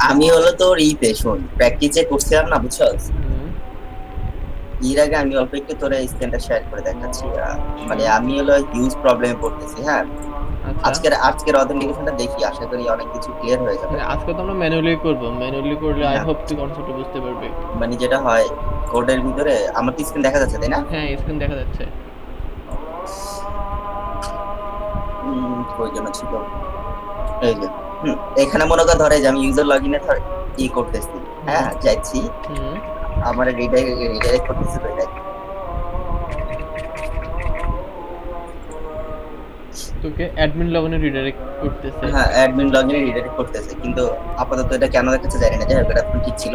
আমি হলো তোর শোন প্র্যাকটিসে করছিলাম না বুঝছস। হুম। এর আগে আমি অল্প একটু তোর স্ক্রিনটা শেয়ার করে দেখাচ্ছি। মানে শিওর। আমি হলো হিউজ প্রবলেমে পড়তেছি, হ্যাঁ। আচ্ছা। আজকের অথেন্টিকেশনটা দেখি, আশা করি অনেক কিছু ক্লিয়ার হয়ে যাবে। হ্যাঁ, আজকে তো আমরা ম্যানুয়ালি করব, ম্যানুয়ালি করলে আই হ্যাঁ, হোপ তুই কনসেপ্টটা বুঝতে পারবি। মানে যেটা হয় কোডের ভিতরে আমার তো স্ক্রিন দেখা যাচ্ছে তাই না? হ্যাঁ, স্ক্রিন দেখা যাচ্ছে। কই যেন ছিল, এই যে এখানে মনে কর ধরে যে আমি ইউজার লগইনে ধর করতেছি, হুম। হ্যাঁ যাচ্ছি, হুম। আমার রিডাইরেক্ট করতেছি তো এটা। তোকে অ্যাডমিন লগইনে রিডাইরেক্ট করতেছে। হ্যাঁ, অ্যাডমিন লগইনে রিডাইরেক্ট করতেছে, কিন্তু আপাতত এটা কেন দেখাচ্ছে জানি না, যাই হোক এটা ঠিক ছিল।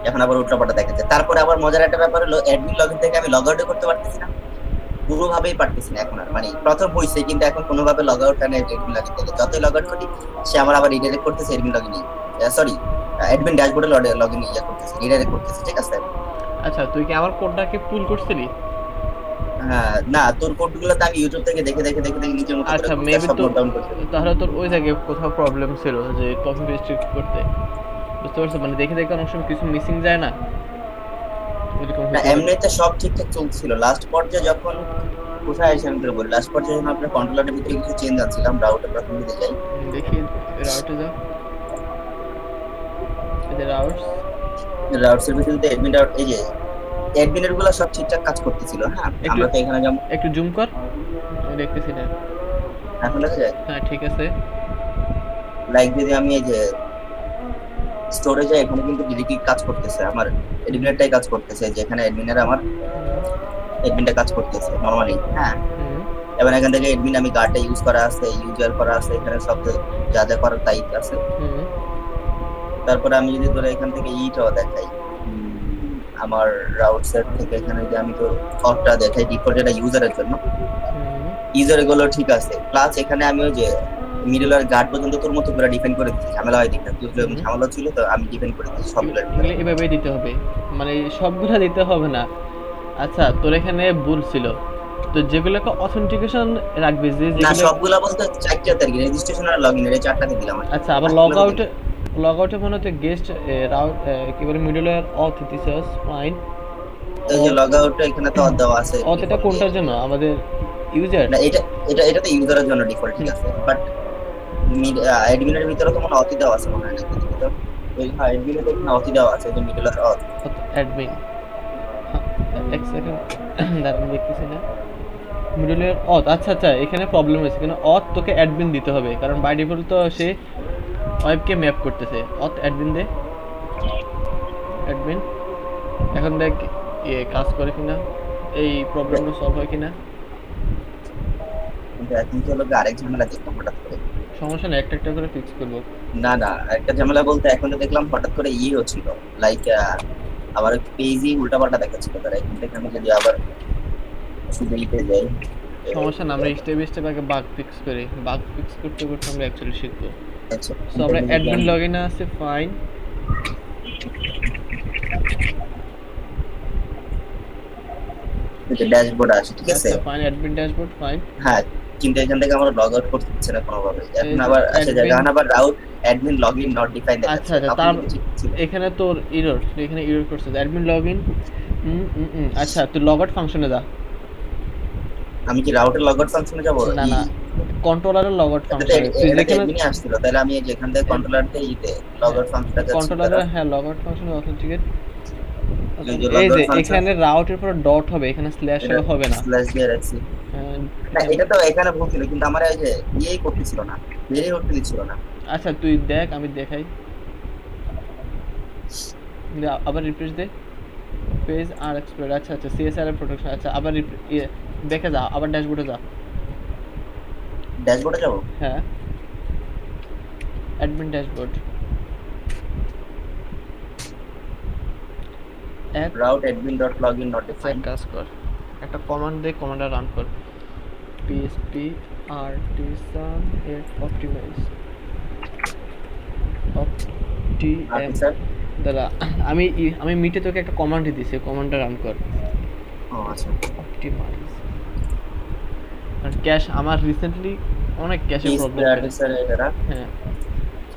এখন আবার উল্টাপাল্টা দেখাচ্ছে। তারপরে আবার মজার একটা ব্যাপার হলো অ্যাডমিন লগইন থেকে আমি লগ আউটও করতে পারতেছি না, পুরোভাবেই পারতেছি না এখন আর। মানে প্রথম হইছে কিন্তু এখন কোনোভাবে লগ আউট হয় না অ্যাডমিন লগইন থেকে, যতই লগ আউট করি সে আমার আবার রিডাইরেক্ট করতেছে অ্যাডমিন লগইনে, সরি অ্যাডমিন ড্যাশবোর্ডে লগইন করতেছে, রিডাইরেক্ট করতেছে, ঠিক আছে। আচ্ছা, তুই কি আমার কোডটাকে পুল করছিলি? হ্যাঁ, না তোর কোডগুলো তো আমি ইউটিউব থেকে দেখে দেখে দেখে দেখে নিজের মতো করে আচ্ছা, করতে আর মেবি সব তো নোট ডাউন করতে। তাহলে তোর ওই জায়গায় কোথাও প্রবলেম ছিল যে কপি পেস্ট করতে। বুঝতে পারছো? মানে দেখে দেখে অনেক সময় কিছু মিসিং যায় না, এরকম না হতে পারে। এমনিতে সব ঠিকঠাক চলছিল, লাস্ট পর্যায়ে যখন কোথায় আসে আমি তোর বলি, লাস্ট পর্যায়ে যখন আপনার কন্ট্রোলারের ভিতরে কিছু চেঞ্জ আনছিলাম, রাউটার প্রথম দিকে যাই, দেখি রাউটে যাও। এই যে রাউটস। রাউটার ভিতরে অ্যাডমিন রাউট, এই যে অ্যাডমিনের গুলো সব ঠিকঠাক কাজ করতেছিল, হ্যাঁ। একটু আমরা তো এখানে যেমন একটু জুম কর, আমি দেখতেছি না। এখন দেখা যায়, হ্যাঁ, ঠিক আছে। লাইক যদি আমি এই যে স্টোরে যাই, এখানে কিন্তু ডিরেক্টলি কাজ করতেছে আমার, হুম। অ্যাডমিনারটাই কাজ করতেছে, যেখানে অ্যাডমিনার আমার হুম। অ্যাডমিনটা কাজ করতেছে নরমালি, হ্যাঁ। হুম। এবার এখান থেকে এডমিন আমি গার্ডটা ইউজ করা আছে, ইউজার করা আছে, এখানে সব যা যা করার তাই আছে। হুম। তারপরে আমি যদি তোরা এখান থেকে ইটাও দেখাই, আমার রাউট সেট থেকে এখানে যে আমি তোর অফটা দেখাই ডিফল্ট, এটা ইউজারের জন্য, হুম। ইউজার গুলো ঠিক আছে, প্লাস এখানে আমি ওই যে মিডল আর গার্ড পর্যন্ত তোর মতো পুরো ডিফেন্ড করে দিচ্ছি, ঝামেলা হয় দিক না, তুই হুম। ঝামেলা ছিল তো আমি ডিফেন্ড করে দিচ্ছি সবগুলোর ভিতরে। এগুলো এভাবেই দিতে হবে, মানে সবগুলো দিতে হবে না। আচ্ছা, তোর এখানে ভুল ছিল, তো যেগুলোকে অথেন্টিকেশন রাখবি, যে না যেগুলো। সবগুলা বলতে চারটা তারিখ রেজিস্ট্রেশন আর লগ ইন এর চারটাতে দিলাম আর কি, আচ্ছা, আবার লগ বাকিগুলো তো দিন। আউটে, লগ আউটে মনে হচ্ছে গেস্ট রাউট কি বলে, মিডল এর অথ দিতেছস, ফাইন। এই যে অথ, লগ আউটটা এখানে তো দেওয়া আছে অথ এটা ডিফল্ট দিয়ে। কোনটার জন্য? আমাদের ইউজার। না এটা এটা তো ইউজারের জন্য ডিফল্ট ঠিক আছে, বাট অ্যাডমিনের ভিতরে তো মনে হয় অতি দেওয়া আছে মনে হয়, নাকি দেখি তো। ওই হ্যাঁ অ্যাডমিনে দেখি না অতি দেওয়া আছে, যে মিডল আর অথ। অ্যাডমিন। এক সেকেন্ড, দাঁড়ান দেখতেছি না। মিডল এর অথ, আচ্ছা আচ্ছা, এখানে প্রবলেম হয়েছে, কেন অথ তোকে অ্যাডমিন দিতে হবে, কারণ বাই ডিফল্ট তো সে ওয়েবকে ম্যাপ করতেছে। অথ অ্যাডমিন দে, অ্যাডমিন। এখন দেখ কাজ করে কিনা, এই প্রবলেমটা সলভ হয় কিনা। কিন্তু এখন তো হলো আরেক ঝামেলা দেখলাম হঠাৎ করে। সমস্যা নেই, একটা একটা করে ফিক্স করবো। না না, একটা ঝামেলা বলতে এখন তো দেখলাম হঠাৎ করে হচ্ছিল, লাইক আবার পেজই উল্টাপাল্টা দেখাচ্ছিল, তারা এখান থেকে আমি যদি আবার শুধু যাই। সমস্যা না, আমরা স্টেপ স্টেপ আগে বাগ ফিক্স করি, বাগ ফিক্স করতে করতে আমরা অ্যাকচুয়ালি শিখবো। আচ্ছা সো এটা আমরা যদি অ্যাডমিন আমি লগ ইনে আছে, ফাইন। ড্যাশবোর্ড আসে, ঠিক আছে। আচ্ছা, ফাইন, অ্যাডমিন ড্যাশবোর্ড, ফাইন। হ্যাঁ, কিন্তু এখান থেকে আমরা লগ আউট করতে দিচ্ছে না কোনোভাবে, এই এখন যে আবার আসে যায়, অ্যাডমিন। এখন আবার route admin log in not define আচ্ছা দেখাচ্ছে, আচ্ছা, তখন তার কিন্তু ঠিক ছিল। এখানে তোর ইরর, এখানে ইরর করছে অ্যাডমিন লগ ইন। আচ্ছা, তুই লগ আউট ফাংশনে যা। আমি কি রাউটের লগ আউট ফাংশনে যাবো না না, কন্ট্রোলারের লগ আউট এটা তো ফাংশনে তুই এটা তো যেখানে এডমিনে আসছিল, তাহলে আমি যেখান থেকে কন্ট্রোলার থেকে লগ হ্যাঁ, আউট ফাংশনটা যাচ্ছি তারা, কন্ট্রোলারের, হ্যাঁ, লগ আউট ফাংশনে অথেন্টিকেট। এই যে লগ এই যে আউট ফাংশন এখানে রাউটের পর ডট হবে, এখানে স্ল্যাশ এটা হবে না। স্ল্যাশ দিয়ে রাখছি। না এখানে। এটা তো এখানে ভুল ছিল, কিন্তু আমার এই যে করতেছিল না, বেরিয়ে উঠতে দিচ্ছিল না। আচ্ছা, তুই দেখ, আমি দেখাই। আবার রিফ্রেশ দে, পেজ আর এক্সপ্লোর। আচ্ছা আচ্ছা, সিএসআর এর প্রোটেকশন। আচ্ছা, আবার দেখে যা, আবার ড্যাশবোর্ডে যা। ড্যাশবোর্ডে যাবো, হ্যাঁ, অ্যাডমিন ড্যাশবোর্ড, এক। Route admin dot log in not আচ্ছা, এক ডিফাইন্ড। কাজ কর, একটা কমান্ড দে, কমান্ডটা রান কর। পিএসপি আর্টিসান এর অপটিমাইজ, অপটিএম। আপনি স্যার। দাঁড়া, আমি আমি মিটে তোকে একটা কমান্ড দিছি, কমান্ডটা রান কর। ও আচ্ছা, অপটিমাইজ। আর ক্যাশ, আমার রিসেন্টলি অনেক ক্যাশে পিএসপি প্রবলেম করে। আর্টিসার এরা। হ্যাঁ,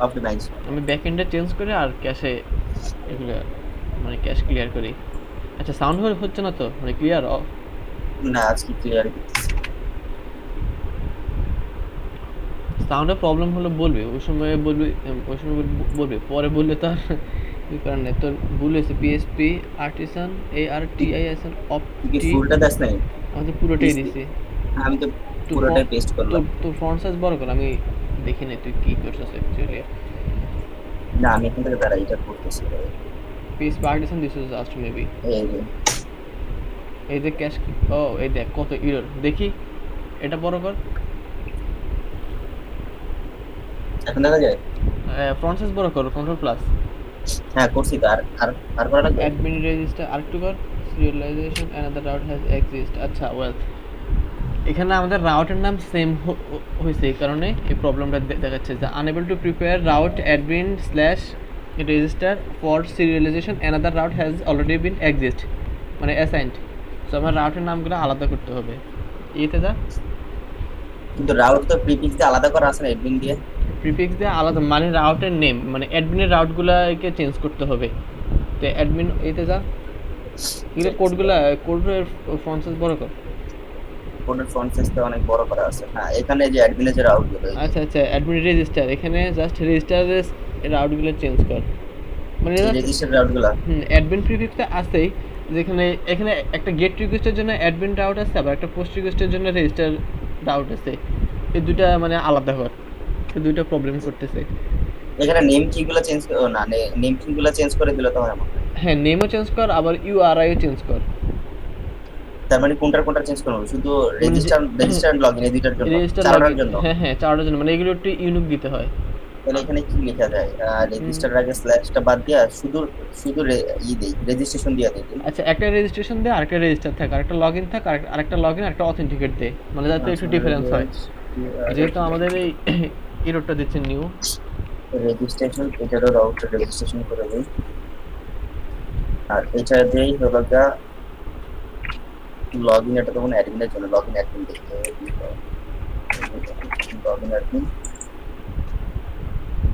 অপটিমাইজ। আমি ব্যাকএন্ডে চেঞ্জ করে আর ক্যাশে এগুলো মানে ক্যাশ ক্লিয়ার করি। আচ্ছা সাউন্ড হচ্ছে না তো মানে ক্লিয়ার? না আজকে ক্লিয়ার। সাউন্ডের প্রবলেম হলে বলবি, ওই সময় বলবি, ওই সময় বলবি, পরে বললে তো আর ই করার নেই। তোর ভুল হয়েছে, পিএসপি আর্টিসান ARTISN তুই কি অপটি, ফুলটা দাস নাই? আমি তো পুরোটাই দিছি। আমি তো তোর পুরোটাই পেস্ট তোর করলাম। তোর ফন্ট সাইজ বড় কর, আমি দেখি নাই তুই কি করছিস অ্যাকচুয়ালি। না আমি এখান থেকে দাঁড়া এটা করতেছি। PSP artisan this is just maybe. এই যে এই যে ক্যাশ, ও এই দেখ কত ইরর দেখি, এটা বড় কর। এখন দেখা যায়। ফ্রন্ট সাইজ বড় কর, কন্ট্রোল প্লাস। হ্যাঁ করছি তো। আর আর আর করা লাগবে। অ্যাডমিন রেজিস্টার আরেকটু কর। Serialisation another route has exist. আচ্ছা ওয়েল, এখানে আমাদের রাউটের নাম সেম হয়েছে, এই কারণে এই প্রবলেমটা দেখাচ্ছে যে unable to prepare route admin slash register for serialisation another route has already been exist, মানে অ্যাসাইন্ড। সো আমার রাউটের নামগুলো আলাদা করতে হবে। এতে যা, কিন্তু রাউট তো প্রিফিক্স দিয়ে আলাদা করা আছে না এডমিন দিয়ে। প্রিফিক্স দিয়ে আলাদা মানে রাউটের নেম, মানে অ্যাডমিনের রাউটগুলোকে চেঞ্জ করতে হবে। তো অ্যাডমিন এতে যা, এগুলো কোডের ফন্ট সাইজ বড় কর। কোডের ফন্ট সাইজটা অনেক বড় করা আছে। হ্যাঁ এখানে যে অ্যাডমিনের যে রাউট গুলো আচ্ছা আচ্ছা, অ্যাডমিন রেজিস্টার, এখানে জাস্ট রেজিস্টারের রাউটগুলো চেঞ্জ কর, মানে এই জাস্ট রেজিস্টার রাউট গুলো। অ্যাডমিন প্রিফিক্সটা আছেই, যেখানে এখানে একটা গেট রিকোয়েস্টের জন্য অ্যাডমিন রাউট আছে, আবার একটা পোস্ট রিকোয়েস্টের জন্য রেজিস্টার রাউট আছে। এই দুইটা মানে আলাদা কর, এই দুইটা প্রবলেম করতেছে। এখানে নেম কি গুলো চেঞ্জ, ও না নেম কি গুলো চেঞ্জ করে দিলে তো হয় আমার। হ্যাঁ নেমও চেঞ্জ কর, আবার ইউআরআইও চেঞ্জ কর। তার মানে কোনটা চেঞ্জ করব? শুধু মানে যে রেজিস্টার লগইন এই দুইটার জন্য, রেজিস্টার চারটার লাগে, জন্য। হ্যাঁ হ্যাঁ চারটার জন্য, মানে এগুলো একটু ইউনিক দিতে হয়। তাহলে এখানে কি লেখা যায়? রেজিস্টার আগে স্ল্যাশটা বাদ দিয়া শুধু শুধু দেই, রেজিস্ট্রেশন দিয়া দেই। আচ্ছা একটা রেজিস্ট্রেশন দে, আরেকটা রেজিস্টার থাক, আরেকটা লগইন থাক, আরেকটা লগইন, আরেকটা অথেন্টিকেট দে, মানে যাতে একটু ডিফারেন্স হয়। যেহেতু আমাদের এই এররটা দিচ্ছে নিউ রেজিস্ট্রেশন, এটারও রাউটার রেজিস্ট্রেশন করে দেই। আর এটা দেই হলো গা লগইন, এটা তো কোনো অ্যাডমিনের জন্য লগইন অ্যাডমিন দেখতে হবে। লগইন অ্যাডমিন,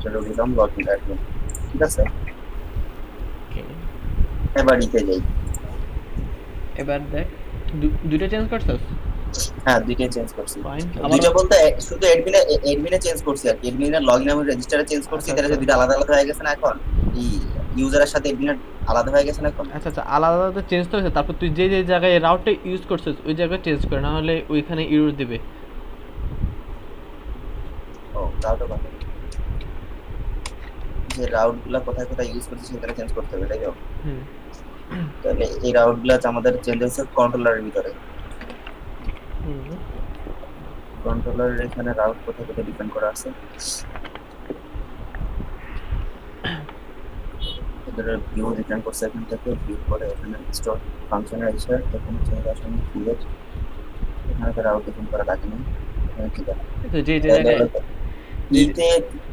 চলো দিলাম লগইন অ্যাডমিন। ঠিক আছে, এবার ইতে যাই। এবার দেখ দুইটা চেঞ্জ করছস? হ্যাঁ দুইটাই চেঞ্জ করছি। ফাইন। দুইটা বলতে শুধু এডমিনে চেঞ্জ করছি আর কি। এডমিনের লগইন এবং রেজিস্টারে চেঞ্জ করছি, তাহলে দুইটা আলাদা আলাদা হয়ে গেছে না এখন? এই ইউজারের সাথে এডমিনের আলাদা হয়ে গেছে না এখন? আচ্ছা আচ্ছা, আলাদা আলাদা চেঞ্জ তো হয়েছে, তারপর তুই যে যে জায়গায় রাউটটা ইউজ করছিস ওই জায়গায় চেঞ্জ করে, না হলে ওইখানে এরর দিবে। ও তাও তো কথা। যে রাউট গুলা কোথায় কোথায় ইউজ করছি সেখানে চেঞ্জ করতে হবে, তাই তো? হুম তাহলে এই রাউট গুলা আমাদের চেঞ্জ হচ্ছে কন্ট্রোলারের ভিতরে। হুম। কন্ট্রোলারের এখানে রাউট কোথায় কোথায় ডিফাইন করা আছে। এদের ভিউ রিটার্ন করছে এখান থেকে, ভিউ করে এখানে স্টোর ফাংশনে এসে এখানে চলে আসেন ক্রিয়েট। এখানে তো রাউট ডিফাইন করা লাগে না। এখানে ঠিক আছে, তো যে যে জায়গায় ইতে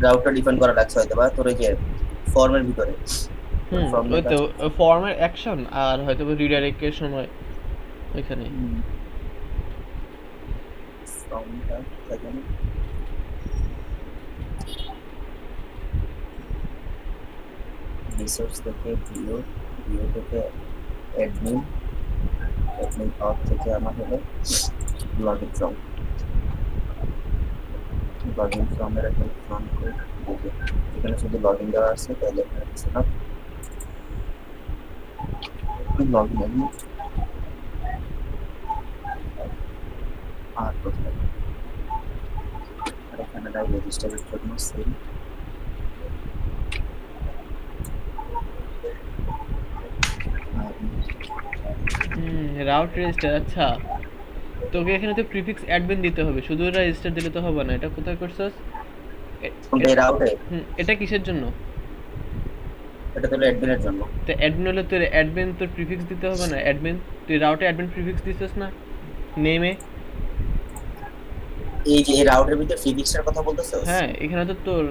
রাউটটা ডিফাইন করা লাগছে হয়তো বা তোর এই যে ফর্মের ভিতরে। ওই তো ফর্মের অ্যাকশন আর হয়তো রিডাইরেক্টের সময় ওইখানে। ফর্মটা থাকে না, রিসোর্স থেকে ভিউ, ভিউ থেকে অ্যাডমিন, অ্যাডমিন অফ থেকে আমার হলো লগইন ফর্ম। লগইন ফর্মের একটা ফর্ম করে দিতে, এখানে শুধু লগইন দেওয়া আছে, তাহলে এখানে দিলাম লগইন। আর কোথায়? আর এখানে রেজিস্টারের জন্য সেম রাউট রেজিস্টার। আচ্ছা তোকে এখানে তো প্রিফিক্স অ্যাডমিন দিতে হবে, শুধু রেজিস্টার দিলে তো হবে না। এটা কোথায় করছস? কোনটা এই রাউটে? এটা কিসের জন্য? এটা তো অ্যাডমিনের জন্য। তো অ্যাডমিন হলে তোর অ্যাডমিন তোর প্রিফিক্স দিতে হবে না? অ্যাডমিন তুই রাউটে অ্যাডমিন প্রিফিক্স দিছিস না নেমে? এই যে এই রাউটের ভিতরে প্রিফিক্সের কথা বলতেছস? হ্যাঁ এখানে তো তোর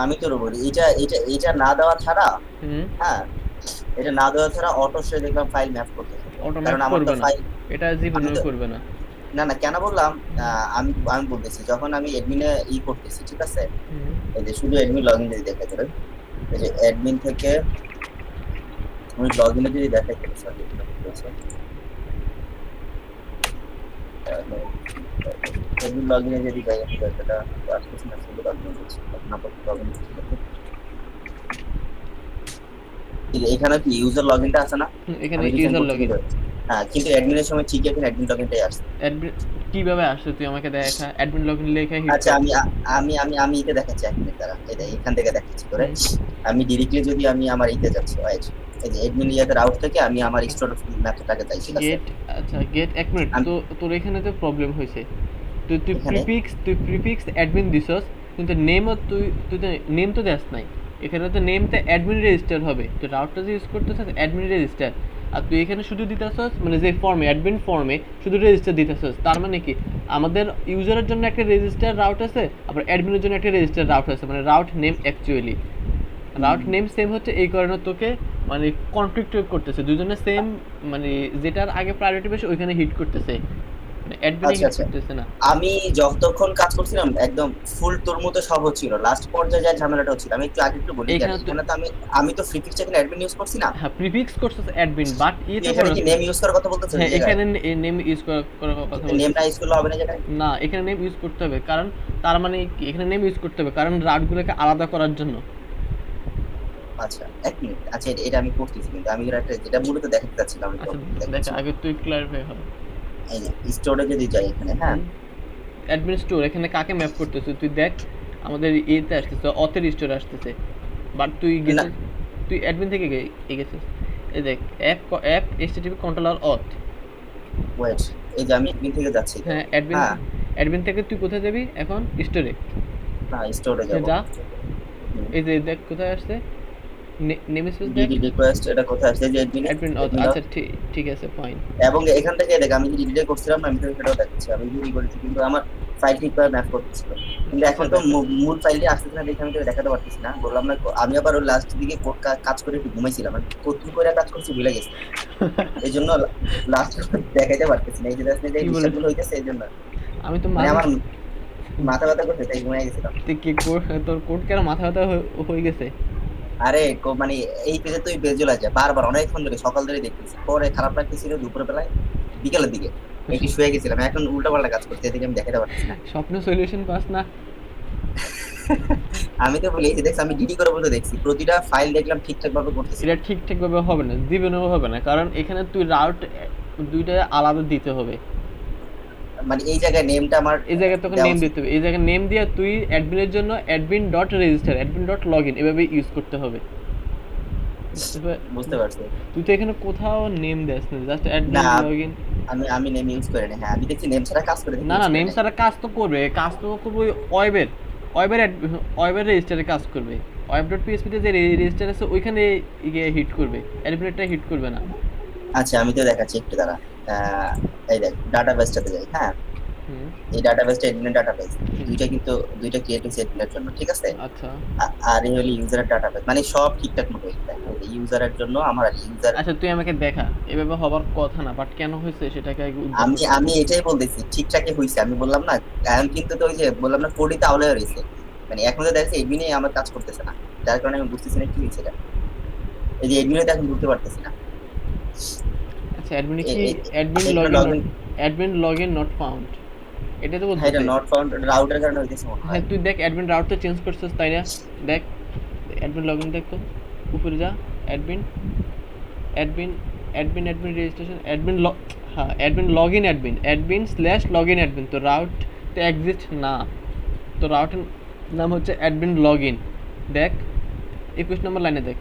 আমি তোর বলি এটা এটা এটা না দেওয়া ছাড়া, হুম হ্যাঁ এটা না দেওয়া ছাড়া অটো সে দেখলাম ফাইল ম্যাপ করতেছে। অটো কারণ ম্যাপ আমার তো করবে না, ফাইল, এটা জীবনেও করবে না। না না কেন বললাম, আমি আমি বলতেছি যখন আমি এডমিনে ই করতেছি, ঠিক আছে, এই যে শুধু অ্যাডমিন লগইন যদি দেখাতে পারি, এই যে অ্যাডমিন থেকে আমি লগইনে যদি দেখাতে পারি, সরি অ্যাডমিন লগইনে যদি যাই আমি এটা আসছে না, শুধু লগইন করছি এখন আপাতত লগইন করছি। এই যে এখানে কি ইউজার লগইনটা আছে না, এখানে আমি রিসেন্ট ইউজার করতে লগইন। কিন্তু হ্যাঁ, কিন্তু অ্যাডমিনের সময় ঠিকই এখন অ্যাডমিন লগইনটাই আসছে। অ্যাডমিন কিভাবে আসছে তুই আমাকে দেখা, অ্যাডমিন লগইন লেখা হিট আচ্ছা কর। আমি এতে দেখাচ্ছি এক মিনিট দ্বারা, এই দেখ এখান থেকে দেখাচ্ছি করে হুম। আমি ডিরেক্টলি যদি আমি আমার ইতে যাচ্ছি, এই যে অ্যাডমিন ইয়াতে রাউট থেকে আমি আমার স্টোর মেথডটাকে যাই, ঠিক আছে? গেট, আচ্ছা গেট, এক মিনিট, আমি তো তোর এখানে তো প্রবলেম হয়েছে। তুই তুই এখানে প্রিফিক্স অ্যাডমিন দিছস, কিন্তু নেমও তুই তো নেম তো দেস নাই। এখানে তো নেমটা অ্যাডমিন রেজিস্টার হবে, তুই রাউটটা যে ইউজ করতেছিস অ্যাডমিন রেজিস্টার, আর তুই এখানে শুধু দিতেছস মানে যে ফর্মে অ্যাডমিন ফর্মে শুধু রেজিস্টার দিতেছস। তার মানে কি আমাদের ইউজারের জন্য একটা রেজিস্টার রাউট আছে, আবার অ্যাডমিনের জন্য একটা রেজিস্টার রাউট আছে, মানে route name actually route name same হচ্ছে, এই কারণে তোকে মানে কনফ্লিক্ট করতেছে দুজনের সেম, মানে যেটার আগে প্রায়োরিটি বেশি ওইখানে হিট করতেছে, মানে অ্যাডমিনে আচ্ছা হিট আচ্ছা, করতেছে না। আমি যতক্ষণ কাজ করছিলাম একদম ফুল তোর মতো সব হচ্ছিল, লাস্ট পর্যায়ে যা ঝামেলাটা হচ্ছিল আমি একটু আগে একটু বলি এখানে জানি, তো এখানে তো আমি তো ফ্রিফিক্স এখানে অ্যাডমিন ইউজ করছি না, হ্যাঁ প্রিফিক্স করতেছে অ্যাডমিন, বাট তুই ইয়েতে এখানে করছ কি না। নেম ইউজ করার কথা বলতেছিস হ্যাঁ এই জায়গায়? এখানে নেম ইউজ করার কথা নেম না বলতেছি। ইউজ করলে হবে না জায়গায়? না এখানে নেম ইউজ করতে হবে, কারণ তার মানে কি এখানে নেম ইউজ করতে হবে কারণ রাউটগুলোকে আলাদা করার জন্য। আচ্ছা এক মিনিট, আচ্ছা এটা আমি করতেছি, কিন্তু আমি এটা যেটা মূলত দেখাতে চাচ্ছিলাম আমি আচ্ছা দেখ, দেখাচ্ছি। আগে তুই ক্লারিফাই হবে। এই যে স্টোরে যদি যাই এখানে, হ্যাঁ অ্যাডমিন স্টোর এখানে কাকে ম্যাপ করতেছে তুই দেখ, আমাদের এতে আসতেছে অথের স্টোর আসতেছে, বাট তুই না গেছিস, তুই অ্যাডমিন থেকে গেছিস। এই দেখ অ্যাপ এইচটিটিপি কন্ট্রোলার অথ। ওয়েট, এই যে আমি অ্যাডমিন থেকে যাচ্ছি তো, হ্যাঁ হ্যাঁ অ্যাডমিন থেকে তুই কোথায় যাবি এখন, স্টোরে হ্যাঁ স্টোরে যাব। যা। এই যে দেখ কোথায় আসছে নেম স্পেস দেখ, ডিডি রিকোয়েস্ট এটা কোথায় আসছে, যে অ্যাডমিন অ্যাডমিন অথ, আচ্ছা ঠিক আছে ফাইন। এবং এখান থেকে দেখ আমি যে ডিলিটে করছিলাম না, আমি তো সেটাও দেখাচ্ছি আমি ডিলিট করেছি, কিন্তু আমার ফাইল ঠিক করে ম্যাপ করতেছিল, কিন্তু এখন তো মূল ফাইলটি আসতেছে না দেখে আমি তো দেখাতে পারতেছি না, বললাম না আমি আবার ওই লাস্ট দিকে কোড কাজ করে একটু ঘুমাইছিলাম, আমি কোড কি করে কাজ করছি ভুলে গেছি, এই জন্য লাস্ট দেখাইতে পারতেছি না, এই যে জাস্ট এই কি বলে, ডিস্টার্বগুলো হইতেছে এই জন্য, আমি তো মানে মাঝে, আমার মাথা ব্যথা করতে তাই ঘুমাই গেছিলাম। তুই কি তোর কোড কেন মাথা ব্যথা হয়ে গেছে? আরে মানে এই পেজে তো পেজ চলে যায় বারবার অনেকক্ষণ ধরে, সকাল ধরে দেখতেছি, পরে খারাপ লাগতেছিল দুপুর বেলায় বিকেলের দিকে একটু শুয়ে গেছিলাম, এখন উল্টা পাল্টা কাজ করতে এদিকে আমি দেখাতে পারতেছি না। স্বপ্ন সলিউশন পাস না। আমি তো বলি এই যে দেখছি আমি ডিডি করে বলতে দেখছি প্রতিটা ফাইল দেখলাম ঠিকঠাক ভাবে করতেছি, এটা ঠিকঠাক ভাবে হবে না, জীবনেও হবে না, কারণ এখানে তুই রাউট দুইটা আলাদা দিতে হবে। মানে এই জায়গায় নেমটা আমার এই জায়গায় তোকে দেওয়া নেম উচিত। দিতে হবে, এই জায়গায় নেম দিয়ে তুই অ্যাডমিনের জন্য admin dot register admin dot log in এভাবে ইউজ করতে হবে। বুঝতে পারছি। তুই তো এখানে কোথাও নেম দেস না, জাস্ট না অ্যাডমিন লগ ইন। আমি নেম ইউজ করি না, হ্যাঁ আমি দেখছি নেম ছাড়া কাজ করে দেখি না use করি নেম নাই। ছাড়া কাজ তো করবে, কাজ তো করবে ওই ওয়েবের ওয়েবের রেজিস্টারে কাজ করবে, ওয়েব ডট পিএসপিতে যে রেজিস্টার আছে ওইখানে গিয়ে হিট করবে, অ্যাডমিনটা হিট করবে না। আচ্ছা আমি তো দেখাচ্ছি একটু দাঁড়া, এই দেখ ডাটাবেসটাতে যাই, হ্যাঁ হুম এই ডাটাবেসটা এডমিনের ডাটাবেস, দুইটা ক্রিয়েট হয়েছে এডমিনের জন্য, ঠিক আছে? আচ্ছা আর এই হলো ইউজারের ডাটাবেস, মানে সব ঠিকঠাক মতো হয়েছে ইউজারের জন্য, আমার ইউজার আচ্ছা তুই আমাকে দেখা, এভাবে হবার কথা না, বাট কেন হয়েছে সেটাকে আগে উদ্ধার আমি করতে আমি হবে। এটাই বলতেছি ঠিকঠাকই হয়েছে, আমি বললাম না এখন, কিন্তু তো ওই যে বললাম না কোডই তাহলে হয়েছে, মানে এখন তো দেখছি এডমিনে আমার কাজ করতেছে না, যার কারণে আমি বুঝতেছি না কি হয়েছে এটা, এই যে এডমিনে তো এখন ঢুকতে পারতেছি না। আচ্ছা অ্যাডমিন কি এই- অ্যাডমিন এই login login- admin login not found, এটা তো হ্যাঁ এটা বলতেছে। নট ফাউন্ড রাউটের কারণে হইতেছে মনে হয়। হ্যাঁ তুই দেখ অ্যাডমিন রাউটটা চেঞ্জ করছিস তাই না, দেখ অ্যাডমিন লগইন দেখ তো, উপরে যা, অ্যাডমিন অ্যাডমিন অ্যাডমিন রেজিস্ট্রেশন হ্যাঁ admin login admin slash login admin, তো রাউট তো এক্সিস্ট না, তো রাউটের নাম হচ্ছে অ্যাডমিন লগইন। দেখ 21 নম্বর লাইনে দেখ,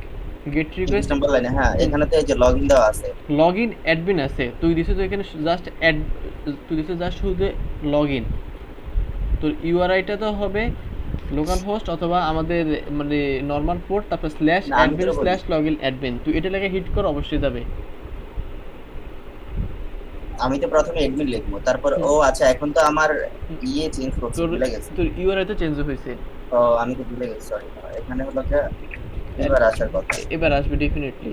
গেট রিকোয়েস্ট নাম্বার লাইনে, হ্যাঁ এখানে তো এই যে লগইন দেওয়া আছে, লগইন অ্যাডমিন আছে, তুই দিছিস তো এখানে জাস্ট তুই দিছিস জাস্ট শুধু লগইন, তোর ইউআরআইটা তো হবে লোকাল হোস্ট অথবা আমাদের মানে নর্মাল পোর্ট, তারপর স্ল্যাশ না, আমি অ্যাডমিন তোরে বলি। স্ল্যাশ লগইন অ্যাডমিন, তুই এটা লেগে হিট কর অবশ্যই যাবে। আমি তো প্রথমে এডমিন লিখবো, তারপর ও আচ্ছা এখন তো আমার ইয়ে চেঞ্জ করছি, তোর ভুলে গেছি। তোর ইউআরআই তো চেঞ্জ হয়েছে, ও আমি তো ভুলে গেছি, সরি। এখানে হলো যে এবার আসার কথা, এবার আসবে ডেফিনেটলি।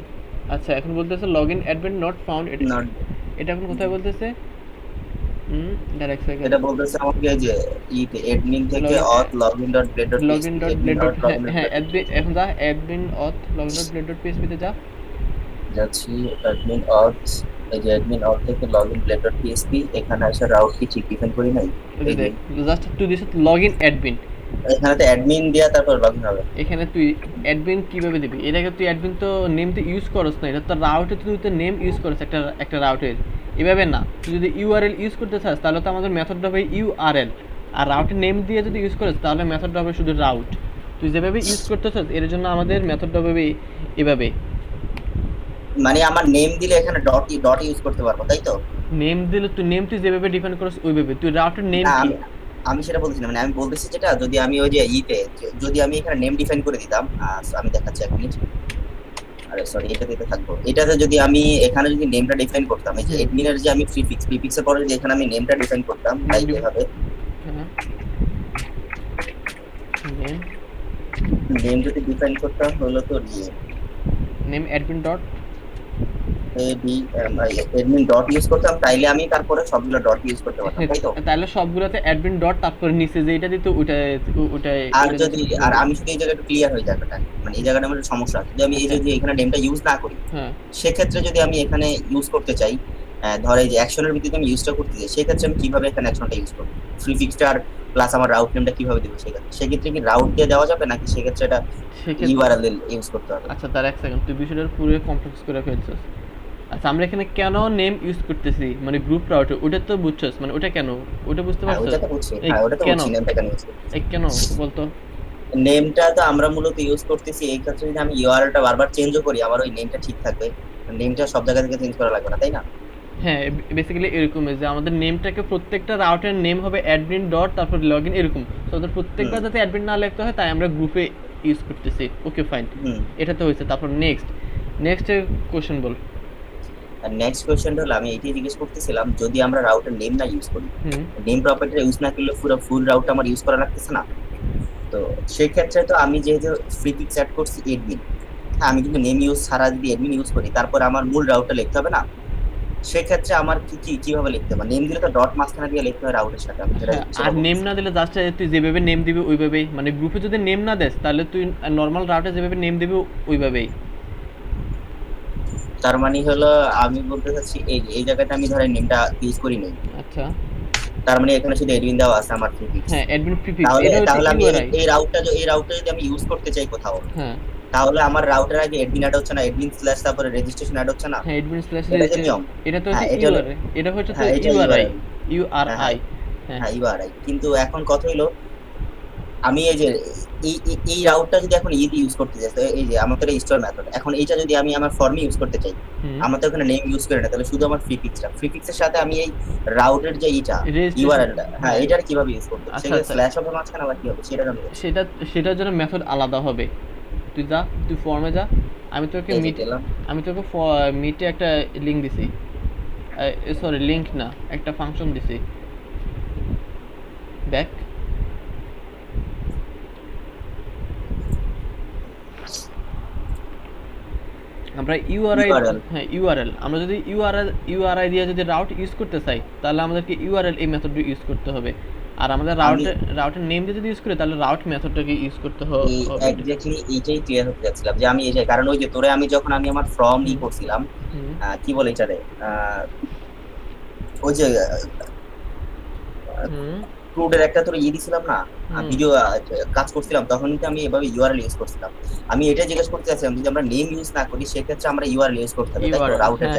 আচ্ছা এখন বলতেছে লগইন অ্যাডমিন নট ফাউন্ড, এটা নট এটা এখন কোথায় বলতেছে, দাঁড়া এক সেকেন্ড। এটা বলতেছে আমাকে এই যে অ্যাডমিন থেকে login auth login.blade.php login dot admin blade dot, dot হ্যাঁ login হ্যাঁ, dot অ্যাডমিন এখন যা admin auth login dot blade dot পিএইচপিতে যা। যাচ্ছি admin auth, এই যে admin auth থেকে login blade.php, এখানে এসে রাউট কি ঠিক ডিফাইন করি নাই। ওই যে এই যে দেখ, জাস্ট তুই দিস লগইন অ্যাডমিন। এখানে তো অ্যাডমিন দিয়া তারপর লগইন হবে। এখানে তুই অ্যাডমিন কিভাবে দিবি? এর আগে তুই অ্যাডমিন তো নেম তো ইউজ করস না, এটা তো রাউটে তুই তো নেম ইউজ করছ একটা একটা রাউটের। এভাবে না, তুই যদি ইউআরএল ইউজ করতে চাস তাহলে তো আমাদের মেথডটা হবে ইউআরএল, আর রাউটের নেম দিয়ে যদি ইউজ করিস তাহলে মেথডটা হবে শুধু রাউট। তুই যেভাবে ইউজ করতে চাস এর জন্য আমাদের মেথডটা হবে এভাবে। মানে আমার নেম দিলে এখানে ডট ইউজ করতে পারবো তাই তো? নেম দিলে তুই নেম তুই যেভাবে ডিফাইন করস ওইভাবে। তুই রাউটের নেম না কি? আমি সেটা বলছি না, মানে আমি বলতেছি যেটা, যদি আমি ওই যে যদি আমি এখানে নেম ডিফাইন করে দিতাম, আমি দেখাচ্ছি এক মিনিট। আরে সরি, এটা দিতে থাকবো। এটাতে যদি আমি এখানে যদি নেমটা ডিফাইন করতাম, এই যে এডমিনের যে আমি প্রিফিক্সের পরে যদি এখানে আমি নেমটা ডিফাইন করতাম, তাই হবে। হ্যাঁ, নেম নেম যদি ডিফাইন করতাম হলো তো name admin dot, admin dot use করতাম, তাইলে আমি তারপরে সবগুলো ডট ইউজ করতে পারতাম তাই তো? তাহলে সবগুলোতে অ্যাডমিন ডট তারপর নিচে যেটা দিত ওটা ওটা আর যদি আমি শুধু এই জায়গাটা ক্লিয়ার হয়ে জায়গাটা, মানে এই জায়গাটা আমার সমস্যা আছে। যদি আমি এই যদি এখানে নেমটা ইউজ না করি, হ্যাঁ সেক্ষেত্রে যদি আমি এখানে ইউজ করতে চাই, ধর এই যে অ্যাকশনের ভিত্তিতে আমি ইউজটা করতে চাই, সেক্ষেত্রে আমি কিভাবে এখানে অ্যাকশনটা ইউজ করবো? প্রিফিক্সটা আর প্লাস আমার রাউট নেমটা কিভাবে দেবো? সেক্ষেত্রে কি রাউট দিয়ে দেওয়া যাবে, নাকি সেক্ষেত্রে এটা সেক্ষেত্রে ইউআরএল ইউজ করতে হবে? আচ্ছা তার এক সেকেন্ড, তুই বিষয়টার পুরো কমপ্লেক্স করে ফেলছিস। আচ্ছা আমরা এখানে কেন নেম ইউজ করতেছি মানে গ্রুপ রাউটে, ওটা তো বুঝছস, মানে ওটা কেন, ওটা বুঝতে হ্যাঁ পারছস? ওটা তো বুঝছি, এই হ্যাঁ ওটা তো কেন, বুঝছি, নেমটা কেন ইউজ করছি। এই কেন বলতো? নেমটা তো আমরা মূলত ইউজ করতেছি এই ক্ষেত্রে, যদি আমি ইউআরএলটা বারবার চেঞ্জও করি আমার ওই নেমটা ঠিক থাকবে, নেমটা সব জায়গা থেকে চেঞ্জ করা লাগবে না তাই না? হ্যাঁ বেসিক্যালি এরকম যে আমাদের নেমটাকে প্রত্যেকটা রাউটের নেম হবে অ্যাডমিন ডট তারপর লগইন এরকম। তো আমাদের প্রত্যেকবার যাতে অ্যাডমিন না লিখতে হয় তাই আমরা গ্রুপে ইউজ করতেছি। ওকে ফাইন, এটা তো হয়েছে। তারপর নেক্সট কোশ্চেন বল। আর নেক্সট কোশ্চেনটা হলো, আমি এইটাই জিজ্ঞেস করতেছিলাম, যদি আমরা রাউটের নেম না ইউজ করি, নেম প্রপার্টিটা ইউজ না করলে পুরো ফুল রাউটটা আমার ইউজ করা লাগতেছে না? তো সেই ক্ষেত্রে তো আমি যেহেতু প্রিফিক্স অ্যাড করছি এডমিন, আমি কিন্তু নেম ইউজ ছাড়া যদি এডমিন ইউজ করি, তারপর আমার মূল রাউটটা লিখতে হবে না? সেক্ষেত্রে আমার কিভাবে লিখতে হবে? নেম দিলে তো ডট মাঝখানে দিয়ে লিখতে হয় রাউটের সাথে, আমি যেটা আর নেম না দিলে জাস্ট তুই যেভাবে নেম দিবি ওইভাবেই, মানে গ্রুপে যদি নেম না দেস তাহলে তুই নর্মাল রাউটে যেভাবে নেম দিবি ওইভাবেই। তার মানে হলো, আমি বলতে চাচ্ছি এই জায়গাটা আমি ধরেন নেমটা ইউজ করি নাই, আচ্ছা তার মানে এখানে শুধু এডমিন দেওয়া আছে আমার প্রিফিক্স। হ্যাঁ অ্যাডমিন প্রিফিক্স, তাহলে এটা হচ্ছে তাহলে আমি ইউআরআই। এই রাউটটা যদি আমি ইউজ করতে চাই কোথাও, হ্যাঁ তাহলে আমার রাউটের আগে এডমিন অ্যাড হচ্ছে না, এডমিন স্ল্যাশ তারপরে রেজিস্ট্রেশন অ্যাড হচ্ছে না? হ্যাঁ অ্যাডমিন স্ল্যাশ, এটা যে নিয়ম, এটা তো হ্যাঁ হচ্ছে এটা হলো, ইউআরআই, এটা হচ্ছে তো হ্যাঁ এটা ইউআরআই, ইউআরএল, ইউআরআই। হ্যাঁ হ্যাঁ ইউআরআই। কিন্তু এখন কথা হলো, আমি এই যে এই রাউটটা যদি এখন ইদি ইউজ করতে চাই, তো এই যে আমাদের স্টোর মেথড, এখন এইটা যদি আমি আমার ফর্মে ইউজ করতে চাই, আমার তো ওখানে নেম ইউজ করে না, তাহলে শুধু আমার প্রিফিক্সের সাথে আমি এই রাউটের যে ইউআরএলটা, হ্যাঁ এটার কিভাবে ইউজ করতে হবে? সেটা স্ল্যাশ হবে মাঝখানে, আবার কি হবে সেটা আমি সেটা সেটার জন্য মেথড আলাদা হবে। তুই যা, তুই ফর্মে যা, আমি তোকে মিটে একটা লিঙ্ক দিছি, সরি লিঙ্ক না, একটা ফাংশন দিছি, দেখ। আমরা ইউআরআই, হ্যাঁ ইউআরএল, আমরা যদি ইউআরআই দিয়ে যদি রাউট ইউজ করতে চাই তাহলে আমাদেরকে ইউআরএল এই মেথডটা ইউজ করতে হবে। আর আমাদের রাউটের নেম দিয়ে যদি ইউজ করি তাহলে রাউট মেথডটাকে ইউজ করতে হবে। এক্স্যাক্টলি এইটাই ক্লিয়ার হতে যাচ্ছিলাম, যে আমি এই যে, কারণ ওই যে তোরে আমি যখন আমি আমার ফর্ম ই করছিলাম, কি বলে এটারে, ওই যে ক্রুডের একটা তোর দিছিলাম না, ভিডিও কাজ করছিলাম, তখন কিন্তু আমি এভাবে ইউআরএল ইউজ করছিলাম। আমি এটা জিজ্ঞেস করতে চাচ্ছিলাম, যদি আমরা নেম ইউজ না করি সেক্ষেত্রে আমরা ইউআরএল ইউজ করতে হবে, তাই তো? রাউটের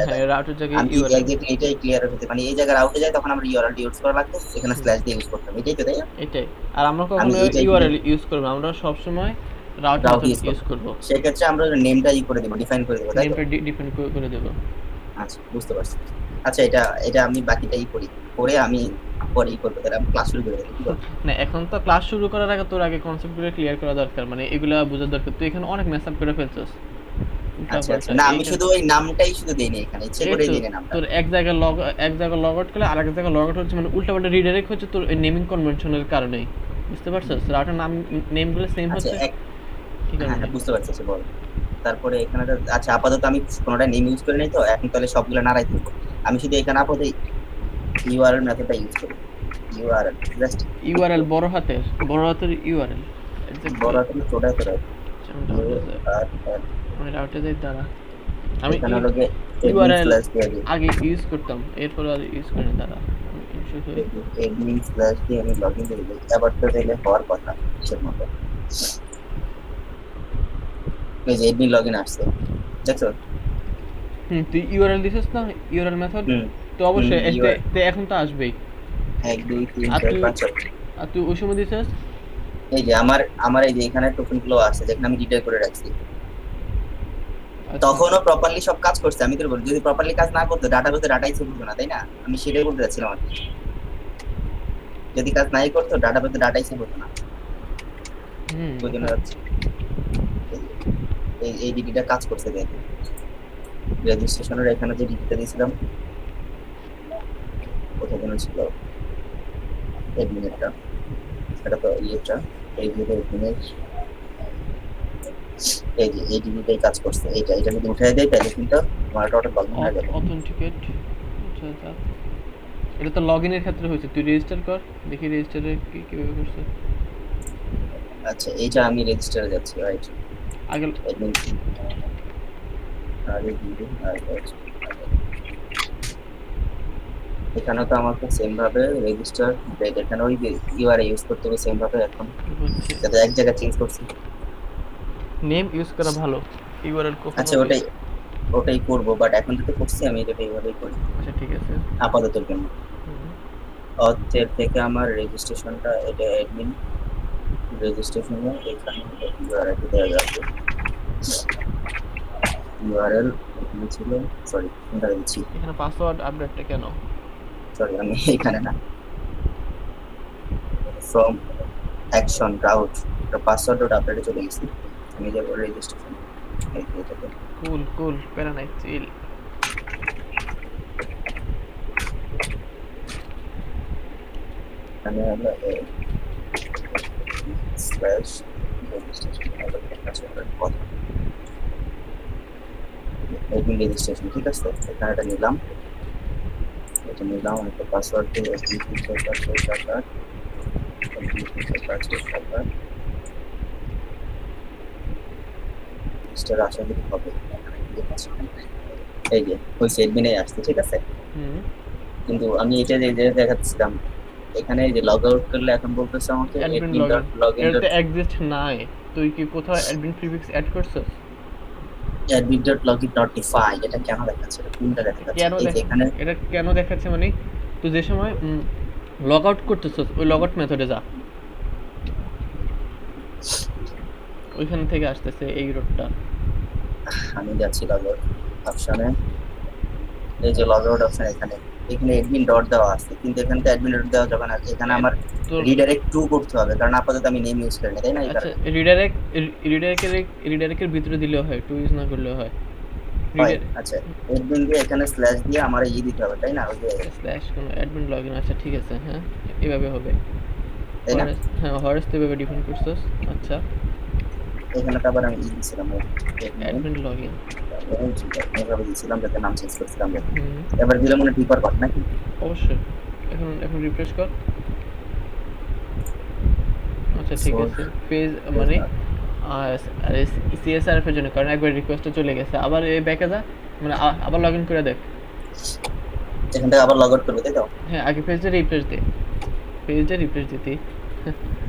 জায়গায় আমি এক্স্যাক্টলি এটাই ক্লিয়ার হতে, মানে এই জায়গায় রাউটে যায় তখন আমরা ইউআরএল ইউজ করা লাগতো, এখানে স্ল্যাশ দিয়ে ইউজ করতাম, এটাই তো তাই না? এটাই। আর আমরা কখনো ইউআরএল ইউজ করব না, আমরা সব সময় রাউট ইউজ করব। সেক্ষেত্রে আমরা নেমটা করে দেব, ডিফাইন করে দেব, তাই তো? নেমটা ডিফাইন করে দেব। আচ্ছা বুঝতে পারছি। আচ্ছা এটা আমি বাকিটাই করি, করে আমি পরে করব, তাহলে আমি ক্লাস শুরু করে দেব, ঠিক আছে? না এখন তো ক্লাস শুরু করার আগে তোর আগে কনসেপ্টগুলো ক্লিয়ার করা দরকার, মানে এগুলা বোঝা দরকার। তুই এখানে অনেক মেস আপ করে ফেলছস। আচ্ছা আচ্ছা, না আমি শুধু ওই নামটাই শুধু দেইনি এখানে, ইচ্ছে করেই দেইনি নামটা। তোর এক জায়গায় লগ আউট করলে আরেক জায়গায় লগ আউট হচ্ছে, মানে উল্টাপাল্টা রিডাইরেক্ট হচ্ছে তোর এই নেমিং কনভেনশনের কারণেই। বুঝতে পারছস? রাউটের নাম নেমগুলো সেম হচ্ছে, ঠিক আছে? হ্যাঁ বুঝতে পারছি। বল তারপরে এখানে আচ্ছা আপাতত আমি কোনোটা নেম ইউজ করে নাই, তো এখন তাহলে সবগুলো নাড়াই দেব। আমি শুধু এখানে আপাতত ইউআরএল মেথডটা ইউজ করি। ইউআরএল জাস্ট ইউআরএল বড় হাতের ইউআরএল বড় হাতের ছোট হাতের ইউআরএল। আমি রাউটে যাই দাঁড়া, আমি এখানে হলো গিয়ে admin ইউআরএল slash দিয়ে দিই। আগে ইউজ করতাম, এরপর আর ইউজ করি না। দাঁড়া admin slash দিয়ে আমি লগইন করে দিই। এবার তো তাহলে হওয়ার কথা কিসের মতো। এই যে admin লগইন আসছে, দেখছো? তুই ইউআরএল দিছিস না, ইউআরএল মেথড, তো অবশ্যই তে এখন তো আসবেই। 1 2 3 আর 4 তুই 5 6। আর তুই ওই সময় দিছিস এই যে আমার এই যে এখানে টোকেন গুলো আছে যেখানে আমি ডিটেল করে রাখছি, তখনও প্রপারলি সব কাজ করছে। আমি তো বলি যদি প্রপারলি কাজ না করতো ডাটাবেসে ডাটাই সেভ হতো না, তাই না? আমি সেটাই বলতে চাচ্ছিলাম আর কি। যদি কাজ নাই করতো ডাটাবেসে ডাটাই সেভ হতো না। বুঝতে পারছি। এই ডিটিটা কাজ করছে দেখো, রেজিস্ট্রেশনের এখানে যে ডিটিটা দিয়েছিলাম কোথায় যেন ছিল অ্যাডমিনেরটা, এটা তো ইয়েটা এই যে অ্যাডমিনের এই যে এই ডিটিটাই কাজ করছে। এটা যদি উঠাই দেয় তাহলে কিন্তু আমার টোটাল লগইন হয়ে যাবে। অথেন্টিকেট, আচ্ছা আচ্ছা, এটা তো লগইনের ক্ষেত্রে হয়েছে। তুই রেজিস্টার কর, দেখি রেজিস্টারে কিভাবে করছে। আচ্ছা এইটা আমি রেজিস্টারে যাচ্ছি, রাইট? আগে অ্যাডমিন আগে দিয়ে এখানে তো আমাকে সেম ভাবে রেজিস্টার এখানে ওই ইউআরএল ইউজ করতে হবে সেম ভাবে। এখন যাতে এক জায়গায় চেঞ্জ করছি, নেম ইউজ করা ভালো, ইউআরএল কখনো। আচ্ছা ওটাই করব, বাট এখন যেটা করছি আমি এটা এইভাবেই করি। আচ্ছা ঠিক আছে, আপাতত জন্য অথের থেকে আমার রেজিস্ট্রেশনটা এটা অ্যাডমিন রেজিস্ট্রেশনে এখানে ইউআরএল দেওয়া যাবে। ইউআরএল এখানে ছিল, সরি কোনটা দিচ্ছি, এখানে পাসওয়ার্ড আপডেটটা কেন? সরি আমি এখানে না, ফ্রম অ্যাকশন রাউট পাসওয়ার্ড আপডেটে চলে গেছি। আমি যাব রেজিস্ট্রেশন, এইটাতে কুল প্যারা নাই, চিল। আমি হলো স্ল্যাশ রেজিস্ট্রেশন অ্যাডমিন রেজিস্ট্রেশন, ঠিক আছে? এখানে এটা নিলাম, একটা পাসওয়ার্ড দিয়ে আশা করি হবে। এই যে হয়েছে অ্যাডমিনে আসছে, ঠিক আছে? কিন্তু আমি এটা যে দেখাচ্ছিলাম এখানে যে লগ আউট করলে এখন বলতেছে আমাকে admin.login এটা এক্সিস্ট নাই। তুই কি কোথাও অ্যাডমিন প্রিফিক্স অ্যাড করছস? admin.login not defined, এটা কেন দেখাচ্ছে? এটা কোনটা দেখাচ্ছে? এই যে এখানে এটা কেন দেখাচ্ছে মানে তুই যে সময় লগ আউট করতেছস ওই লগ আউট মেথডে যা, ওইখান থেকে আসতেছে এই রোডটা। আমি যাচ্ছি লগ আউট অপশনে, এই যে লগ আউট অপশন এখানে অ্যাডমিন ডট দেওয়া আছে, কিন্তু এখানে তো অ্যাডমিন ডট দেওয়া যাবে না। এখানে আমার রিডাইরেক্ট টু করতে হবে, কারণ আপাতত আমি নেম ইউজ করি না, তাই না? আচ্ছা রিডাইরেক্টের ভিতরে দিলেও হয়, টু ইউজ না করলেও হয়। আচ্ছা অ্যাডমিন দিয়ে এখানে স্ল্যাশ দিয়ে আমার দিতে হবে, তাই না? ওই যে স্ল্যাশ কোন অ্যাডমিন লগইন, আচ্ছা ঠিক আছে, হ্যাঁ এভাবে হবে, তাই না? হ্যাঁ হরেস তো এভাবে ডিফাইন করছস। আচ্ছা এখানে তো আবার আমি দিয়েছিলাম অ্যাডমিন লগইন, এভাবে দিয়েছিলাম যাতে নাম চেঞ্জ করছিলাম। এবার দিলে মনে ডিপার পাট নাকি? অবশ্যই। এখন রিফ্রেশ কর। আচ্ছা ঠিক আছে, পেজ মানে সিএসআরএফ এর জন্য, কারণ একবার রিকোয়েস্টটা চলে গেছে। আবার এই ব্যাকে যা, মানে আবার লগইন করে দেখ। এখান থেকে আবার লগ আউট করবে, তাই তো? হ্যাঁ আগে পেজটা রিফ্রেশ দিতে।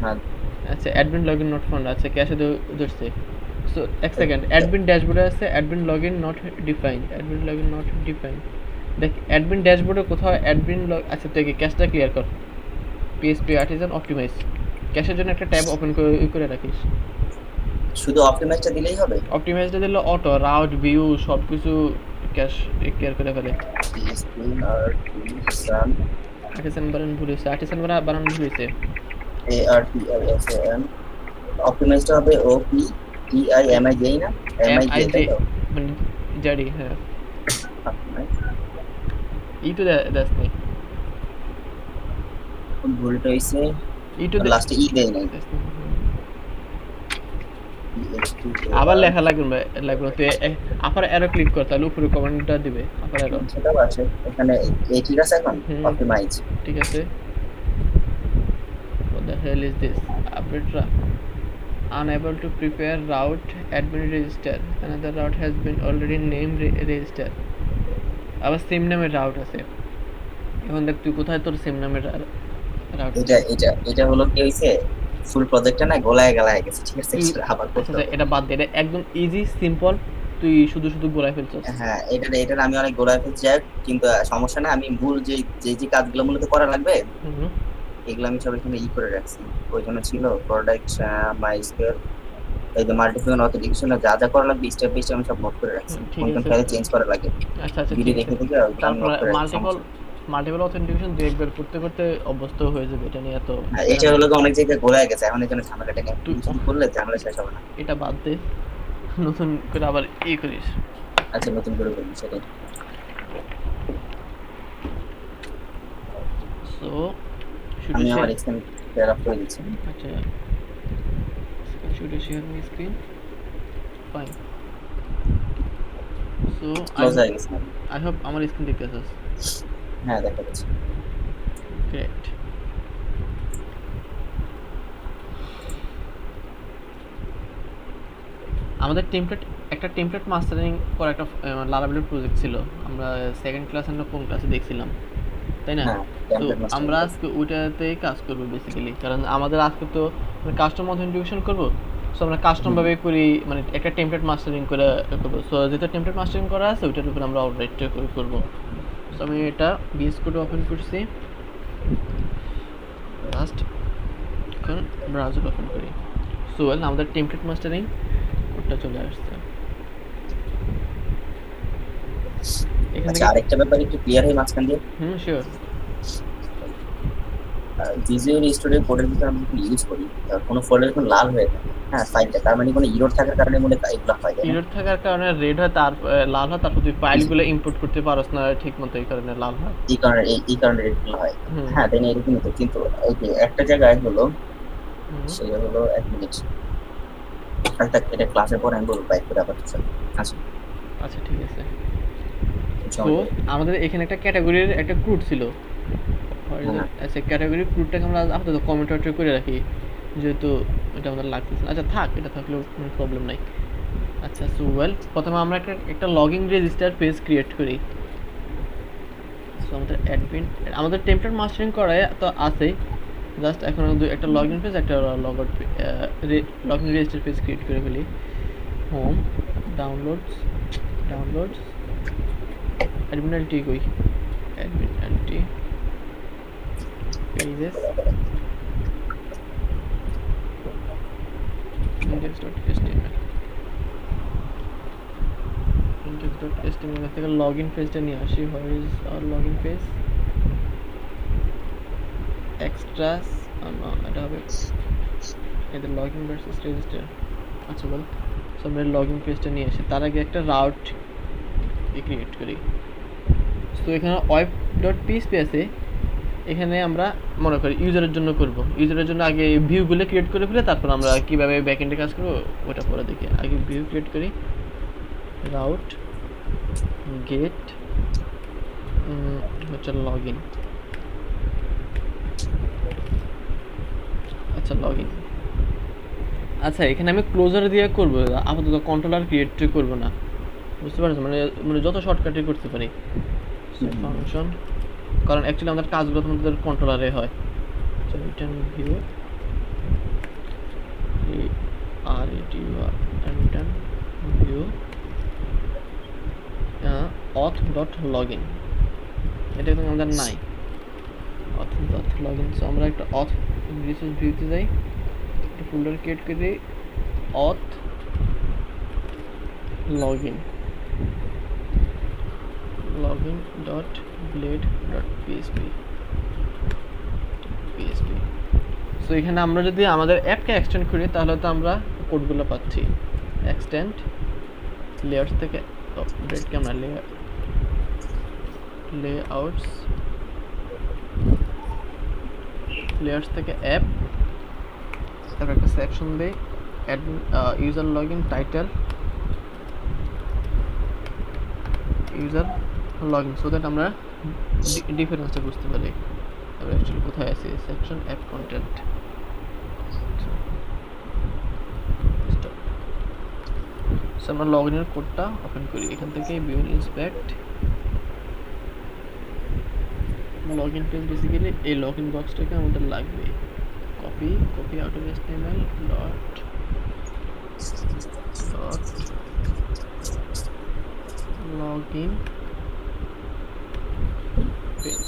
হ্যাঁ আচ্ছা অ্যাডমিন লগইন নট ফাউন্ড, আচ্ছা ক্যাশে ধরছে। সো এক সেকেন্ড, অ্যাডমিন ড্যাশবোর্ডে আছে অ্যাডমিন লগইন নট ডিফাইন্ড, দেখ অ্যাডমিন ড্যাশবোর্ডে কোথাও অ্যাডমিন লগ, আচ্ছা তুই ক্যাশটা ক্লিয়ার কর। পিএসপি আর্টিজান অপটিমাইজ ক্যাশের জন্য একটা ট্যাব ওপেন করে রাখিস। শুধু অপটিমাইজটা দিলেই হবে? অপটিমাইজটা দিলে অটো রাউট ভিউ সব কিছু ক্যাশ ক্লিয়ার করে ফেলে। আর্টিসান বানান ভুল হয়েছে, ARTISAN অপটিমাইজটা হবে OPTIMIJ না? MIJ মানে জারি, হ্যাঁ ই তো দ্যাটস নাই, ভুলটা হইছে ই তো লাস্টে ই দেই নাই। আবার লেখা লাগবে লাগবে তুই আপার অ্যারো ক্লিক কর তাহলে উপরে কমান্ডটা দিবে আপার অ্যারো। সেটাও আছে এখানে। এই ঠিক আছে এখন হুম অপটিমাইজ। ঠিক আছে। what the hell is this update unable to prepare route admin register another route has been already named register আবার সেম নামের রাউট আছে এখন দেখ তুই কোথায় তোর সেম নামের রাউট এটা হলো কি হইছে, ফুল প্রজেক্টটা না গোলায় গালায় গেছে, ঠিক আছে, তুই সেটা আবার আচ্ছা করতে আচ্ছা হবে। এটা বাদ দে এটা একদম ইজি সিম্পল তুই শুধু শুধু গোলায় ফেলছস। হ্যাঁ, এটা আমি অনেক গোলায় ফেলছি, যাই হোক, কিন্তু সমস্যা না, আমি মূল যে কাজগুলো মূলত করা লাগবে হুম এগুলো আমি সব এখানে করে রাখছি। ওইখানে ছিল প্রোডাক্ট মাই স্কোয়ার, এই যে মাল্টিপ্লিকেশন অথেন্টিকেশন যা যা করা লাগবে স্টেপ বাই স্টেপ আমি সব নোট করে রাখছি, ঠিক কোন কোন আছে ফাইলে চেঞ্জ করা লাগে আচ্ছা আচ্ছা ভিডিও ঠিক আছে। দেখে দেখে ওগুলো আমি তারপর নোট করে রাখছি, মাল্টিপল সমস্যা নেই। মাল্টিপল অথেন্টিকেশন দুই একবার করতে করতে অভ্যস্ত হয়ে যাবে এটা নিয়ে এত হ্যাঁ, প্যারা এটা নাই। হলো কি অনেক জায়গায় গোলায় গেছে, এখন এখানে ঝামেলাটা নিয়ে তুই শুরু করলে ঝামেলা শেষ হবে না। এটা বাদ দে নতুন করে আবার করিস। আচ্ছা, নতুন করে বলবি সেটাই। সো শুড আমি ইউ আমার শেয়ার এক্সটেন্ড শেয়ার আপ করে দিচ্ছি। আচ্ছা should you share my screen fine. So close হয়ে গেছে। আই হোপ আমার স্ক্রিন দেখতে পাচ্ছিস। হ্যাঁ, দেখা যাচ্ছে। গ্রেট। আমাদের একটা টেমপ্লেট মাস্টারিং করা একটা লারাবেলের প্রজেক্ট ছিল, আমরা সেকেন্ড ক্লাস না কোন ক্লাসে দেখছিলাম তাই না? হ্যাঁ, তো টেমপ্লেট মাস্টার। আমরা আজকে ওইটাতেই কাজ করবো বেসিক্যালি, কারণ আমাদের আজকে তো কাস্টম অথেন্টিকেশন করবো। সো আমরা কাস্টম ভাবে করি, মানে একটা টেমপ্লেট মাস্টারিং করে করবো। সো যেটা টেমপ্লেট মাস্টারিং করা আছে ওইটার উপর আমরা অলরাইটটা করে করবো। সো আমি এটা বিএস কোড ওপেন করছি লাস্ট, এখন ব্রাউজার ওপেন করি। সো আমাদের টেমপ্লেট মাস্টারিং কোডটা চলে আসছে এখান আচ্ছা, থেকে। আরেকটা ব্যাপার একটু ক্লিয়ার হয় মাঝখান দিয়ে, শিওর। ভিজুয়াল স্টুডিও কোডের ভিতরে আমরা যখন ইউজ করি কোনো ফোল্ডার যখন লাল হয়ে থাকে, হ্যাঁ ফাইলটা, তার মানে কোনো ইরর থাকার কারণে মনে হয় এগুলো হয়, তাই না? ইরর থাকার কারণে রেড হয়, তার লাল হয়, তারপর তুই ফাইলগুলো ইম্পোর্ট করতে পারছ না ঠিক মতো, এই কারণে লাল হয়। এই কারণে রেডগুলো হয়। হ্যাঁ, তাই না, এরকমই তো। কিন্তু ওই যে একটা জায়গায় হলো, সেটা হলো 1 মিনিট, এটা ক্লাসের পর আমি বলবো বাইক করে আবার আচ্ছা। আচ্ছা ঠিক আছে। তো আমাদের এখানে একটা ক্যাটাগরির একটা ক্রুড ছিল। আচ্ছা ক্যাটাগরির ক্রুডটাকে আমরা আপাতত কমেন্ট করে রাখি, যেহেতু এটা আমাদের লাগতেছে না। আচ্ছা থাক, এটা থাকলেও কোনো প্রবলেম নাই। আচ্ছা সো প্রথমে আমরা একটা লগইন রেজিস্টার পেজ ক্রিয়েট করি। সো আমাদের অ্যাডমিন, আমাদের টেমপ্লেট মাস্টারিং করায় তো আছেই, জাস্ট এখন একটা লগইন পেজ একটা logout login register page create করে ফেলি। হোম, ডাউনলোডস অ্যাডমিনালিটি কই, অ্যাডমিনালিটি পেজেস, index.html থেকে লগইন পেজটা নিয়ে আসি। Where is our login page? Extras, এটা হবে এদের লগইন ভার্সেস রেজিস্টার। আচ্ছা বল, সো আমরা লগইন পেজটা নিয়ে আসি, তার আগে একটা রাউট ক্রিয়েট করি। তো এখানে web.php আছে, এখানে আমরা মনে করি ইউজারের জন্য করব। ইউজারের জন্য আগে ভিউগুলো ক্রিয়েট করে ফেলে তারপর আমরা কীভাবে ব্যাকএন্ডে কাজ করবো ওটা পরে দেখি। আগে ভিউ ক্রিয়েট করি, রাউট গেট হচ্ছে লগইন। আচ্ছা লগইন, আচ্ছা এখানে আমি ক্লোজার দিয়ে করবো, আপাতত কন্ট্রোলার ক্রিয়েট করবো না, বুঝতে পারছো? মানে যত শর্টকাটে করতে পারি ফাংশন, কারণ অ্যাকচুয়ালি আমাদের কাজগুলো তোমাদের কন্ট্রোলারে হয়। Return view return view auth.login, এটা কিন্তু আমাদের নাই auth.login। সো আমরা একটা auth রিসোর্স ভিউতে যাই, একটা ফোল্ডার ক্রিয়েট করে দিই auth login login.blade.php। সো এখানে আমরা যদি আমাদের অ্যাপকে এক্সটেন্ড করি তাহলে তো আমরা কোডগুলো পাচ্ছি। এক্সটেন্ড লেয়ার্স থেকে ব্লেডকে আমরা লেয়ার্স থেকে অ্যাপ, তারপর একটা সেকশন দেই admin user login title user login so that আমরা ডিফারেন্সটা বুঝতে পারি আমরা অ্যাকচুয়ালি কোথায় আছি সেকশন অ্যাপ কন্টেন্ট সো আমরা লগইনের কোডটা ওপেন করি এখান থেকে view inspect login page basically এই লগইন বক্সটাকে আমাদের লাগবে copy out of html dot login page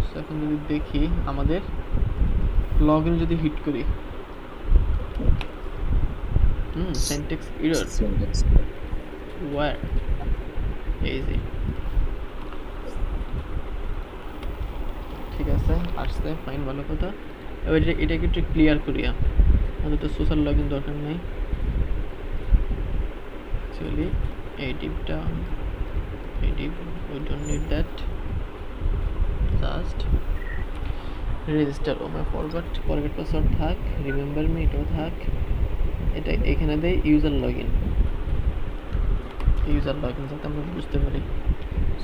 so এখন যদি দেখি আমাদের লগইন যদি হিট করি syntax error where easy ঠিক আছে আসছে ফাইন ভালো কথা এবার এটাকে একটু ক্লিয়ার করি আমাদের তো সোশ্যাল লগইন দরকার নাই অ্যাকচুয়ালি এই ডিপটা we don't need that just register my forgot password থাক remember me এটাও থাক এটা এখানে দেই ইউজার লগইন যাতে আমরা বুঝতে পারি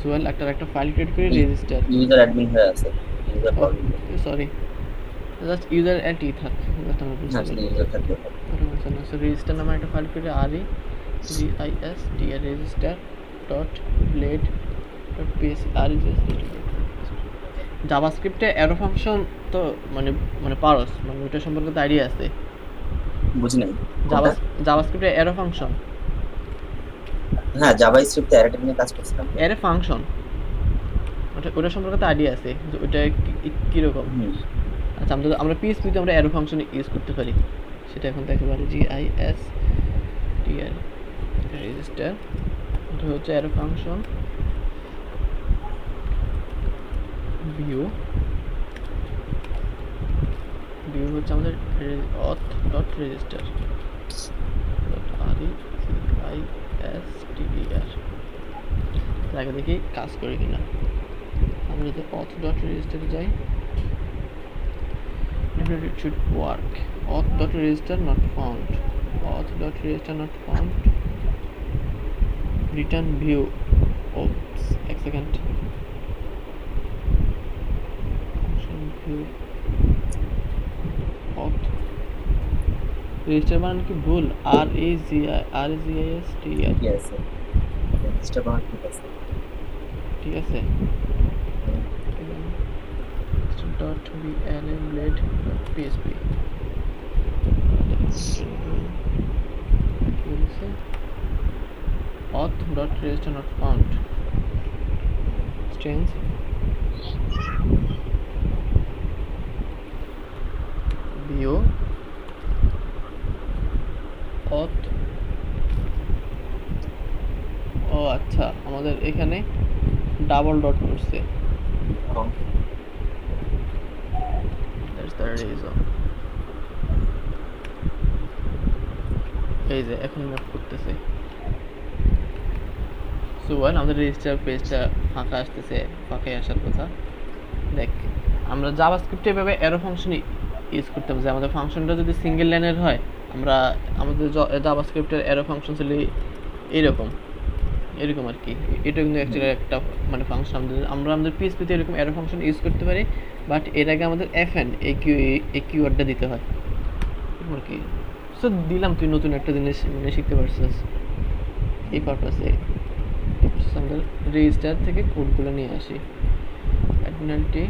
সোয়েল একটা ফাইল ক্রিয়েট করে রেজিস্টার ইউজার অ্যাডমিন হয়ে আছে user login sorry just user add ই থাক যাতে আমরা বুঝতে পারি ইউজার থাকবে সো রেজিস্টার নামে একটা ফাইল করে register dot blade dot pc জাভাস্ক্রিপ্টে অ্যারো ফাংশন তো মানে পারস মানে ওটা সম্পর্কে তো আইডিয়া আছে বুঝি নাই জাভাস্ক্রিপ্টে অ্যারো ফাংশন হ্যাঁ জাভাস্ক্রিপ্টে অ্যারে নিয়ে কাজ করছিলাম অ্যারে ফাংশন ওটা সম্পর্কে তো আইডিয়া আছে যে ওটা কি রকম আচ্ছা আমরা পিএইচপি তে আমরা অ্যারো ফাংশন ইউজ করতে পারি সেটা এখন দেখতে পারি GISTR রেজিস্টার এটা হচ্ছে অ্যারো ফাংশন ভিউ হচ্ছে আমাদের auth.register আগে দেখি কাজ করে কিনা আমরা যদি auth.register যাই it should work auth.register not found return view oops এক second function view auth register বানান কি ভুল REGISTR ইয়েস রেজিস্টার বানান ঠিক আছে ঠিক আছে dot blade dot php auth dot register not found strings view auth ও আচ্ছা আমাদের এখানে ডাবল ডট করছে that's the reason এই যে এখন ম্যাপ করতেছে সো আমাদের রেজিস্টার পেজটা ফাঁকা আসতেছে ফাঁকায় আসার কথা দেখ আমরা জাভাস্ক্রিপ্টে এভাবে অ্যারো ফাংশন ইউজ করতে হবে যে আমাদের ফাংশনটা যদি সিঙ্গেল লাইনের হয় আমরা আমাদের জাভাস্ক্রিপ্টের অ্যারো ফাংশন ছিল এরকম আর কি এটা কিন্তু অ্যাকচুয়ালি একটা মানে ফাংশন আমরা আমাদের পিএইচপিতে এরকম অ্যারো ফাংশন ইউজ করতে পারি বাট এর আগে আমাদের fn এই কিওয়ার্ডটা দিতে হয় আর কি সো দিলাম তুই নতুন একটা জিনিস মানে শিখতে পারছিস এই পারপাসে আমাদের রেজিস্টার থেকে কোডগুলো নিয়ে আসি অ্যাডমিনালটি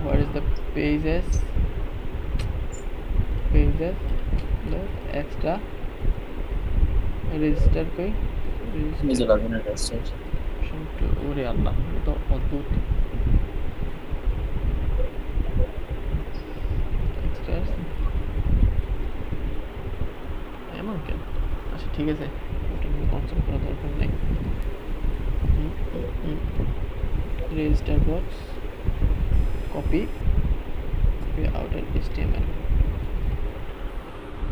what is the pages extra register কই নিজে লগইন রেজিস্টার ওরে আল্লাহ তো অদ্ভুত এমন কেন আচ্ছা ঠিক আছে ওটা নিয়ে কনসেপ্ট করার দরকার নেই register box copy outer HTML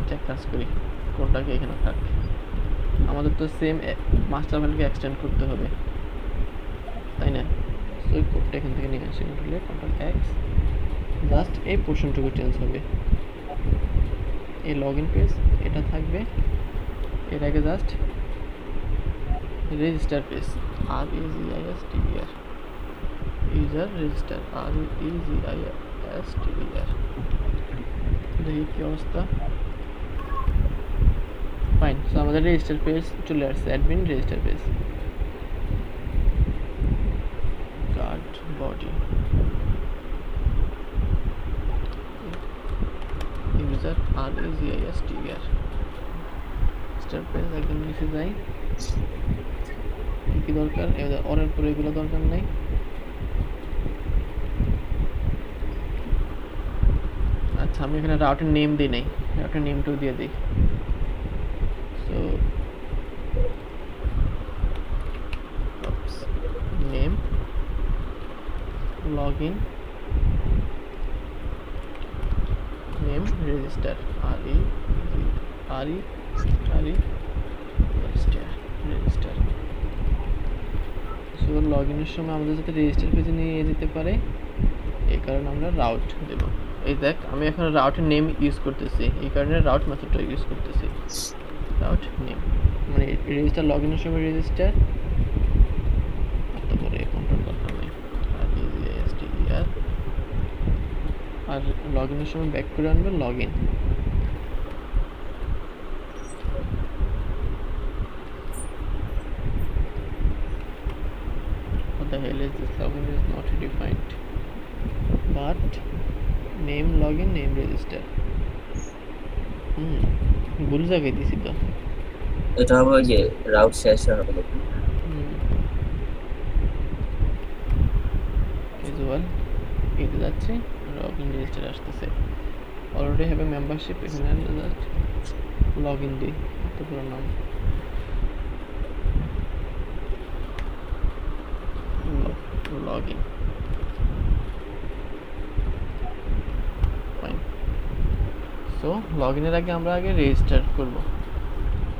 check কাজ করি কোডটাকে এখানে থাক আমাদের তো সেম মাস্টার ফাইলকে এক্সটেন্ড করতে হবে তাই না সো এই কোডটা এখান থেকে নিয়ে আসি, মডুলে কন্ট্রোল এক্স, জাস্ট এই পোর্শনটুকু চেঞ্জ হবে। এই লগ ইন পেজ এটা থাকবে, এর আগে just register page, R E G I S T E R, user register, R E G I S T E R. দেখি কি অবস্থা। ফাইন, সো আমাদের রেজিস্টার পেজ চলে আসছে, admin register page, card body, user R E G I S T E R, register page একদম নিচে যাই। কি কি দরকার, অরের পরে এগুলো দরকার নাই। আচ্ছা, আমি এখানে রাউটের নেম দিই নাই, রাউটের নেমটাও দিয়ে দিই। So name, login, name register, R E register register. So লগইনের সময় আমাদের যাতে রেজিস্টার পেজে নিয়ে যেতে পারে, এই কারণে আমরা রাউট দেব। এই দেখ, আমি এখন রাউটের নেম ইউজ করতেছি, এই কারণে রাউট মেথডটা ইউজ করতেছি, রাউট নেম মানে রেজিস্টার লগইনের সময় রেজিস্টার, তারপরে কন্ট্রোল দরকার নেই, আর ইএসটিআর, আর লগইনের সময় ব্যাক করে আনবে login. What the hell is this? Login is not defined, but name login, name register. ভুল জায়গায় দিছি তো। এটা হবে ওই যে রাউট শেষ হবে দেখুন। ক্যাজুয়াল এটা যাচ্ছে, লগইন রেজিস্টার আসতেছে, অলরেডি হ্যাভ এ মেম্বারশিপ, এখানে জাস্ট লগইন দিই, এত পুরো নাম লগইন। ফাইন, সো লগইনের আগে আমরা আগে রেজিস্টার করব,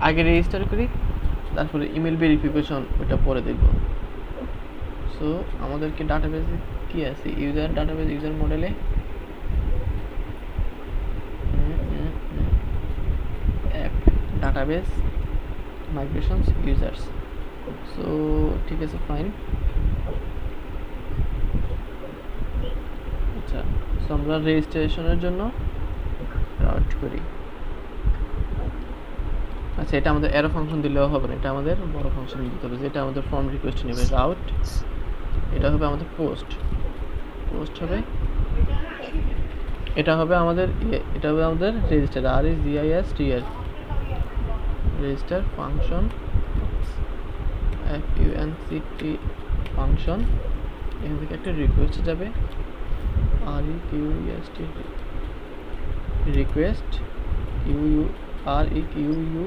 আগে রেজিস্টার করি, তারপরে ইমেল ভেরিফিকেশন ওটা পরে দেখব। সো আমাদেরকে ডাটাবেসে কি আছে, ইউজার ডাটাবেস, ইউজার মডেলে অ্যাপ ডাটাবেস মাইগ্রেশনস ইউজার্স। সো ঠিক আছে, ফাইন। আচ্ছা, সো আমরা রেজিস্ট্রেশনের জন্য রাউট করি। আচ্ছা, এটা আমাদের অ্যারো ফাংশন দিলেও হবে না, এটা আমাদের বড় ফাংশন দিতে হবে, যেটা আমাদের ফর্ম রিকোয়েস্ট নেবে। রাউট, এটা হবে আমাদের পোস্ট হবে, এটা হবে আমাদের এটা হবে আমাদের register, R E G I S T R, register function, F U N C T function. এখান থেকে একটা রিকোয়েস্ট যাবে, R E Q S T, request, Q U R E Q U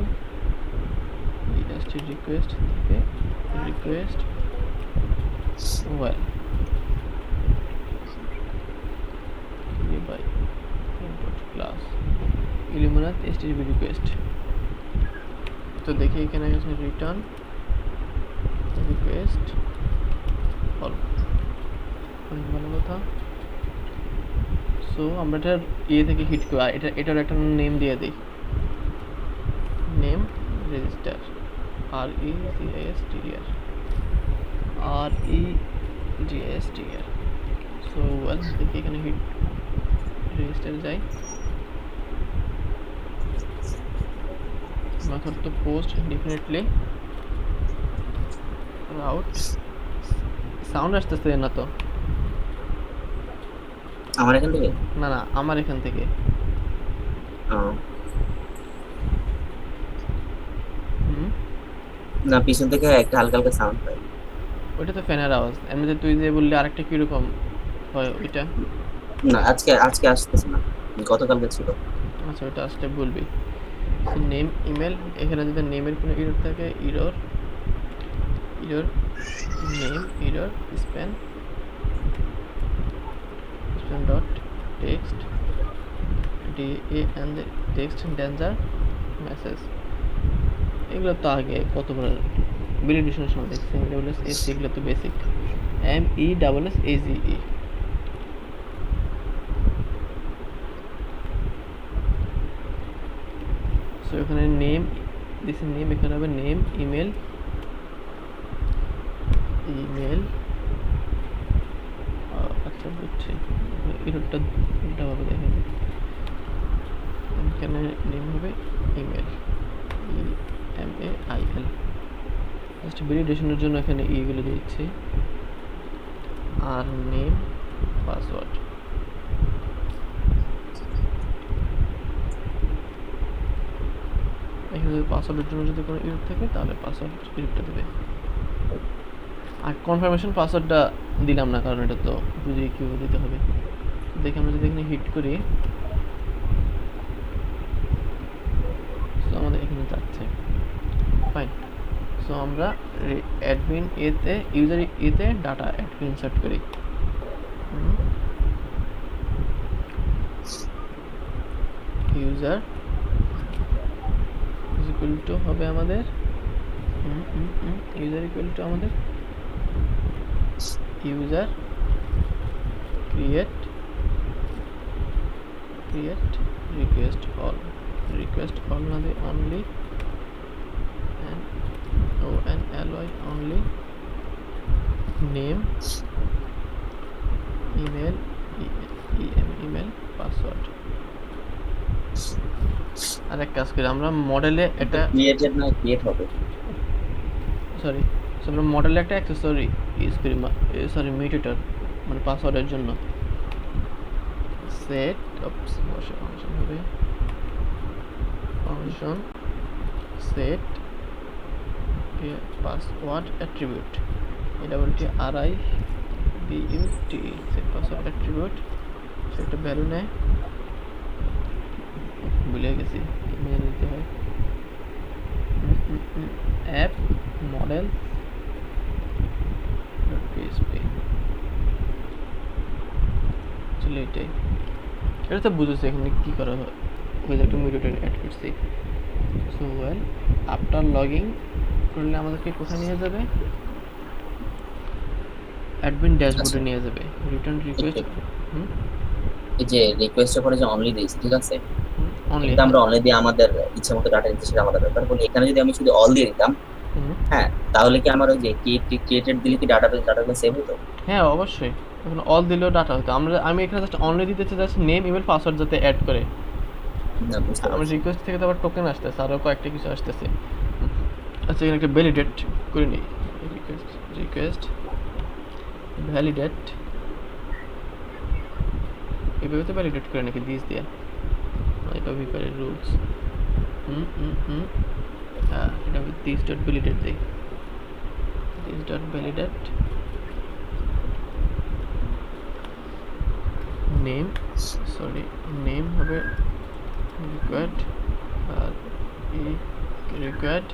S T, request থেকে request well by class illuminate STD request. তো দেখি এখানে আছে return request all, ভালো কথা। সো আমরা এটা থেকে হিট করি, আর এটার একটা নেম দিয়ে দিই, name register, R E G I S T R, R E G I S T R. So well, দেখি এখানে হিট রেজিস্টার যাই, মেথড তো পোস্ট ডেফিনেটলি রাউট। সাউন্ড আসতেছে না তো আমার এখান থেকে? না না, আমার এখান থেকে। না, পিছন থেকে একটা হালকা হালকা সাউন্ড পাই। ওইটা তো ফ্যানের আওয়াজ, এমনিতে তুই যে বললি আরেকটা কিরকম হয় ওইটা? না, আজকে আসতেছে না, গতকালকে ছিল। আচ্ছা, ওইটা আসলে বলবি। নেম ইমেল, এখানে যদি নেমের কোনো ইরর থাকে, error name error span dot text DAN text danger message. এগুলো তো আগে কতবার ভ্যালিডেশনের সময় দেখছি, এগুলো তো বেসিক। MESSAGE। সো এখানে নেম, দিস ইজ নেম, এখানে হবে নেম, ইমেল, আচ্ছা বুঝছি, এরটা উল্টাভাবে দেখেন, এখানে নেম হবে ইমেল, EMAIL। জাস্ট ভ্যালিডেশনের জন্য এখানে এইগুলো দিচ্ছি, আর নেম, পাসওয়ার্ড। এখানে যদি পাসওয়ার্ডের জন্য যদি কোনো ইউজ থাকে তাহলে পাসওয়ার্ড ইউজটা দেবে। আর কনফার্মেশন পাসওয়ার্ডটা দিলাম না, কারণ এটা তো বুঝিয়ে কীভাবে দিতে হবে। দেখে আমরা যদি এখানে হিট করি, সো আমাদের এখানে যাচ্ছে, ফাইন। সো আমরা অ্যাডমিন এতে, ইউজার এতে ডাটা অ্যাডমিন ইনসার্ট করি। ইউজার ইকুয়াল টু হবে আমাদের ইউজার ইকুয়াল টু আমাদের ইউজার ক্রিয়েট রিকোয়েস্ট অল না দিয়ে only ONLY only name, email, email, password. আর এক কাজ করি, আমরা মডেলে এটা ক্রিয়েটেড না ক্রিয়েট হবে, সরি, আমরা মডেলে একটা অ্যাক্সেসরি ইউজ করি, সরি মিউটেটর, মানে পাসওয়ার্ডের জন্য। সেট ফাংশন হবে, ফাংশন সেট পাসওয়ার্ড অ্যাট্রিবিউট, এটা বলতে RIBUT, সেট পাসওয়ার্ড অ্যাট্রিবিউট। সেটা ভ্যালু নেয়, ভুলে গেছি কি মেনে নিতে হয়, অ্যাপ মডেল .php। চলো এটাই, এটা তো বুঝেছি এখানে কি করা হয়, ওই একটা মিউটেটর অ্যাড করছি। সো ওয়েল, আফটার লগিং করলে আমাদেরকে কোথায় নিয়ে যাবে, অ্যাডমিন ড্যাশবোর্ডে নিয়ে যাবে। রিটার্ন রিকোয়েস্ট, এই যে রিকোয়েস্টের পরে যে অনলি দিয়েছি, ঠিক আছে, অনলি, এটা আমরা অনলি দিয়ে আমাদের ইচ্ছা মতো ডাটা নিতে, সেটা আলাদা ব্যাপার। বলি এখানে যদি আমি শুধু অল দিয়ে দিতাম, হ্যাঁ, তাহলে কি আমার ওই যে ক্রিয়েটেড দিলে কি ডাটাগুলো সেভ হতো? হ্যাঁ অবশ্যই, এখন অল দিলেও ডাটা হতো। আমি এখানে জাস্ট অনলি দিতে চাই, জাস্ট নেম, ইমেল, পাসওয়ার্ড যাতে অ্যাড করে। না, বুঝতে আমার পারছি। রিকোয়েস্ট থেকে তো আবার টোকেন আসতেছে, আরও কয়েকটা কিছু আসতেছে। আচ্ছা, এখানে একটা ভ্যালিডেট করে নিই, রিকোয়েস্ট ভ্যালিডেট, এভাবে তো ভ্যালিডেট করে নাকি দিস দিয়া, এভাবেই করে রুলস। হ্যাঁ, এটা আমি দিস ডট ভ্যালিডেট দিই, this dot validate name, sorry name হবে রিকোয়ার্ড, আর রিকোয়ার্ড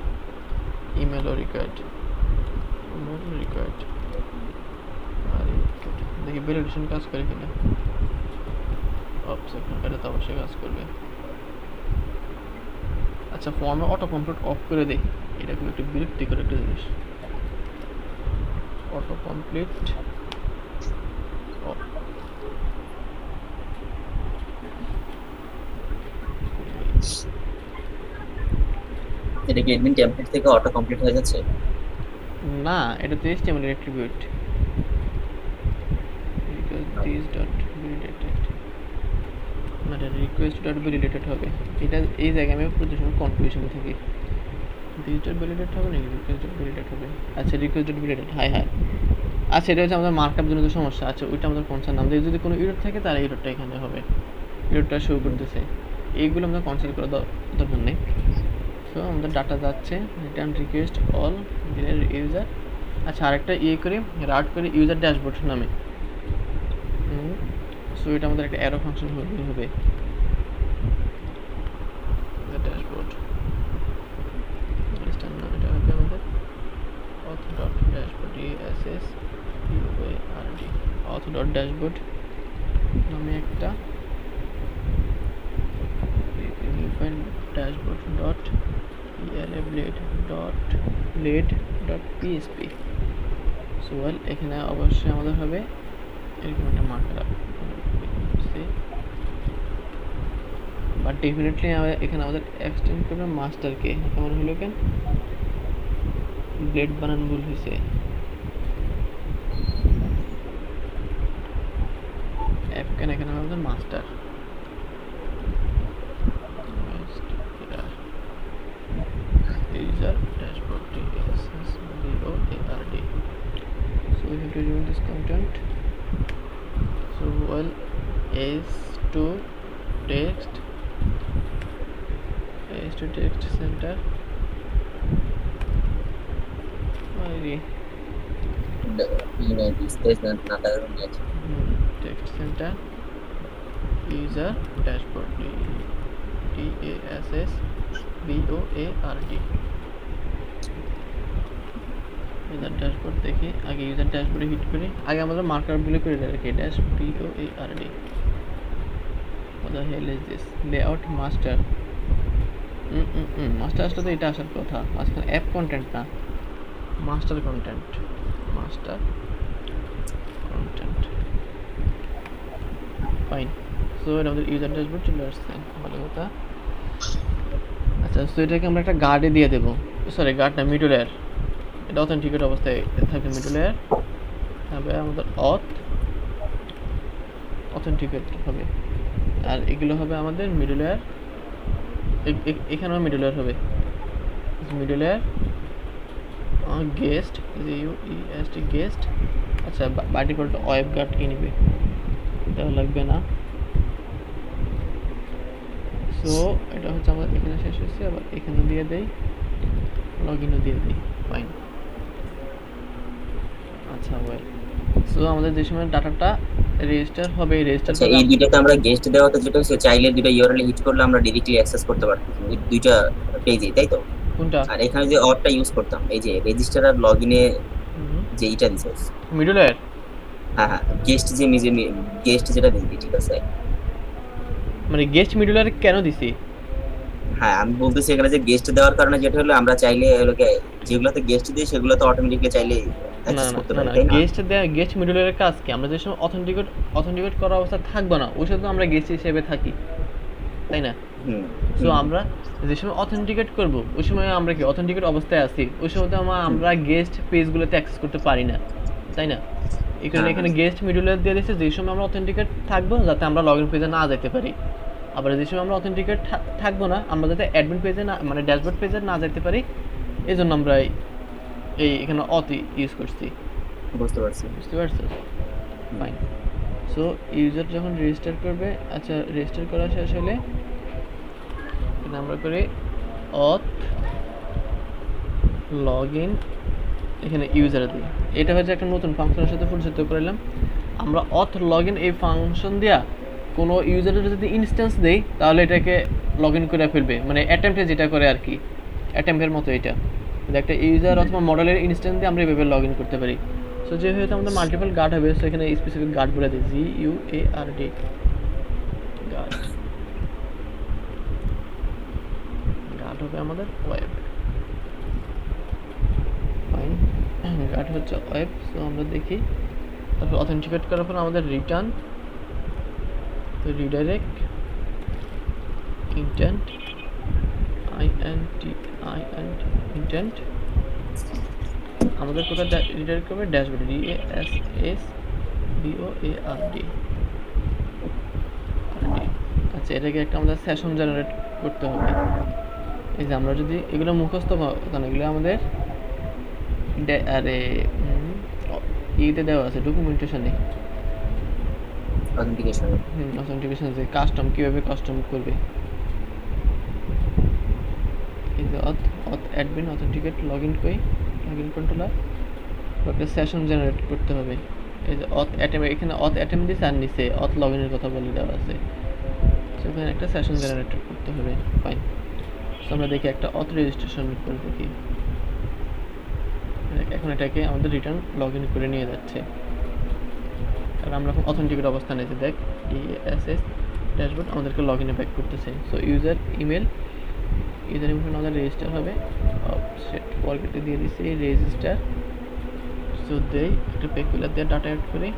ইমেলও রিকোয়ার্ড, আর দেখি ভ্যালিডেশন কাজ করে কিনা। এটা তো অবশ্যই কাজ করবে। আচ্ছা, ফর্মে অটো কমপ্লিট অফ করে দিই, এটা খুব একটু বিরক্তিকর একটা জিনিস। অটো কমপ্লিট অফ, এটা কি অ্যাডমিন টেমপ্লেট থেকে অটো কমপ্লিট হয়ে যাচ্ছে? না, এটা তো HTML attribute, this dot validated, মানে রিকোয়েস্ট ডট ভ্যালিডেটেড হবে। এটা এই জায়গায় আমি প্রচুর কনফিউশন থাকি, দিস ডট ভ্যালিডেট হবে নাকি রিকোয়েস্ট ডট ভ্যালিডেট হবে? আচ্ছা, রিকোয়েস্ট ডট ভ্যালিডেট, হাই। আচ্ছা, এটা হচ্ছে আমাদের মার্কআপ জনিত সমস্যা। আচ্ছা, ওইটা আমাদের কনসার্ন, আমাদের যদি কোনো ইরর থাকে তাহলে ইররটা এখানে হবে, ইররটা শো করতেছে, এইগুলো আমাদের কনসার্ন করা দরকার নেই। সো আমাদের ডাটা যাচ্ছে, রিটার্ন রিকোয়েস্ট অল ইউজার। আচ্ছা, আরেকটা করে রাউট করে ইউজার ড্যাশবোর্ড নামে। সো এটা আমাদের একটা অ্যারো ফাংশন হবে, ড্যাশবোর্ড, এটা হবে আমাদের auth dot dashboard, DSSBOARD, auth dot dashboard নামে একটা dashboard dot blade dot php। So well এখানে অবশ্যই আমাদের হবে এরকম একটা মার্কার বাট ডেফিনেটলি এখানে আমাদের এক্সটেন্ড করবে মাস্টারকে। কেমন হলো কেন ব্লেড বানান ভুল হয়েছে, অ্যাপ কেন এখানে আমাদের master user dashboard TSS BOARD. So we have to remove this content. So well S2 text center text center user dashboard TASS BOARD user dashboard দেখি আগে ইউজার ড্যাশবোর্ডে হিট করি, আগে আমাদের মার্কারগুলো করে রাখি dash BOARD what the hell is this layout master master আসলে তো এটা আসার কথা, আজকাল অ্যাপ কন্টেন্ট না মাস্টার কন্টেন্ট ফাইন। সো এটা আমাদের ইউজার ড্যাশবোর্ড চলে আসছে, ভালো কথা। আচ্ছা সো এটাকে আমরা একটা গার্ডে দিয়ে দেবো, সরি গার্ড না মিডল লেয়ার, এটা অথেন্টিকেট অবস্থায় থাকবে মিডল লেয়ার, তারপরে আমাদের অথেন্টিকেট হবে, আর এগুলো হবে আমাদের মিডল লেয়ার, এখানেও মিডল লেয়ার হবে মিডল লেয়ার গেস্ট গেস্ট। আচ্ছা বাই ডিফল্ট ওয়েব গার্ড কি নিবে, এটা লাগবে না। সো এটা হচ্ছে আমাদের এখানে শেষ হয়েছে, আবার এখানে দিয়ে দেই, লগ ইনও দিয়ে দিই, ফাইন। আচ্ছা ওয়েল সো আমাদের যে সময় ডাটাটা রেজিস্টার হবে, রেজিস্টার আচ্ছা এই দুইটাতে আমরা গেস্ট দেওয়াতে যেটা হচ্ছে চাইলে দুটো ইউআরএল হিট করলে আমরা ডাইরেক্টলি অ্যাক্সেস করতে পারতাম এই দুইটা পেজে, তাই তো? কোনটা? আর এখানে যে অরটা ইউজ করতাম এই যে রেজিস্টার আর লগইনে যে এইটা দিছস মিডল লেয়ার, হ্যাঁ গেস্ট যে গেস্ট যেটা দিছি ঠিক আছে, মানে গেস্ট মিডল লেয়ার কেন দিছি? হ্যাঁ আমি বলতেছি এখানে যে গেস্ট দেওয়ার কারণে যেটা হলো আমরা চাইলে লোকে যেগুলোতে গেস্ট দিই সেগুলো তো অটোমেটিক্যালি চাইলে না অ্যাক্সেস না করতে না পারি, না তাই না? গেস্ট মিডল লেয়ারের কাজ কি? আমরা যে সময় অথেন্টিকেট করা অবস্থা থাকবো না ওই সময় তো আমরা গেস্ট হিসেবে থাকি, তাই না? সো আমরা যে সময় অথেন্টিকেট করব ওই সময় আমরা কি অথেন্টিকেট অবস্থায় আছি, ওই সময় তো আমরা গেস্ট পেজগুলোতে অ্যাক্সেস করতে পারি না, তাই না? এখানে গেস্ট মিডল লেয়ার দিয়ে দিয়েছে যে সময় আমরা অথেন্টিকেট থাকবো যাতে আমরা লগইন পেজে না যেতে পারি, আবার যে সময় আমরা অথেন্টিকেট থাকবো না আমরা যাতে অ্যাডমিন পেজে না মানে ড্যাশবোর্ড পেজে না যেতে পারি, এই জন্য আমরা এখানে ইউজ করছি। বুঝতে পারছো? ফাইন। সো ইউজার যখন রেজিস্টার করবে, আচ্ছা রেজিস্টার করা শেষ হলে আমরা করি অথ লগইন, এখানে ইউজার দিই, এটা হচ্ছে একটা নতুন ফাংশনের সাথে পরিচিত করলাম। আমরা অথ লগইন এই ফাংশন দিয়া কোনো ইউজারের যদি ইনস্ট্যান্স দেই তাহলে এটাকে লগইন করে ফেলবে, মানে অ্যাটেম্পটে যেটা করে আর কি, অ্যাটেম্পের মতো এটা একটা ইউজার অথবা মডেলের ইনস্ট্যান্স দিয়ে আমরা এইভাবে লগইন করতে পারি। সো যেহেতু আমাদের মাল্টিপল গার্ড হবে সো এখানে স্পেসিফিক গার্ড বলে দিই GUARD গার্ড হবে আমাদের ওয়েব, ফাইন। গার্ড হচ্ছে ওয়েব। সো আমরা দেখি তারপর অথেন্টিকেট করার পর আমাদের রিটার্ন, তো রিডাইরেক্ট ইন্টেন্ট ইন্টেন্ট আমাদের কোথায় রিডাইরেক্ট করবে ড্যাশবোর্ড DASSBOARD। আচ্ছা এটাকে একটা আমাদের সেশন জেনারেট করতে হবে, এই যে আমরা যদি এগুলো মুখস্থ কারণ এগুলো আমাদের আরে ইতে দেওয়া আছে ডকুমেন্টেশনে, অথেন্টিকেশন যে কাস্টম কিভাবে কাস্টম করবে, এই যে অথ অ্যাডমিন অথেন্টিকেট লগইন কন্ট্রোলার একটা সেশন জেনারেট করতে হবে, এই যে অথ অ্যাটেম, এখানে অথ অ্যাটেম দিছে আর নিচে অথ লগইনের কথা বলে দেওয়া আছে, সেখানে একটা সেশন জেনারেট করতে হবে, ফাইন। সো আমরা দেখি একটা অথ রেজিস্ট্রেশন করব কি, এখন এটাকে আমাদের রিটার্ন লগইন করে নিয়ে যাচ্ছে, কারণ আমরা এখন অথেন্টিকেট অবস্থানে যে দেখ DASS ড্যাশবোর্ড আমাদেরকে লগইনে ব্যাক করতেছে। সো ইউজার ইমেল আমাদের রেজিস্টার হবে, সেট ফরগেটে দিয়ে দিচ্ছি রেজিস্টার সো দেই একটা পেকুলার দিয়ে ডাটা অ্যাড করি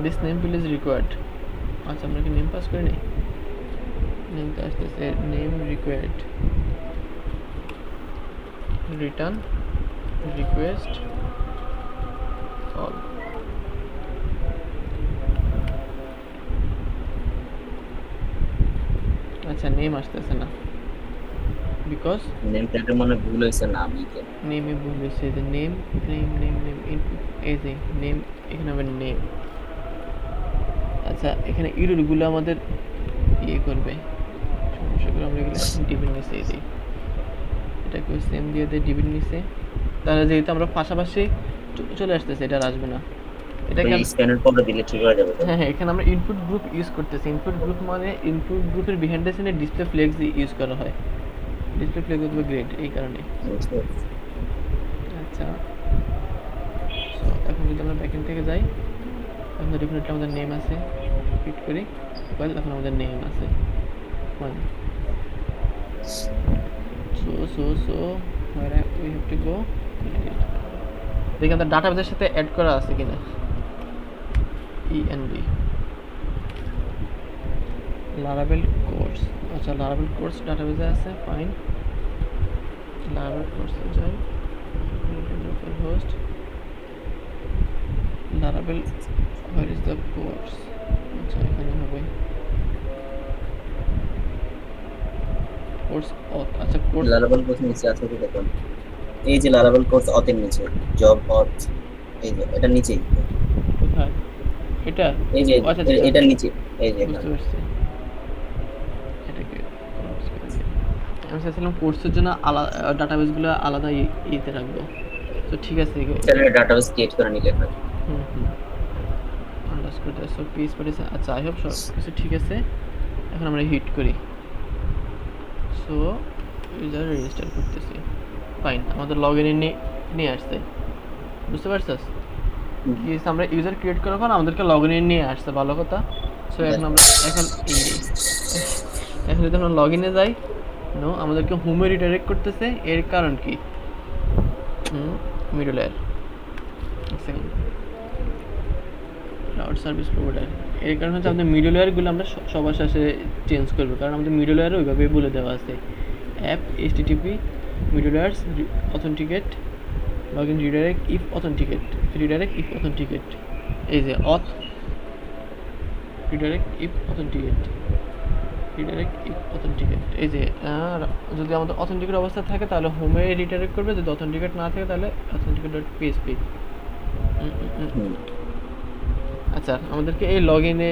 this name field is required আচ্ছা আমরা কি নেম পাস করি নাই নেম তো আসতেছে name required return request all আচ্ছা নেম আসতেছে না বিকজ নেম প্লেটের মনে ভুল হয়েছে না আমি নেমে ভুল হয়েছে যে name name name name input এই যে নেম এখানে হবে নেম আচ্ছা এখানে ইরোরগুলো আমাদের ইয়ে করবে সমস্যাগুলো আমরা এগুলো ডিবির নিচে দিই এটাকে সেম দিয়ে দিই ডিবির নিচে তাহলে যেহেতু আমরা পাশাপাশি চলে আসতেছে এটা আর আসবে না এটাকে স্ক্যানার পরে দিলে ঠিক হয়ে যাবে হ্যাঁ হ্যাঁ এখানে আমরা ইনপুট গ্রুপ ইউজ করতেছি ইনপুট গ্রুপ মানে ইনপুট গ্রুপের বিহাইন্ড দ্য সিনে ডিসপ্লে ফ্লেক্স ইউজ করা হয় ডিসপ্লে ফ্লেক্স হচ্ছে গ্রেড এই কারণে আচ্ছা সো এখন যদি আমরা ব্যাকএন্ড থেকে যাই এখন ডেফিনেটলি আমাদের নেম আছে হিট করি ওয়েল এখন আমাদের নেম আছে fine so where we have to go দেখি আমাদের ডাটাবেসের সাথে অ্যাড করা আছে কিনা env laravel কোর্স আচ্ছা laravel কোর্স ডাটাবেসে আছে ফাইন laravel কোর্স যাই local host laravel where is the course আচ্ছা এখানে হবে কোর্স অথ আচ্ছা কোর্স লারাবেল কোর্স নিচে আছে কি দেখুন এই যে লারাবেল কোর্স অথের নিচে জব অথ এই যে এটা নিচেই কোথায় এটা এই যে আচ্ছা এটার নিচে এই যে বুঝতে পারছি এটাকে ক্লোজ করে দিই আমি চাইছিলাম কোর্সের জন্য আলাদা ডাটাবেসগুলো আলাদা ইতে রাখবো তো ঠিক আছে তাহলে ডাটাবেস ক্রিয়েট করে নিলে না আন্ডারস্কোর সো পেজ পাঠিয়েছে আচ্ছা আই হোপ সব কিছু ঠিক আছে এখন আমরা হিট করি সো ইউজার রেজিস্টার করতেছি ফাইন আমাদের লগ ইন নিয়ে আসছে বুঝতে পারছিস কি আমরা ইউজার ক্রিয়েট করার পর আমাদেরকে লগ ইন নিয়ে আসছে ভালো কথা সো এখন আমরা এখন যদি আমরা লগ ইনে যাই নো আমাদেরকে হোমে রিডাইরেক্ট করতেছে এর কারণ কি middle layer second cloud service provider এর কারণ হচ্ছে আমাদের মিডল লেয়ারগুলো আমরা সবার শেষে চেঞ্জ করবো কারণ আমাদের মিডল লেয়ারে ওইভাবেই বলে দেওয়া আছে app HTTP middle layers authenticate log in redirect if authenticate redirect if authenticate এই যে auth redirect if authenticate redirect if authenticate এই যে যদি আমাদের অথেন্টিকেট অবস্থা থাকে তাহলে হোমে রিডাইরেক্ট করবে যদি অথেন্টিকেট না থাকে তাহলে অথেন্টিকেট ডট পিএসপি আচ্ছা আমাদেরকে এই লগ ইনে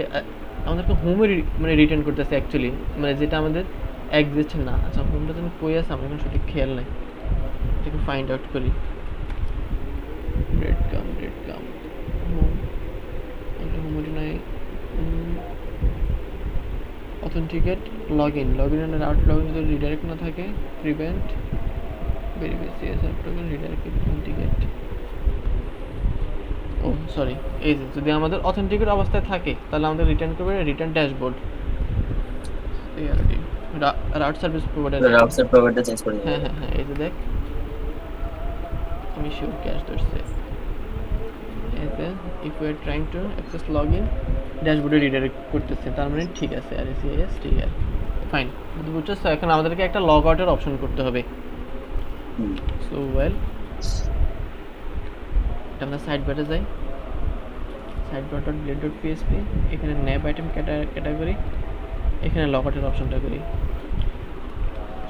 আমাদেরকে হোমে মানে রিটার্ন করতেছে অ্যাকচুয়ালি মানে যেটা আমাদের এক্সিস্ট না আচ্ছা হোমটা যেন কই আছে আমার এখন সঠিক খেয়াল নাই এটাকে ফাইন্ড আউট করি ব্রেড কাম হোম এটা হোমে নাই authenticate log in and out log in যদি রিডাইরেক্ট না থাকে prevent verify CSR token redirect authenticate oh sorry এই যে যদি আমাদের অথেন্টিকেট অবস্থায় থাকে তাহলে আমাদের রিটার্ন করবে return dashboard route service provider change করে হ্যাঁ এই যে দেখ আমি শিওর ক্যাশ ধরছে এই যে if you are trying to access login ড্যাশবোর্ডে রিডাইরেক্ট করতেছে তার মানে ঠিক আছে আর এসিএস ঠিক আছে ফাইন কিন্তু বুঝছো এখন আমাদেরকে একটা লগ আউটের অপশন করতে হবে সো ওয়েল আমরা সাইড বারে যাই side bar dot blade dot PSP এখানে ন্যাব আইটেম ক্যাটাগরি এখানে লগ আউটের অপশনটা করি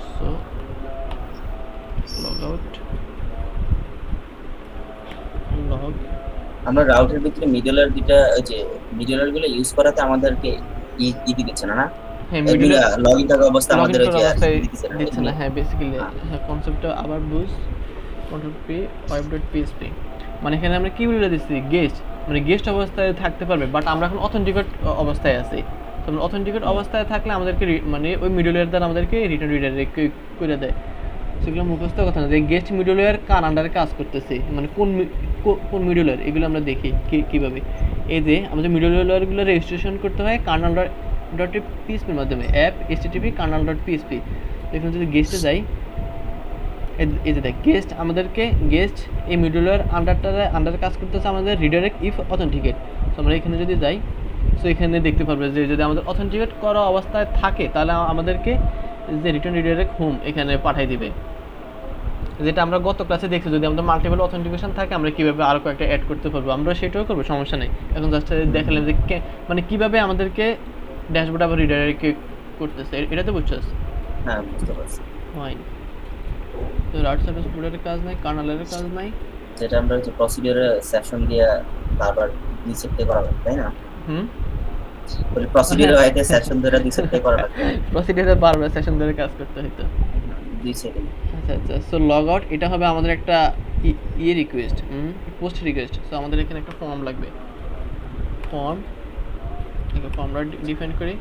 সো লগ আউট লগ আমরা রাউটের ভিতরে মিডলওয়্যার দুটো যে মিডলওয়্যার গুলো ইউজ করাতে আমাদেরকে ই দিচ্ছে না হ্যাঁ মিডলওয়্যার লগইন থাকা অবস্থা আমাদের ওই যে দিচ্ছে না হ্যাঁ বেসিক্যালি হ্যাঁ কনসেপ্টটা আবার বুঝ কন্ট্রোল পি web.php মানে এখানে আমরা কি বলে দিচ্ছি গেস্ট মানে গেস্ট অবস্থায় থাকতে পারবে বাট আমরা এখন অথেন্টিকেট অবস্থায় আছি তো আমরা অথেন্টিকেট অবস্থায় থাকলে আমাদেরকে মানে ওই মিডলওয়্যার দ্বারা আমাদেরকে রিটার্ন রিডাইরেক্ট করে দেয় সেগুলো মুখস্থ কথা না যে গেস্ট মিডলওয়্যার কার আন্ডারে কাজ করতেছে মানে কোন মিডলওয়্যার এগুলো আমরা দেখি কীভাবে এই যে আমাদের মিডলওয়্যারগুলো রেজিস্ট্রেশন করতে হয় কার্নাল ডট পিএসপির মাধ্যমে app HTTP Karnal dot PSP এখানে যদি গেস্টে যাই এই যে দেখ গেস্ট আমাদেরকে গেস্ট এই মিডলওয়্যার আন্ডারে কাজ করতেছে আমাদের রিডাইরেক্ট ইফ অথেন্টিকেট। তো আমরা এখানে যদি যাই, সো এখানে দেখতে পারবে যে যদি আমাদের অথেন্টিকেট করা অবস্থায় থাকে তাহলে আমাদেরকে যে রিটার্ন রিডাইরেক্ট হোম এখানে পাঠিয়ে দিবে, যেটা আমরা গত ক্লাসে দেখছি। যদি আমাদের মাল্টিপল অথেন্টিকেশন থাকে আমরা কীভাবে আরও কয়েকটা অ্যাড করতে পারবো, আমরা সেটাও করবো, সমস্যা নেই। এখন জাস্ট দেখালাম যে মানে কীভাবে আমাদেরকে ড্যাশবোর্ড আবার রিডাইরেক্ট করতেছে, এটা তো বুঝছস? হ্যাঁ বুঝতে পারছি। ফাইন। তো রাউট সার্ভিস বুটের কাজ নাই, কার্নেলের কাজ নাই, যেটা আমরা হচ্ছে প্রসিডিউরে সেকশন দিয়ে বারবার রিসেট করা লাগে, তাই না? হুম বলি প্রসিডিউরে হয়তো সেকশন ধরে রিসেট করা লাগে, প্রসিডিউরে বারবার সেশন ধরে কাজ করতে হতো। 2 সেকেন্ড। আচ্ছা আচ্ছা, সো লগ আউট এটা হবে আমাদের একটা ইয়ে রিকোয়েস্ট, পোস্ট রিকোয়েস্ট। সো আমাদের এখানে একটা ফর্ম লাগবে, ফর্ম ফর্মটা ডিফাইন করি,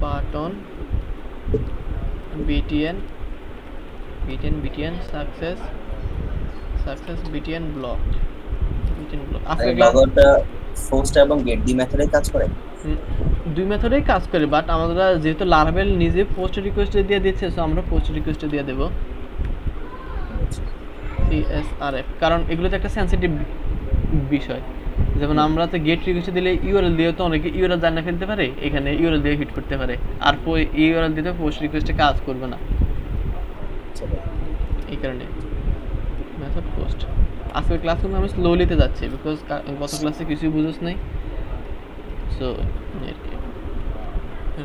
button BTN success BTN block এই লগআউটটা পোস্ট এবং গেট দি মেথডে কাজ করে। দুই মেথডেই কাজ করে, বাট আমরা যেহেতু লারাভেল নিজে পোস্ট রিকোয়েস্টে দিয়ে দিচ্ছে, সো আমরা পোস্ট রিকোয়েস্টে দিয়ে দেবো CSRF, কারণ এগুলোতে একটা সেন্সিটিভ বিষয়। যেমন আমরা তো গেট রিকোয়েস্ট দিলে ইউআরএল দিয়ে তো অনেকে ইউআরএল জানা ফেলতে পারে, এখানে ইউআরএল দিয়ে হিট করতে পারে, আর ইউআরএল দিতে পোস্ট রিকোয়েস্টে কাজ করবে না, এই কারণে মেথড পোস্ট। আজকের ক্লাস কিন্তু আমি স্লোলিতে যাচ্ছি বিকজ গত ক্লাসে কিছুই বুঝোস নাই। সো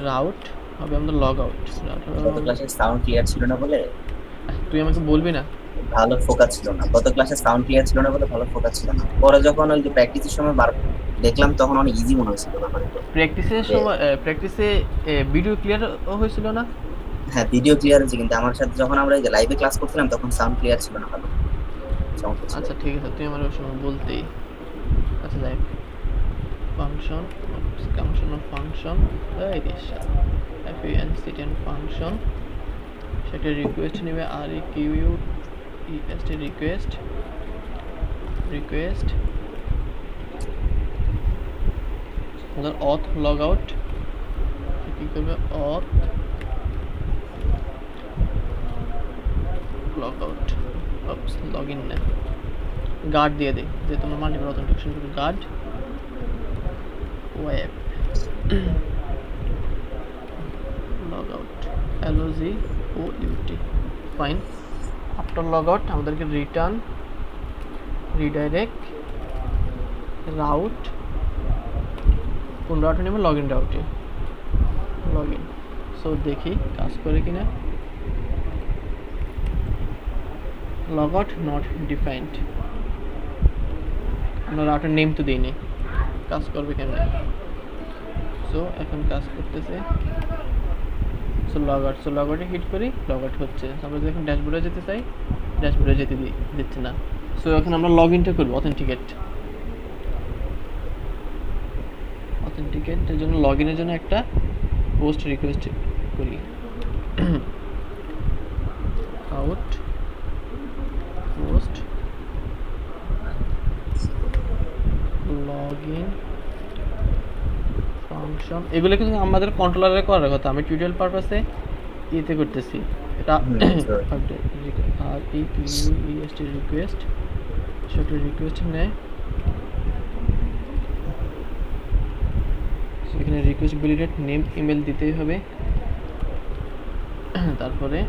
রাউট হবে আমাদের লগ আউট। গত ক্লাসে সাউন্ড ক্লিয়ার ছিল না বলে তুই আমাকে বলবি না ভালো ফোকাস ছিল না, গত ক্লাসে সাউন্ড ক্লিয়ার ছিল না বলে ভালো ফোকাস ছিল না। পরে যখন ওই যে প্র্যাকটিসের সময় দেখলাম তখন অনেক ইজি মনে হয়েছিল ব্যাপারটা। প্র্যাকটিসের সময় প্র্যাকটিসে ভিডিও ক্লিয়ার হয়েছিল না? হ্যাঁ ভিডিও ক্লিয়ার হয়েছে, কিন্তু আমার সাথে যখন আমরা এই যে লাইভে ক্লাস করছিলাম তখন সাউন্ড ক্লিয়ার ছিল না ভালো। আচ্ছা ঠিক আছে, তুই আমার ওই সময় বলতেই। আচ্ছা দেখ ফাংশন এই দিশা FUNCTN ফাংশন, সেটা রিকোয়েস্ট নেবে REQUEST রিকোয়েস্ট আমাদের অথ লগ আউট কি করবে, auth log out log in না গার্ড দিয়ে দে, যে তোমার মাল্টিপল অথেন্টিকেশন করবে guard web log out LOGOUT fine. After log out আমাদেরকে রিটার্ন রিডাইরেক্ট রাউট, কোন রাউটে নেবে, লগ ইন রাউটে লগ ইন। সো দেখি কাজ করে কিনা। লগ আউট নট ডিফাইন্ড, আমরা রাউটের নেম তো দিইনি, কাজ করবে কেমন। সো এখন কাজ করতেছে। সো লগ আউটে হিট করি, লগ আউট হচ্ছে। আমরা যদি এখন ড্যাশবোর্ডে যেতে চাই, ড্যাশবোর্ডে যেতে দিচ্ছে না। সো এখন আমরা লগ ইনটা করবো, অথেন্টিকেটের জন্য লগ ইনের জন্য একটা পোস্ট রিকোয়েস্ট করি, out post log in function. এগুলো কিন্তু আমাদের কন্ট্রোলারে করার কথা, আমি টিউটোরিয়াল পারপাসে ইতে করতেছি এটা। REQUEST রিকোয়েস্ট, সেটা রিকোয়েস্ট নেয়, এখানে রিকোয়েস্ট ভ্যালিডেট নেম ইমেল দিতেই হবে। তারপরে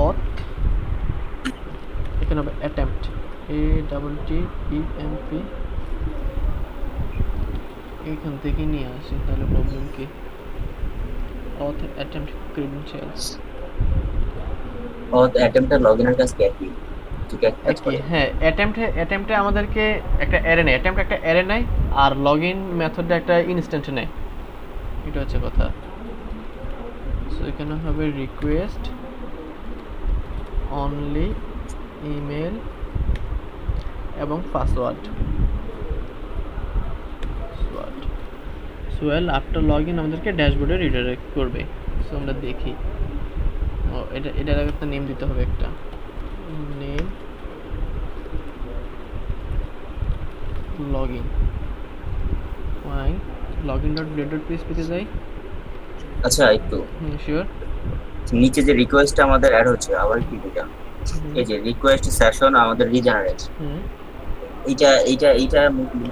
অথ এখানে হবে অ্যাটেম্পট ATTEMP, এখান থেকে নিয়ে আসি, তাহলে প্রবলেম কি। অথ অ্যাটেম্পট ক্রেডেনশিয়ালস, অথ অ্যাটেম্পটের লগইনের কাজ কি হ্যাঁ অ্যাটেম্পটে আমাদেরকে একটা অ্যারে নেয়, অ্যাটেম্পট একটা অ্যারে নেয়, আর লগইন মেথডটা একটা ইনস্ট্যান্ট নেয়, এটা হচ্ছে কথা। সো এখানে হবে রিকোয়েস্ট অনলি ইমেল এবং password. Soyel after log in আমাদেরকে ড্যাশবোর্ডে রিডাইরেক্ট করবে। সো আমরা দেখি, ও এটার একটা নেম দিতে হবে, একটা নেম লগইন ফাইন। লগইন.blade.php তে যাই। আচ্ছা একটু শিওর। নিচে যে রিকোয়েস্ট আমাদের অ্যাড হচ্ছে আবার কি দিলাম, এই যে রিকোয়েস্ট সেশন আমাদের রিজেনারেট, হুম এইটা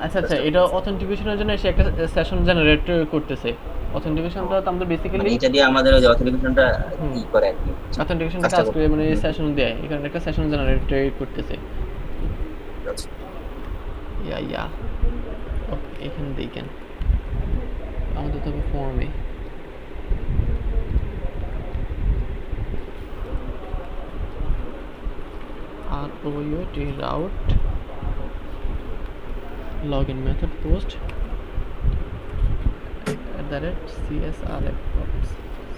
আচ্ছা আচ্ছা, এটা অথেন্টিকেশনের জন্য সে একটা সেশন জেনারেট করতেছে। অথেন্টিকেশনটা তো আমরা মানে বেসিক্যালি এটা দিয়ে আমাদের ওই যে অথেন্টিকেশনটা হুম ই করে আর কি, অথেন্টিকেশনটা কাজটা কাজ করে মানে করতে। সেশন দেয়, এখানে একটা সেশন জেনারেট করতেছে। ইয়া ওকে, এখানে দেখেন আমাদের তো ফর্মে rout route login method post @csrf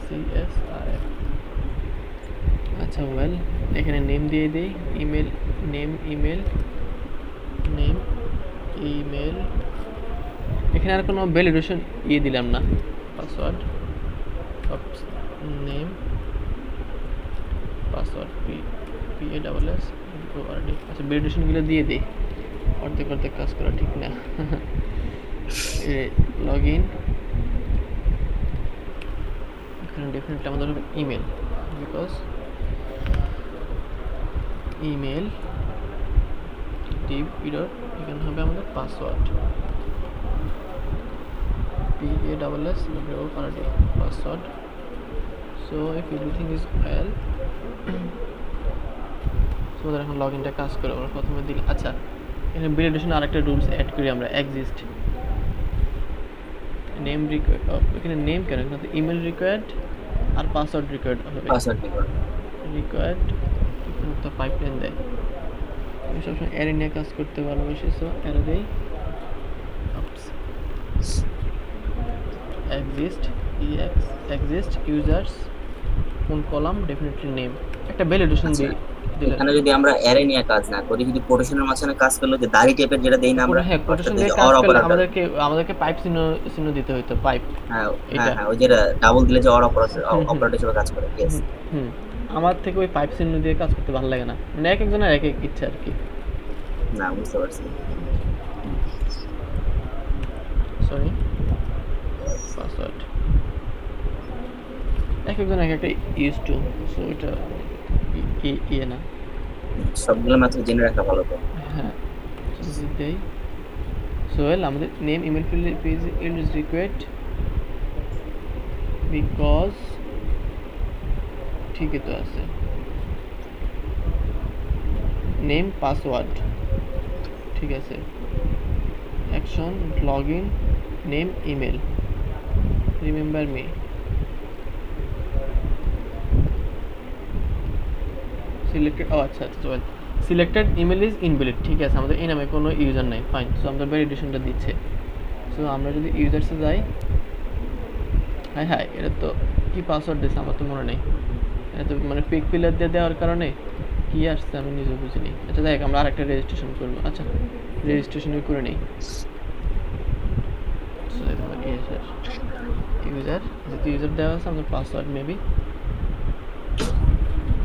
csrf। আচ্ছা ওয়েল, এখানে নেম দিয়ে দিই, email name email name email, এখানে আর কোনো ভ্যালিডেশন দিলাম না, password name password PASS ORD। আচ্ছা ভ্যালিডেশনগুলো দিয়ে দিই, অর্ধেক অর্ধেক কাজ করা ঠিক না। লগ ইন, এখানে ডেফিনেটলি আমাদের হবে ইমেল, বিকজ ইমেল ডিভ ইডর, এখানে হবে আমাদের password PASSWORD password. So if everything is well, so এখন লগ ইনটা কাজ করে আমরা প্রথমে দিই। আচ্ছা এখানে ভ্যালিডেশন আরেকটা রুলস অ্যাড করি আমরা, এক্সিস্ট নেম এখানে নেম কেন, এখানে তো ইমেল রিকোয়ার্ড আর পাসওয়ার্ড রিকোয়ার্ড হবে, রিকোয়ার্ড এখানে তো পাইপলাইন দেয়। আমি সবসময় অ্যারে নিয়ে কাজ করতে ভালোবাসি, সো অ্যারে দেই এক্সিস্ট ইউজার্স কোন কলাম, ডেফিনেটলি নেম, একটা ভ্যালিডেশন দিই। এখানে যদি আমরা অ্যারে নিয়ে কাজ না করি, যদি কোটেশনের মাঝখানে কাজ করলে যে দাড়ি টাইপের যেটা দেই না আমরা, হ্যাঁ কোটেশন দিয়ে কাজ করলে আমাদেরকে পাইপ চিহ্ন দিতে হইতো, পাইপ। হ্যাঁ হ্যাঁ, ওই যেটা ডাবল দিলে যে অপারেটর হিসেবে কাজ করে। ইয়েস, হুম আমার থেকে ওই পাইপ চিহ্ন দিয়ে কাজ করতে ভালো লাগে না, মানে এক একজনের এক এক ইচ্ছা আর কি। না বুঝতে পারছি। সরি পাসওয়ার্ড এক একজন এক একটা ইউজ টু, সো এটা না সবগুলো মাত্র জেনে রাখা ভালো তো। হ্যাঁ দেই। সো ওয়েল আমাদের name email field is required because ঠিকই তো আছে, নেম পাসওয়ার্ড ঠিক আছে, action log in name email remember me, selected আচ্ছা আচ্ছা well selected email is invalid, ঠিক আছে আমাদের এই নামে কোনো ইউজার নাই, ফাইন। সো আমাদের ভ্যালিডেশনটা দিচ্ছে। সো আমরা যদি ইউজার্সে যাই, হ্যাঁ এটা তো কি পাসওয়ার্ড দিয়েছে আমার তো মনে নেই, এটা তো মানে পিক পিলার দিয়ে দেওয়ার কারণে কি আসছে আমি নিজে বুঝিনি। আচ্ছা দেখ আমরা আরেকটা রেজিস্ট্রেশন করবো, আচ্ছা রেজিস্ট্রেশনই করে নেই। ইউজার যেহেতু ইউজার দেওয়া আছে, আমাদের পাসওয়ার্ড মেবি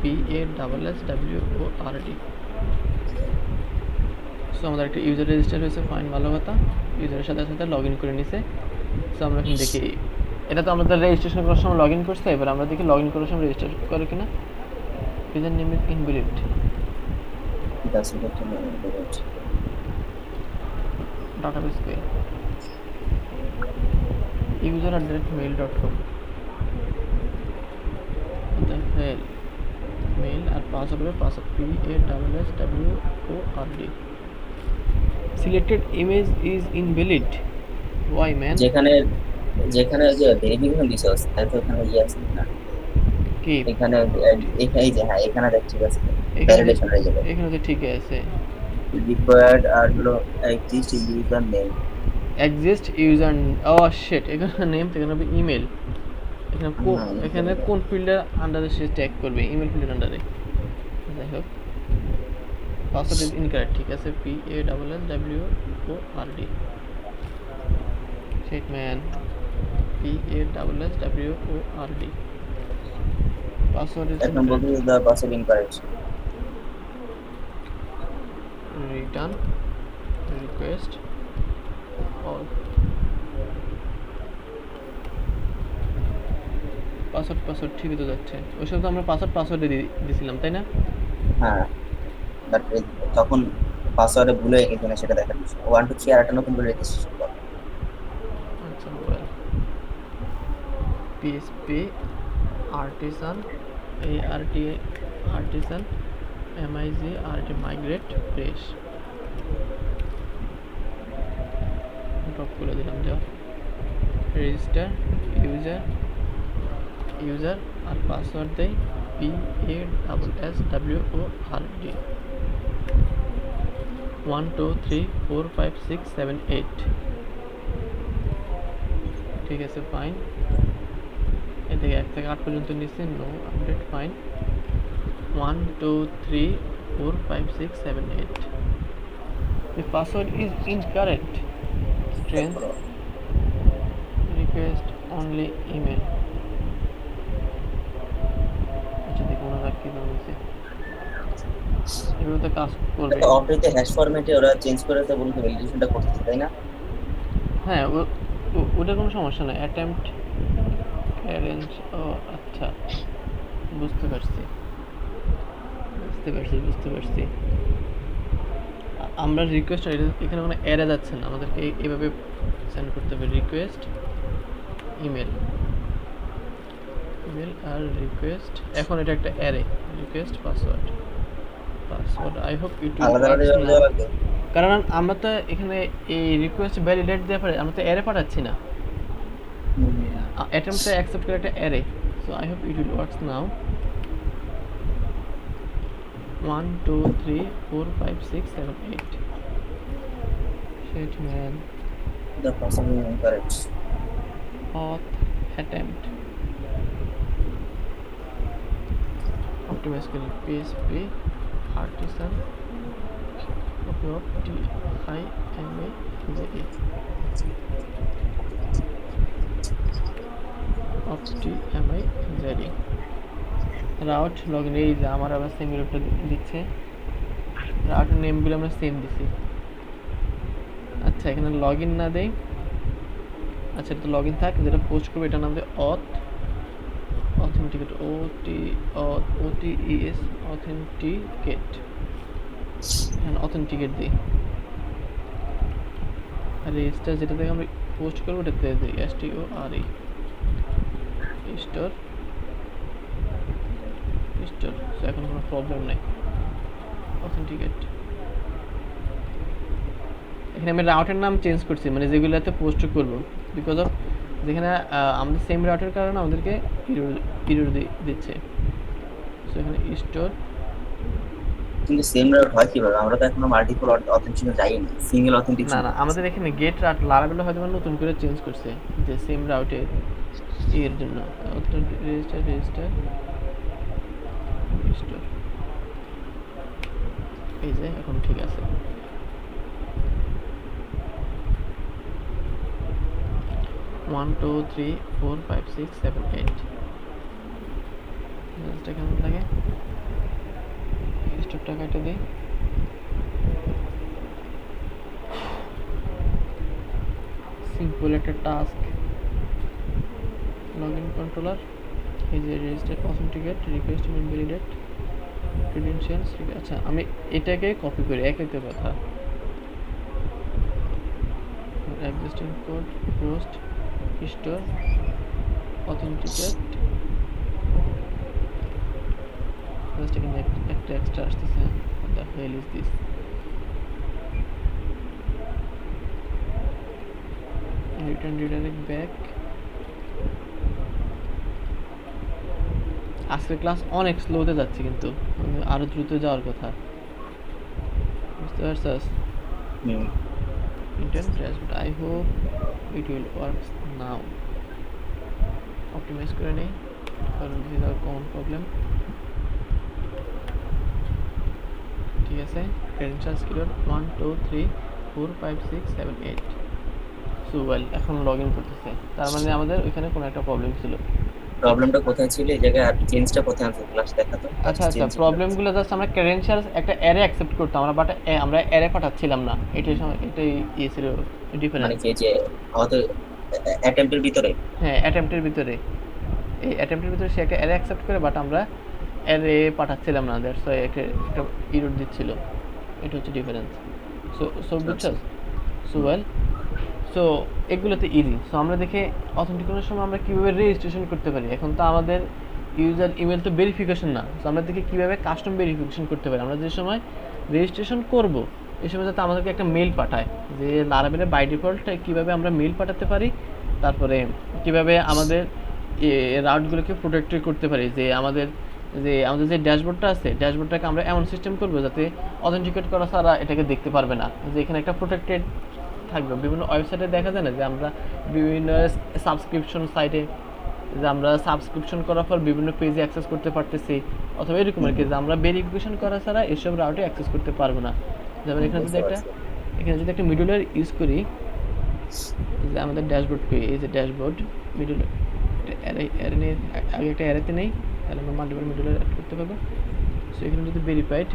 PASSWORD। সো আমাদের একটা ইউজার রেজিস্টার হয়েছে, ফাইন ভালো কথা, ইউজারের সাথে সাথে লগ ইন করে নিছে। সো আমরা এখন দেখি, এটা তো আমাদের রেজিস্ট্রেশন করার সময় লগ ইন করছে, এবার আমরা দেখি লগ ইন করার সময় রেজিস্টার করে কিনা। User name is invalid, database কে user@mail.com মেল আর পাসওয়ার্ড হবে password PASSWORD। Selected image is invalid, why man? যেখানে যেখানে যে ভেরিফিকেশন দিছে তাই তো এখানে আছে না কি এখানে, এই যে হ্যাঁ এখানে দেখ ঠিক আছে, ভ্যালিডেশন হয়ে যাবে। এখানে তো ঠিক আছে, রিকোয়ার্ড আর হলো exist user name, exist user, oh shit, এখানে নেম এখানে হবে ইমেল, এখানে কোন ফিল্ডের আন্ডারে সে ট্যাগ করবে, ইমেল ফিল্ডের আন্ডারে। যাই হোক পাসওয়ার্ড ইজ ইনকারেক্ট, ঠিক আছে PASSWORD shit man PASSWORD password is এখন বলতে the password incorrect, return request all password ঠিকই তো যাচ্ছে। ওই সময় তো আমরা পাসওয়ার্ডে দিছিলাম, তাই না? হ্যাঁ, বাট তখন পাসওয়ার্ডে ভুল হয়ে গেছে না সেটা দেখার বিষয়। 1 2 3 আর একটা নতুন করে রেজিস্ট্রেশন করো। আচ্ছা, well. PSP artisan, ART artisan, MIG RT migrate fresh drop করে দিলাম। যা রেজিস্টার ইউজার আর পাসওয়ার্ড দেই PASSWORD 1 2 3 4 5 6 7 8। ঠিক আছে, ফাইন। এদিকে 1 থেকে 8 পর্যন্ত নিচ্ছি, no update, fine. 1 2 3 4 5 6 7 8। The password is incorrect. Strange. Request only email. আচ্ছা, দেখুন ওরা কি বলছে। এগুলো তো কাজ করবে। এটা অপডেটে হ্যাশ ফরম্যাটে ওরা চেঞ্জ করে তো বলতে ভ্যালিডেশনটা করতেছে, তাই না? হ্যাঁ, ওটা কোনো সমস্যা না। অ্যাটেম্পট অ্যারেঞ্জ, ও আচ্ছা, বুঝতে পারছি। আমরা রিকোয়েস্ট এখানে কোনো এরে যাচ্ছে না, আমাদেরকে এইভাবে সেন্ড করতে হবে। রিকোয়েস্ট ইমেল আর রিকোয়েস্ট, এখন এটা একটা array. Request password I hope it আলাদা আলাদা উইল দেওয়া লাগবে। কারণ আমরা তো এখানে এই রিকোয়েস্ট ভ্যালিডেট দিয়ে পারে, আমরা তো অ্যারে পাঠাচ্ছি না, অ্যাটেম্পটে অ্যাকসেপ্ট করে একটা array. So I hope it will works now. 1 2 3 4 5 6 7 8। Shit man. The person is incorrect. Auth attempt. Optimize करें PSP artisan copy of TIMAZE of TMIZE route login. এই যে আমার আবার সেম রুটটা দিচ্ছে, রাউটের নেমগুলো আমরা সেম দিছি। আচ্ছা, এখানে লগইন না দেই। আচ্ছা, এটা তো লগইন থাক, যেটা পোস্ট করবে এটার নাম দিয়ে অথেন্টিকেট, OTES অথেন্টিকেট। এখানে অথেন্টিকেট দিই। আর রেজিস্টার যেটা থেকে আমরা পোস্ট করবো ওটাতে দিই STORE স্টোর। সো এখন কোনো প্রবলেম নাই। অথেন্টিকেট, এখানে আমি রাউটের নাম চেঞ্জ করছি, মানে যেগুলোতে পোস্ট করব, বিকজ অফ যেখানে আমাদের সেম রাউটের কারণে আমাদেরকে ইরর দিচ্ছে। সো এখানে স্টোর। কিন্তু সেম রাউট হয় কিভাবে? আমরা তো এখনো মাল্টিপল অথেন্টিকেশনে যাইনি, সিঙ্গেল না অথেন্টিকেশন। না, আমাদের এখানে গেট রাউট লারাবেল হয়তো নতুন করে চেঞ্জ করছে, যে সেম রাউটে এর জন্য। রেজিস্টার স্টোর, এই যে এখন ঠিক আছে। One two three four five six seven eight. Register কেমন লাগে? স্টোর টাকাটা দিই। সিম্পল একটা টাস্ক। লগ ইন কন্ট্রোলার, এই যে register authenticate request validate credentials. ঠিক আছে, আচ্ছা আমি এটাকে কপি করি, একই তো কথা। Existing code post store authenticate. Just এখানে একটা এক্সট্রা আসতেছে, the hell is this. Return redirect back. আজকের ক্লাস অনেক স্লোতে যাচ্ছে, কিন্তু আরো দ্রুত যাওয়ার কথা, বুঝতে পারছস? Intent dashboard, I hope it will work now. Optimize করে নেই, কারণ this is our common problem. ঠিক আছে, credentials error 1 2 3 4 5 6 7 8। সো ওয়েল, এখন লগ ইন করতেছে, তার মানে আমাদের ওইখানে কোনো একটা প্রবলেম ছিল। প্রবলেমটা কোথায় ছিল? এই জায়গায় চেঞ্জটা কোথায় আছে? ক্লাস দেখাতো। আচ্ছা, প্রবলেমগুলো জাস্ট আমরা ক্রেডেনশিয়ালস একটা অ্যারে অ্যাকসেপ্ট করতাম, আমরা অ্যারে পাঠাচ্ছিলাম না। এটাই ছিল ডিফারেন্স। মানে কি যে আমাদের অ্যাটেম্পটের ভিতরে? হ্যাঁ, অ্যাটেম্পটের ভিতরে। এই অ্যাটেম্পটের ভিতরে সে একটা অ্যারে অ্যাকসেপ্ট করে, বাট আমরা অ্যারে পাঠাচ্ছিলাম না, দ্যাটস ওয়াই একটা ইরর দিচ্ছিল। এটা হচ্ছে ডিফারেন্স। সো বুঝছো? সো ওয়েল, সো এগুলোতে ইজি। সো আমরা দেখে অথেন্টিকেশনের সময় আমরা কীভাবে রেজিস্ট্রেশন করতে পারি। এখন তো আমাদের ইউজার ইমেল তো ভেরিফিকেশন না, সো আমরা দেখে কীভাবে কাস্টম ভেরিফিকেশন করতে পারি। আমরা যে সময় রেজিস্ট্রেশন করব এই সময় যাতে আমাদেরকে একটা মেল পাঠায়, যে লারাভেলের বাই ডিফল্ট কীভাবে আমরা মেল পাঠাতে পারি, তারপরে কীভাবে আমাদের রাউটগুলোকে প্রোটেক্ট করতে পারি, যে আমাদের যে ড্যাশবোর্ডটা আছে ড্যাশবোর্ডটাকে আমরা এমন সিস্টেম করবো যাতে অথেন্টিকেট করা ছাড়া এটাকে দেখতে পারবে না, যে এখানে একটা প্রোটেক্টেড থাকবে। বিভিন্ন ওয়েবসাইটে দেখা যায় না যে আমরা বিভিন্ন সাবস্ক্রিপশন সাইটে যে আমরা সাবস্ক্রিপশন করার পর বিভিন্ন পেজে অ্যাক্সেস করতে পারতেছি, অথবা এরকম আর কি, যে আমরা ভেরিফিকেশন করা ছাড়া এসব রাউটে অ্যাক্সেস করতে পারবো না। যেমন এখানে যদি একটা মিডলওয়্যার ইউজ করি, যে আমাদের ড্যাশবোর্ড পেয়ে, এই যে ড্যাশবোর্ড মিডল অ্যারে নিয়ে আগে একটা অ্যারেতে নেই, তাহলে আমরা মাল্টিপল মিডলওয়্যার অ্যাড করতে পারবো। সো এখানে যদি ভেরিফাইড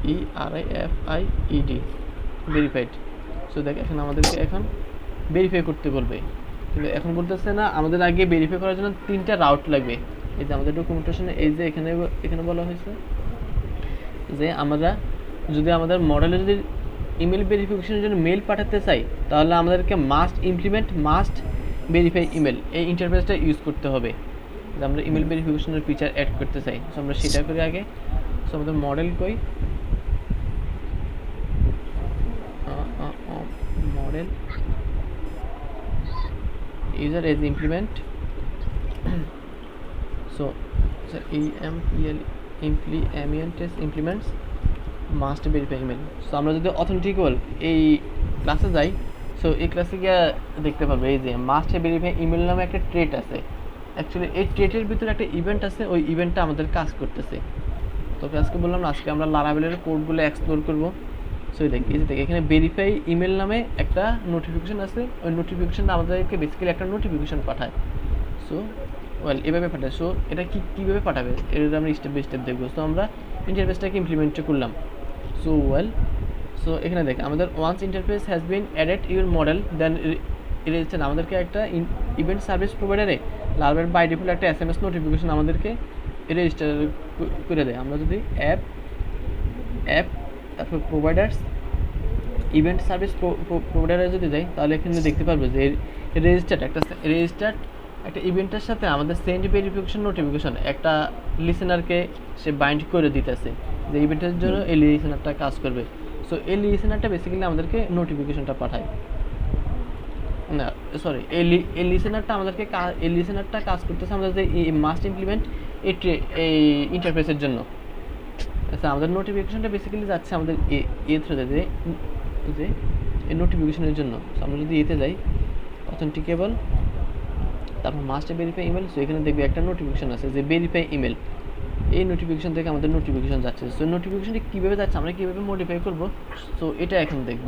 VERIFIED ভেরিফাইড, সো দেখ এখন আমাদেরকে এখন ভেরিফাই করতে বলবে, কিন্তু এখন বলতেছে না, আমাদের আগে ভেরিফাই করার জন্য 3টা রাউট লাগবে। এই যে আমাদের ডকুমেন্টেশনে এই যে এখানে বলা হয়েছে যে আমরা যদি আমাদের মডেলে যদি ইমেল ভেরিফিকেশনের জন্য মেল পাঠাতে চাই, তাহলে আমাদেরকে must implement must verify email এই ইন্টারফেসটা ইউজ করতে হবে, যে আমরা ইমেল ভেরিফিকেশনের ফিচার অ্যাড করতে চাই। সো আমরা সেটা করি আগে। সো আমাদের মডেল কই, model user as implement so implements must verify email। So আমরা যদি অথেন্টিকেবল এই ক্লাসে যাই, সো এই ক্লাসে গিয়ে দেখতে পাবো এই যে মাস্ট ভেরিফাই ইমেল নামে একটা ট্রেট আছে। অ্যাকচুয়ালি এই ট্রেটের ভিতরে একটা ইভেন্ট আছে, ওই ইভেন্টটা আমাদের কাজ করতেছে। তো আজকে বললাম না, আজকে আমরা লারাভেলের কোডগুলো এক্সপ্লোর করবো। সো দেখ এখানে ভেরিফাই ইমেল নামে একটা নোটিফিকেশন আছে, ওই নোটিফিকেশনটা আমাদেরকে বেসিক্যালি একটা নোটিফিকেশন পাঠায়। সো ওয়েল এভাবে পাঠায়। সো এটা কীভাবে পাঠাবে এটা আমরা স্টেপ বাই স্টেপ দেখবো। সো আমরা ইন্টারফেসটাকে ইমপ্লিমেন্ট করলাম। সো ওয়েল, সো এখানে দেখ আমাদের once interface has been added your model then register, আমাদেরকে একটা ইভেন্ট সার্ভিস প্রোভাইডারে লারাভেল বাই ডিফল্ট একটা SMS নোটিফিকেশন আমাদেরকে রেজিস্টার করে দেয়। আমরা যদি অ্যাপ তারপর প্রোভাইডার্স ইভেন্ট সার্ভিস প্রোভাইডারে যদি যাই, তাহলে এখানে দেখতে পারবো যে রেজিস্টার্ড একটা ইভেন্টের সাথে আমাদের সেন্ড ভেরিফিকেশন নোটিফিকেশন একটা লিসেনারকে সে বাইন্ড করে দিতেছে, যে ইভেন্টের জন্য এই লিসেনারটা কাজ করবে। সো এই লিসেনারটা বেসিক্যালি আমাদেরকে নোটিফিকেশনটা পাঠায় না, সরি এই লিসেনারটা আমাদেরকে এই লিসেনারটা কাজ করতেছে আমাদের যে মাস্ট ইমপ্লিমেন্ট এই ইন্টারফেসের জন্য। আচ্ছা, আমাদের নোটিফিকেশনটা বেসিক্যালি যাচ্ছে আমাদের থ্রুতে যে এই নোটিফিকেশনের জন্য। আমরা যদি এতে যাই অথেন্টিকেবল, তারপর মাস্ট ভেরিফাই ইমেল, সো এখানে দেখবি একটা নোটিফিকেশন আছে যে ভেরিফাই ইমেল, এই নোটিফিকেশন থেকে আমাদের নোটিফিকেশন যাচ্ছে। সো নোটিফিকেশনটি কীভাবে যাচ্ছে, আমরা কীভাবে মডিফাই করব, সো এটা এখন দেখব।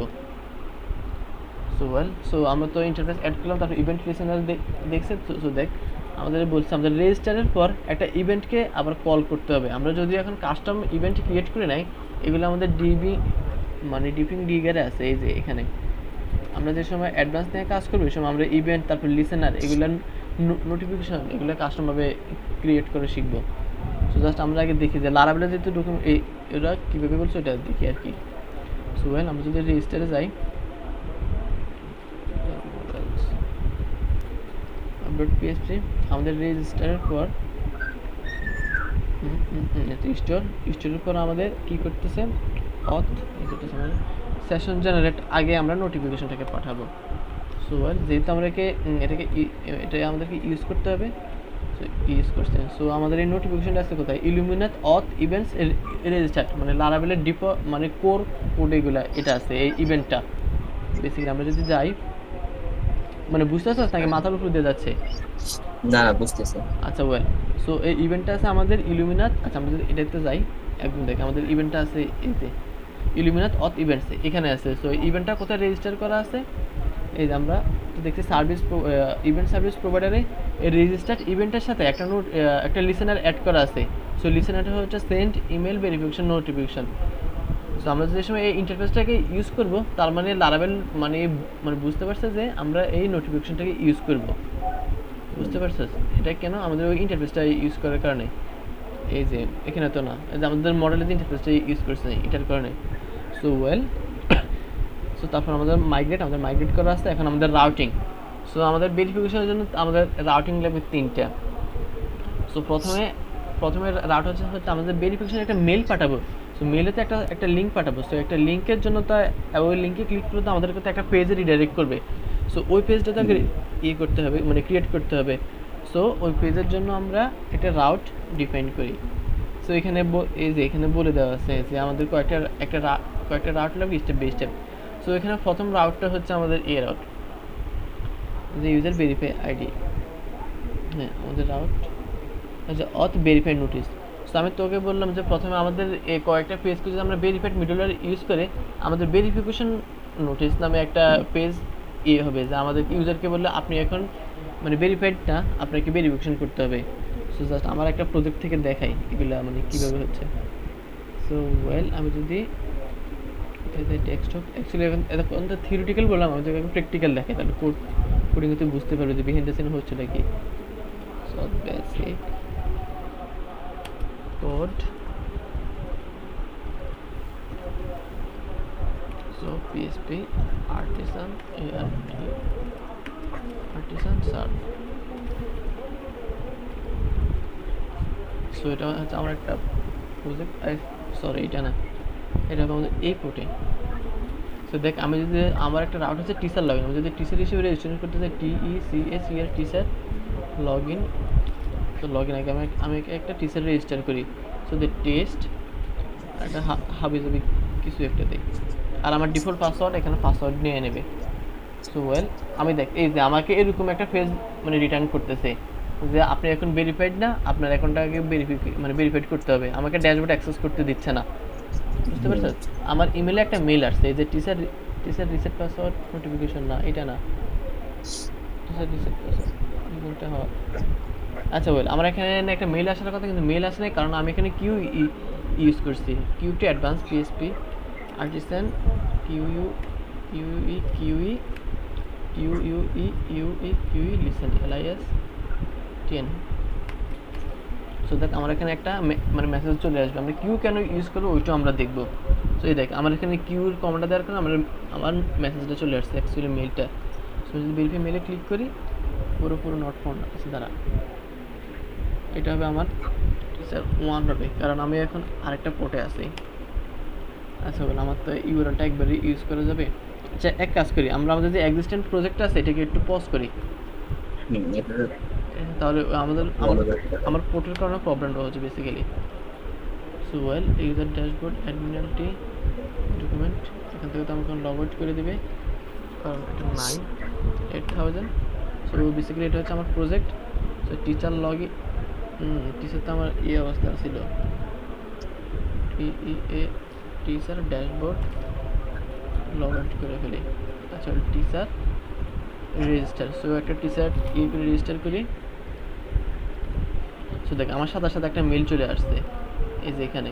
সো ওয়েল, সো আমরা তো ইন্টারফেস অ্যাড করলাম, তারপর ইভেন্ট লিসেনার দেখছে। সো দেখ আমাদের বলছে আমাদের রেজিস্টারের পর একটা ইভেন্টকে আবার কল করতে হবে। আমরা যদি এখন কাস্টম ইভেন্ট ক্রিয়েট করে নেই, এগুলো আমাদের ডিপিং ডিগারে আছে। এই যে এখানে আমরা যে সময় অ্যাডভান্স নিয়ে কাজ করবো, এই সময় আমরা ইভেন্ট তারপর লিসেনার এগুলো নোটিফিকেশন এগুলো কাস্টমভাবে ক্রিয়েট করে শিখবো। সো জাস্ট আমরা আগে দেখি যে লারাভেলের যেহেতু ডকুমেন্ট এরা কীভাবে বলছে ওটা দেখি আর কি। সো ওয়েল, আমরা যদি রেজিস্টারে যাই, আপডেট PHP আমাদের রেজিস্টারের পর স্টোরের পর আমাদের কী করতেছে সেশন জেনারেট আগে আমরা নোটিফিকেশনটাকে পাঠাবো। সো যেহেতু আমরা এটা আমাদেরকে ইউজ করতে হবে, সো ইউজ করছে। সো আমাদের এই নোটিফিকেশনটা আছে কোথায়, ইলুমিনাত অথ ইভেন্টস রেজিস্টার্ড, মানে লারাভেলের মানে কোর কোড এগুলো এটা আছে এই ইভেন্টটা। বেসিক্যালি আমরা যদি যাই, মানে বুঝতে পারছিস নাকি মাথার উপর দিয়ে যাচ্ছে? না বুঝতেছি। আচ্ছা ওয়েল, সো এই ইভেন্টটা আছে আমাদের ইলুমিনাত। আচ্ছা আমরা যদি এটাতে যাই, একদম দেখ আমাদের ইভেন্টটা আছে এতে ইলুমিনাত অথ ইভেন্টস এখানে আছে। সো ইভেন্টটা কোথায় রেজিস্টার করা আছে, এই যে আমরা দেখছি সার্ভিস ইভেন্ট সার্ভিস প্রোভাইডারে এই রেজিস্টার্ড ইভেন্টের সাথে একটা লিসেনার অ্যাড করা আছে। সো লিসেনারটা হচ্ছে send email verification notification. So আমরা যে সময় এই ইন্টারফেসটাকে ইউজ করব, তার মানে লারাভেল মানে বুঝতে পারছে যে আমরা এই নোটিফিকেশনটাকে ইউজ করব। বুঝতে পারছিস? এটা কেন আমাদের ওই ইন্টারফেসটা ইউজ করার কারণে। এই যে এখানে তো না, এই যে আমাদের মডেলের ইন্টারফেসটা ইউজ করছে এটার কারণে। সো ওয়েল, সো তারপর আমাদের মাইগ্রেট করা আছে। এখন আমাদের রাউটিং। সো আমাদের ভেরিফিকেশনের জন্য আমাদের রাউটিং লাগবে 3টা। সো প্রথমে রাউট হচ্ছে আমাদের ভেরিফিকেশন একটা মেল পাঠাবো। সো মেলেতে একটা লিঙ্ক পাঠাবো। সো একটা লিঙ্কের জন্য তা ওই লিঙ্কে ক্লিক করলে তো আমাদের কাছে একটা পেজে রিডাইরেক্ট করবে। সো ওই পেজটা তাকে করতে হবে, মানে ক্রিয়েট করতে হবে। সো ওই পেজের জন্য আমরা একটা রাউট ডিফাইন করি। সো এখানে এই যে এখানে বলে দেওয়া আছে যে আমাদের কয়েকটা রাউট লাগবে স্টেপ বাই স্টেপ। সো এখানে প্রথম রাউটটা হচ্ছে আমাদের এ রাউট, যে ইউজার ভেরিফাই আইডি। হ্যাঁ, আমাদের রাউট আচ্ছা অথ ভেরিফাইড নোটিস। সো আমি তোকে বললাম যে প্রথমে আমাদের এই কয়েকটা পেজকে যদি আমরা ভেরিফাইড মিডলওয়্যার ইউজ করে আমাদের ভেরিফিকেশন নোটিস নামে একটা পেজ হবে, যে আমাদের ইউজারকে বললে আপনি এখন মানে ভেরিফাইড না, আপনাকে ভেরিফিকেশন করতে হবে। সো জাস্ট আমার একটা প্রজেক্ট থেকে দেখাই এগুলো মানে কীভাবে হচ্ছে। সো ওয়েল, আমি যদি ডেস্কটপ অ্যাকচুয়ালি এখন তো থিওরিটিক্যাল বললাম, আমি তোকে প্র্যাকটিক্যাল দেখাই, তাহলে কোডিং তুই বুঝতে পারবে যে বিহাইন্ড দ্য সিন হচ্ছেটা কি। So basic code, so PHP artisan serve। So এটা হচ্ছে আমার একটা প্রজেক্ট, সরি এটা না, এটা আমাদের এই পোর্টে। সো দেখ, আমি যদি আমার একটা রাউট হচ্ছে টিচার লগ ইন, আমি যদি টিচার হিসেবে রেজিস্ট্রেশন করতে চাই TECHER টিচার লগ ইন। তো লগ ইন আগে আমি একটা টিচার রেজিস্টার করি। সো দ্য টেস্ট একটা হাবি জাবি কিছু একটা দিই, আর আমার ডিফল্ট পাসওয়ার্ড এখানে পাসওয়ার্ড নিয়ে নেবে। সো ওয়েল, আমি দেখ এই যে আমাকে এরকম একটা পেজ মানে রিটার্ন করতেছে যে আপনি এখন ভেরিফাইড না, আপনার অ্যাকাউন্টটাকে ভেরিফাইড করতে হবে, আমাকে ড্যাশবোর্ড অ্যাক্সেস করতে দিচ্ছে না। বুঝতে পারছো? আমার ইমেলে একটা মেল আসছে এই যে টিচার রিসেট পাসওয়ার্ড নোটিফিকেশন, না এটা না, টিচার রিসেট পাসওয়ার্ড কোনটা হয়। আচ্ছা ওয়েল, আমার এখানে একটা মেল আসার কথা, কিন্তু মেল আসে নাই, কারণ আমি এখানে কিউ ইউজ করছি। Cutie advance PSP artisan kiwi listen LIS 10। So দেখ আমার এখানে একটা মানে মেসেজ চলে আসবে, আমরা কিউ কেন ইউজ করবো ওইটাও আমরা দেখবো। সো এই দেখ আমার এখানে কিউর কমান্ডটা দেওয়ার কারণে আমার মেসেজটা চলে আসছে অ্যাকচুয়ালি মেলটা। সো যদি ভেরিফাই মেলে ক্লিক করি, পুরো নট ফাউন্ড আছে, দাঁড়া, এটা হবে আমার টিচার 1 হবে, কারণ আমি এখন আরেকটা পোর্টে আছি। আচ্ছা বল, আমার তো ইউআরএলটা একবারই ইউজ করা যাবে। আচ্ছা এক কাজ করি, আমরা আমাদের যে এক্সিস্টেন্ট প্রজেক্ট আছে এটাকে একটু পজ করি, তাহলে আমার পোর্টের কারণে প্রবলেমটা হচ্ছে basically. So well, user dashboard অ্যাডমিনালিটি ডকুমেন্ট, এখান থেকে তো আমাকে লগ আউট করে দেবে কারণ এটা 9,000। সো বেসিক্যালি এটা হচ্ছে আমার project. So teacher log in, teacher তো আমার এই অবস্থা ছিল, টিচার ড্যাশবোর্ড লগ আউট করে ফেলি। আচ্ছা টিচার রেজিস্টার, সো একটা টিচার করে রেজিস্টার করি। সো দেখ আমার সাথে সাথে একটা মেল চলে আসছে, এই যে এখানে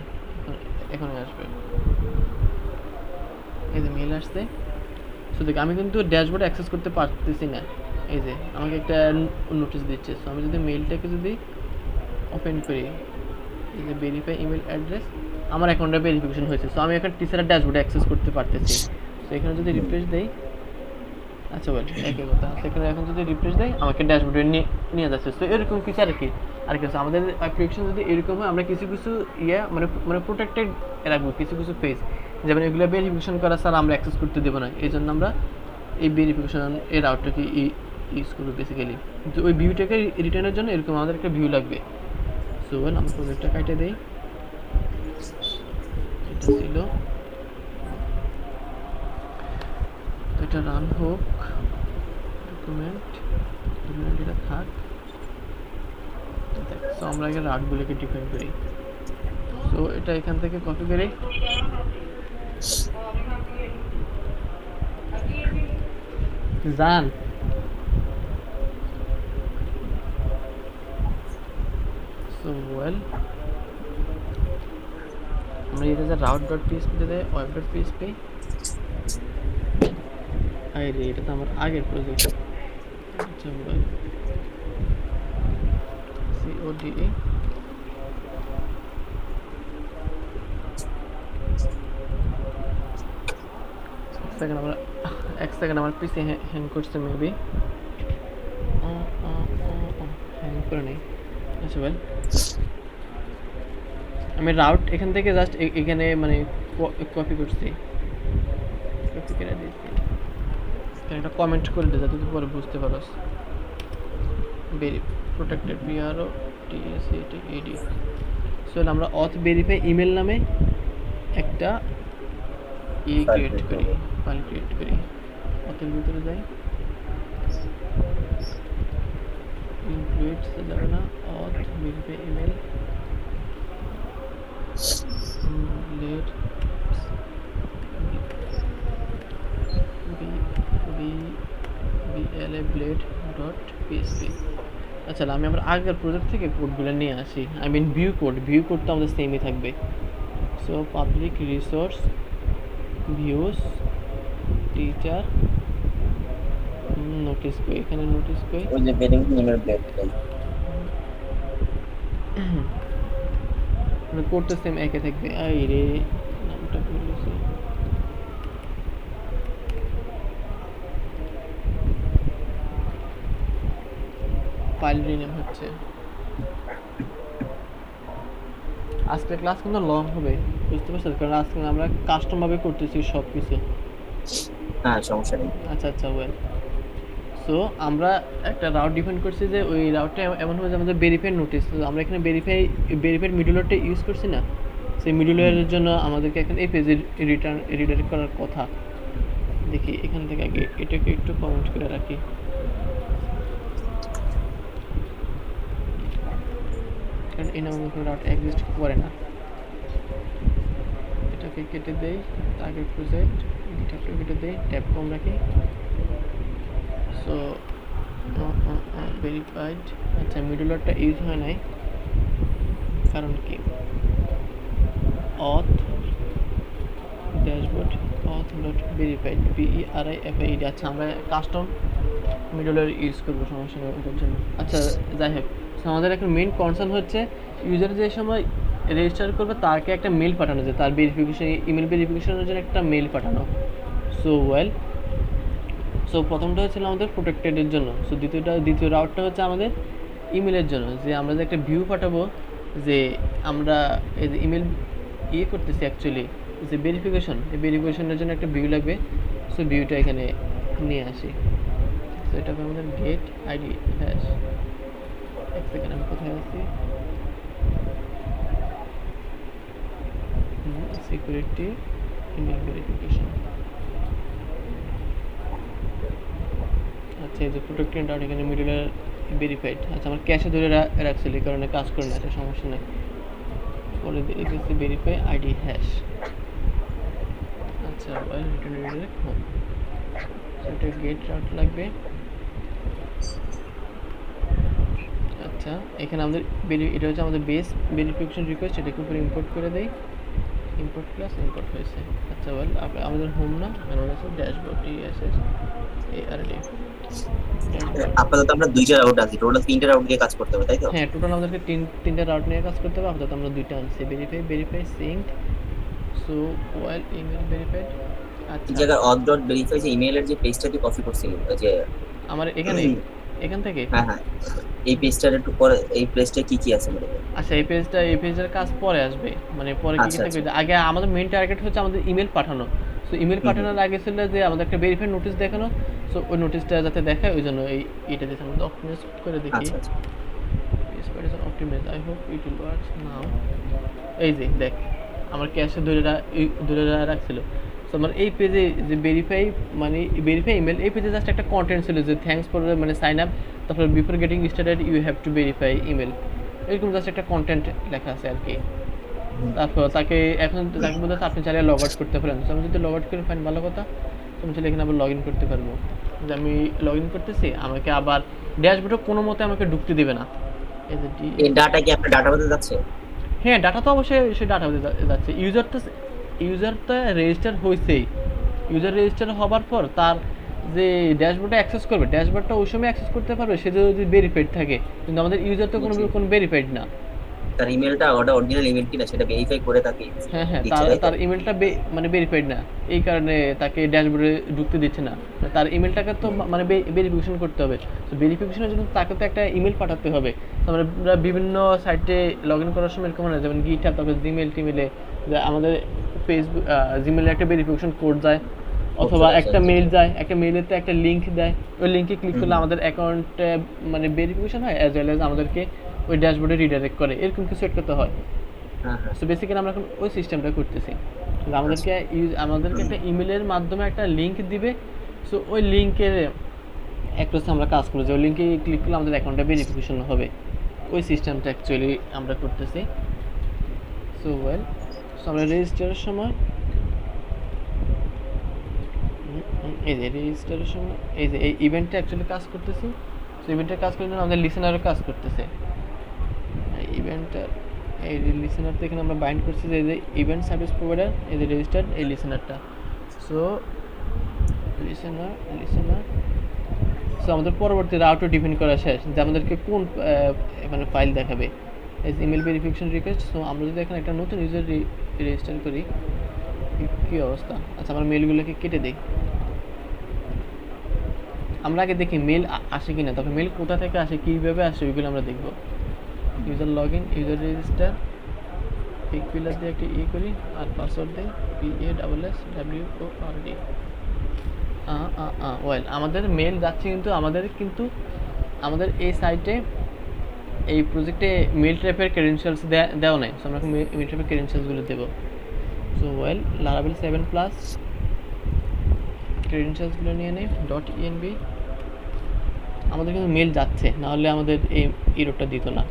এখন আসবে, এই যে মেল আসছে। সো দেখ আমি কিন্তু ড্যাশবোর্ড অ্যাক্সেস করতে পারতেছি না, এই যে আমাকে একটা নোটিশ দিচ্ছে। সো আমি যদি মেলটাকে যদি ওপেন করি, এই যে ভেরিফাই ইমেল অ্যাড্রেস, আমার অ্যাকাউন্টটা ভেরিফিকেশন হয়েছে। সো আমি এখন টিচারের ড্যাশবোর্ডে অ্যাক্সেস করতে পারতেছি। সো এখানে যদি রিফ্রেশ দেই, আচ্ছা বল একই কথা, সেখানে এখন যদি রিফ্রেশ দেয় আমাকে ড্যাশবোর্ডে নিয়ে যাচ্ছে। তো এরকম কিছু আর কি আমাদের অ্যাপ্লিকেশন যদি এরকম হয়, আমরা কিছু মানে প্রোটেক্টেড রাখবো কিছু পেজ, যেমন এগুলো ভেরিফিকেশন করা স্যার আমরা অ্যাক্সেস করতে দেবো না, এই জন্য আমরা এই ভেরিফিকেশন এর রাউটটাকে ইউজ করবো বেসিক্যালি। তো ওই ভিউটাকে রিটার্নের জন্য এরকম আমাদের একটা ভিউ লাগবে। সো আমরা প্রজেক্টটা কাটে দেই, এটা ছিল, এটা রান হোক, ডকুমেন্ট এটা থাক। সো আমরা আগে রাউটগুলোকে ডিফাইন করি। সো এটা এখান থেকে কপি করি, জান সো ওয়েল, আমরা এটা যে route.php তে web.php, আরে এটা তো আমার আগের প্রজেক্ট। আচ্ছা CODE। এক সেকেন্ড আমার পিসি হ্যাং করছে মেবি। হ্যাং করে নেই। আচ্ছা ওয়েল, আমি রাউট এখান থেকে জাস্ট এখানে মানে কপি করছি, কপি করে দিচ্ছি। একটা কমেন্ট করে দে যাতে তুই পরে বুঝতে পারস। Very protected BRO TSATED। So আমরা অথ ভেরিফাই ইমেল নামে একটা ক্রিয়েট করি, ফাইল ক্রিয়েট করি। অথের ভিতরে যাই, ইনক্লুডস যাবে না, অথ ভেরিফাই ইমেল লেট BLA blade dot PHP। আচ্ছা আমি আমার আগের প্রজেক্ট থেকে কোডগুলো নিয়ে আসি, আই মিন ভিউ কোড তো আমাদের সেমই থাকবে। So public resource views teacher notice কই, এখানে নোটিস কই, ওই যে বেডিং ইমেল ব্লেড মানে কোড তো সেম একই থাকবে। আই রে নামটা ভুল হয়েছে, ফাইল রিনেম হচ্ছে। আজকে ক্লাস কিন্তু লং হবে, বুঝতে পারছো, কারণ আজকে আমরা কাস্টম ভাবে করতেছি সব কিছু। হ্যাঁ সমস্যা নেই। আচ্ছা আচ্ছা ওয়েল, সো আমরা একটা রাউট ডিফাইন করছি যে ওই রাউটটা এমন হবে যে আমাদের ভেরিফাইড নোটিস, আমরা এখানে ভেরিফাইড মিডলওয়্যারটা ইউজ করছি না, সেই মিডলওয়্যারের জন্য আমাদেরকে এখন এই পেজে রিডাইরেক্ট করার কথা। দেখি এখান থেকে আগে এটাকে একটু কমেন্ট করে রাখি। কারণ এই নামে কোনো রাউট এক্সিস্ট করে না। এটাকে কেটে দেই, টার্গেট প্রজেক্ট এটাকে কেটে দেই, ট্যাব কম রাখি। সো ভেরিফাইড, আচ্ছা মিডলওয়্যারটা ইউজ হয় নাই, কারণ কি অথ ড্যাশবোর্ড অথ ডট ভেরিফাইড BERIFID। আচ্ছা আমরা কাস্টম মিডলওয়্যার ইউজ করবো, সমস্যা নেই ওটার জন্য। আচ্ছা যাই হোক, আমাদের এখন মেইন কনসার্ন হচ্ছে ইউজার যে সময় রেজিস্টার করবে তাকে একটা মেল পাঠানো, যে তার ভেরিফিকেশন ইমেল ভেরিফিকেশনের জন্য একটা মেল পাঠানো। সো ওয়েল, সো প্রথমটা হচ্ছিল আমাদের প্রোটেক্টেডের জন্য, সো দ্বিতীয় রাউটটা হচ্ছে আমাদের ইমেলের জন্য, যে আমরা যে একটা ভিউ পাঠাবো, যে আমরা এই যে ইমেল করতেছি অ্যাকচুয়ালি যে ভেরিফিকেশন, এই ভেরিফিকেশনের জন্য একটা ভিউ লাগবে। সো ভিউটা এখানে নিয়ে আসি। সো এটা হবে আমাদের গেট আইডি হ্যাশ। এক সেকেন্ড, আমি কোথায় আছি, সিকিউরিটি ইমেল ভেরিফিকেশন। আচ্ছা এই যে প্রোটেক্টেড ডাউট এখানে মিডলে ভেরিফাইড। আচ্ছা আমার ক্যাশে ধরে রাখছিল, এই কারণে কাজ করে না, এটা সমস্যা নেই। পরে দেখেছি ভেরিফাই আইডি হ্যাশ। আচ্ছা well return redirect home. So এটা গেট রাউট লাগবে। আচ্ছা এখানে আমাদের এটা হচ্ছে আমাদের বেস ভেরিফিকেশন রিকোয়েস্ট, এটাকে উপরে ইম্পোর্ট করে দেই, ইম্পোর্ট ক্লাস ইম্পোর্ট হয়েছে। আচ্ছা ওয়েল আমাদের হোম না, আমাদের আছে ড্যাশবোর্ড DSSARD। আপাতত আমরা দুইটা রাউট আছি, টোটাল তিনটা রাউট দিয়ে কাজ করতে হবে তাই তো? হ্যাঁ টোটাল আমাদেরকে তিনটা রাউট নিয়ে কাজ করতে হবে। আপাতত আমরা দুইটা আনছি, verify synced. So well email verified. আচ্ছা এই জায়গায় অথ ডট ভেরিফাই যে ইমেইলের যে পেজটা দিয়ে কপি করছিলি যে আমার এখান থেকে হ্যাঁ হ্যাঁ, এই পেজটার একটু পরে, এই পেজটা কি কি আছে বলে? আচ্ছা এই পেজের কাজ পরে আসবে, মানে পরে কি আচ্ছা, থাকবে, আগে আমাদের মেইন টার্গেট হচ্ছে আমাদের ইমেল পাঠানো। সো ইমেল পাঠানোর আগে ছিল যে আমাদের একটা ভেরিফাই নোটিস দেখানো। সো ওই নোটিসটা যাতে দেখায় ওই জন্য এইটা দিয়ে আমরা অপটিমাইজ করে দেখি। আচ্ছা আচ্ছা Yes, optimize. I hope it will work now. এই যে দেখ আমার ক্যাশে ধরে রাখছিল। সো আমার এই পেজে যে ভেরিফাই ইমেল, এই পেজে জাস্ট একটা কন্টেন্ট ছিল যে থ্যাঙ্কস ফর মানে সাইন আপ, তারপর before getting started you have to verify email, এরকম জাস্ট একটা কন্টেন্ট লেখা আছে আর কি। তারপর তাকে বলতে আপনি চাইলে লগ আউট করতে পারেন। তো আমি যদি লগ আউট করে ফাইন ভালো কথা, তো আমি চাইলে এখানে আবার লগ ইন করতে পারবো। যে আমি লগ ইন করতেছি, আমাকে আবার ড্যাশবোর্ডে কোনো মতে আমাকে ঢুকতে দেবে না। এই ডাটা কি আপনার ডাটাবেসে যাচ্ছে? হ্যাঁ ডাটা তো অবশ্যই সেই ডাটাবেসে যাচ্ছে। ইউজার তো রেজিস্টার হয়েছেই, ইউজার রেজিস্টার হবার পর তার যে ড্যাশবোর্ডে অ্যাক্সেস করবে, ড্যাশবোর্ডটা ওই সময় অ্যাক্সেস করতে পারবে সে যদি ভেরিফাইড থাকে, কিন্তু আমাদের ইউজার তো কোনো ভেরিফাইড না। তার ইমেলটা ওটা অরিজিনাল ইমেল কিনা সেটা ভেরিফাই করে তাকে হ্যাঁ হ্যাঁ, দিচ্ছে, তার তাই তো? তার ইমেলটা মানে ভেরিফাইড না, এই কারণে তাকে ড্যাশবোর্ডে ঢুকতে দিচ্ছে না। তার ইমেলটাকে তো মানে ভেরিফিকেশন করতে হবে। তো ভেরিফিকেশনের জন্য তাকে তো একটা ইমেল পাঠাতে হবে। তো আমরা বিভিন্ন সাইটে লগ ইন করার সময় এরকম হয় না, যেমন গিটহাব, তারপর জিমেল টিমেলে আমাদের ফেসবুক জিমেলে একটা ভেরিফিকেশন কোড যায়, অথবা একটা মেইল যায়, একটা মেইলেতে একটা লিঙ্ক দেয়, ওই লিঙ্কে ক্লিক করলে আমাদের অ্যাকাউন্টে মানে ভেরিফিকেশন হয়, অ্যাজ ওয়েল অ্যাজ আমাদেরকে ওই ড্যাশবোর্ডে রিডাইরেক্ট করে, এরকম কিছু একটা করতে হয়। হ্যাঁ হ্যাঁ। সো বেসিক্যালি আমরা এখন ওই সিস্টেমটা করতেছি। আমাদেরকে একটা ইমেলের মাধ্যমে একটা লিঙ্ক দিবে। সো ওই লিঙ্কের অ্যাক্রসে আমরা কাজ করবো, যে ওই লিঙ্কে ক্লিক করলে আমাদের অ্যাকাউন্টটা ভেরিফিকেশন হবে। ওই সিস্টেমটা অ্যাকচুয়ালি আমরা করতেছি। সো আমরা রেজিস্টারের সময় এই যে রেজিস্টারের সময় এই যে এই ইভেন্টটা অ্যাকচুয়ালি কাজ করতেছি। সো ইভেন্টের কাজ করার জন্য আমাদের লিসেনারও কাজ করতেছে। ইভেন্টটা এই লিসেনারটা এখানে আমরা বাইন্ড করছি, যে এই যে ইভেন্ট সার্ভিস প্রোভাইডার, এই যে রেজিস্টার্ড এই লিসেনারটা। সো লিসেনার সো আমাদের পরবর্তী রাউটও ডিফাইন করা শেষ, যে আমাদেরকে কোন মানে ফাইল দেখাবে, as email verification request. So আমরা যদি এখানে একটা নতুন ইউজার রেজিস্টার করি, কী অবস্থা। আচ্ছা, আমরা মেলগুলোকে কেটে দিই। আমরা আগে দেখি মেল আসে কিনা, তখন মেল কোথা থেকে আসে, কীভাবে আসে, ওইগুলো আমরা দেখবো। User log in, user register, পিক পিলার দিয়ে একটা করি, আর পাসওয়ার্ড দিই PASSWORD। ওয়েল, আমাদের মেল যাচ্ছে, কিন্তু আমাদের এই সাইটে এই প্রজেক্টে মেল টাইপের ক্রেডেনশিয়ালস দেওয়া নাই। সো আমরা মেল টাইপের ক্রেডেনশিয়ালসগুলো দেবো। সো লারাবেল 7+ ক্রেডেনশিয়ালসগুলো নিয়ে নেই .env। আমাদের কিন্তু মেল যাচ্ছে, নাহলে আমাদের এই ইরোরটা দিত না।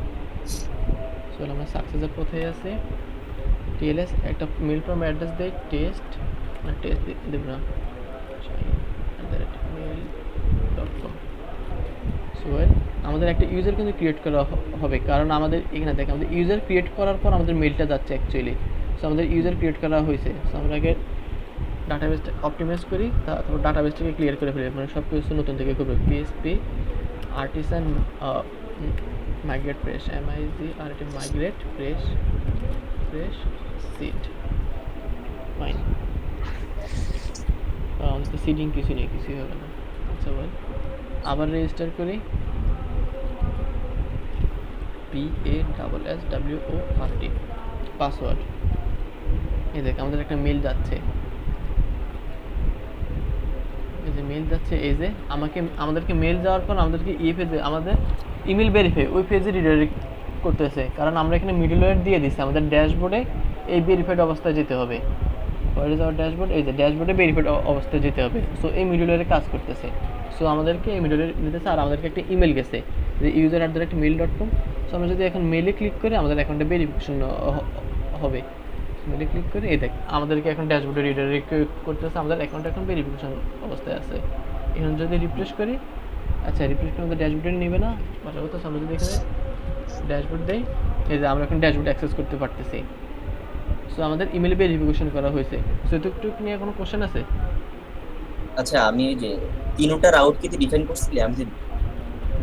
সো আমরা সাকসেসের কোথায় আছে, TLS একটা মেল ফ্রম অ্যাড্রেস দেয়, টেস্ট দেব না, mail.com। সো আমাদের একটা ইউজার কিন্তু ক্রিয়েট করা হবে, কারণ আমাদের এখানে দেখেন আমাদের ইউজার ক্রিয়েট করার পর আমাদের মেলটা যাচ্ছে অ্যাকচুয়ালি। সো আমাদের ইউজার ক্রিয়েট করা হয়েছে। সো আমরা আগে ডাটাবেসটা অপটিমাইজ করি, তারপর ডাটাবেসটাকে ক্লিয়ার করে ফেলি, মানে সব কিছু নতুন থেকে করবো। PHP artisan migrate fresh, migrate fresh seed fine. আমাদের তো সিডিং কিছুই নেই, কিছুই হবে না। আচ্ছা আবার রেজিস্টার করি, PASSWORD পাসওয়ার্ড। এই দেখ আমাদের একটা মেল যাচ্ছে, এই যে মেল যাচ্ছে, এই যে আমাদেরকে মেল যাওয়ার পর আমাদেরকে পেজে আমাদের ইমেল ভেরিফাই ওই পেজে রিডাইরেক্ট করতেছে, কারণ আমরা এখানে মিডলওয়্যার দিয়ে দিচ্ছি। আমাদের ড্যাশবোর্ডে এই ভেরিফাইড অবস্থায় যেতে হবে। হোয়াট ইজ আওয়ার ড্যাশবোর্ড, এই যে ড্যাশবোর্ডে ভেরিফাইড অবস্থায় যেতে হবে। সো এই মিডলওয়্যারে কাজ করতেছে। সো আমাদেরকে এই মিডলওয়্যার নিতেছে, আর আমাদেরকে একটা ইমেল গেছে, যে user@mail.com। সো আমরা যদি এখন মেলে ক্লিক করি, আমাদের অ্যাকাউন্টে ভেরিফিকেশন হবে। মেলে ক্লিক করে এই দেখ আমাদেরকে এখন ড্যাশবোর্ডে রিডাইরেক্ট করতেছে, আমাদের অ্যাকাউন্ট এখন ভেরিফিকেশন অবস্থায় আছে। এখন যদি রিফ্রেশ করি, আচ্ছা রিফ্রেশ করে আমাদের ড্যাশবোর্ডে নেবে না, ভালো কথা। আমরা যদি এখানে ড্যাশবোর্ড দেই, এই যে আমরা এখন ড্যাশবোর্ড অ্যাক্সেস করতে পারতেছি। সো আমাদের ইমেল ভেরিফিকেশন করা হয়েছে। সো এতটুকু নিয়ে কোনো কোশ্চেন আছে? আচ্ছা, আমি এই যে তিনটা রাউট কি ডিফাইন করছিলি, আমি যে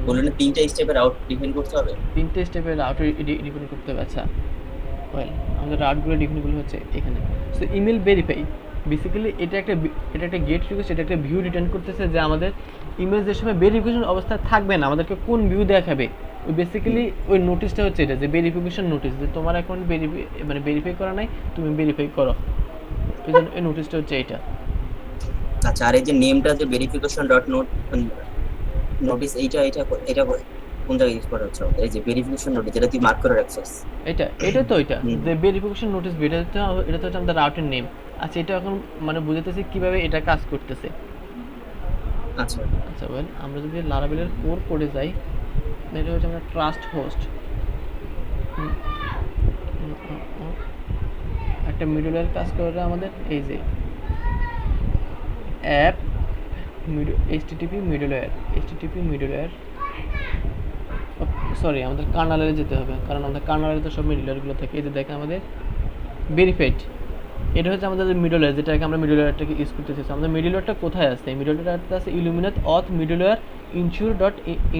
বললেন না 3টা স্টেপের রাউট ডিফাইন করতে হবে। 3টে স্টেপের রাউট ডিফাইন করতে হবে। আচ্ছা ওয়েল, আমাদের রাউটগুলো ডিফাইনগুলো হচ্ছে এখানে। সো ইমেল ভেরিফাই বেসিক্যালি এটা একটা গেট রিকোয়েস্ট, এটা একটা ভিউ রিটার্ন করতেছে, যে আমাদের ইমেল যে সময় ভেরিফিকেশন অবস্থায় থাকবে না, আমাদেরকে কোন ভিউ দেখাবে। ওই বেসিক্যালি ওই নোটিশটা হচ্ছে এটা, যে ভেরিফিকেশন নোটিশ, যে তোমার অ্যাকাউন্ট ভেরিফাই করা নাই, তুমি ভেরিফাই করো। এই নোটিশটা হচ্ছে এইটা। আচ্ছা, আর এই যে নেমটা যে ভেরিফিকেশন ডট নোটিস, এইটা কোন জায়গায় ইউজ করা হচ্ছে? এই যে ভেরিফিকেশন নোটিস যেটা তুই মার্ক করে রাখছিস, এটা তো এটা যে ভেরিফিকেশন নোটিস, এটা তো হচ্ছে আমাদের রাউটের নেম। আচ্ছা, এটা এখন মানে বুঝাতেছি কিভাবে এটা কাজ করতেছে। আচ্ছা ওয়েল, আমরা যদি লারাবেলের কোর কোডে যাই, এটা হচ্ছে আমরা ট্রাস্ট হোস্ট একটা মিডলওয়্যার কাজ করে আমাদের, এই যে অ্যাপ HTTP মিডলওয়্যার সরি, আমাদের কার্নালে যেতে হবে, কারণ আমাদের কার্নালে তো সব মিডলওয়্যারগুলো থাকে। এই যে দেখেন আমাদের ভেরিফাইড এটা হচ্ছে আমাদের মিডলওয়্যার, যেটাকে আমরা মিডলওয়্যারটাকে ইউজ করতেছি। So, আমাদের মিডলওয়্যারটা কোথায় আছে? মিডলওয়্যারটা আছে illuminate auth middleware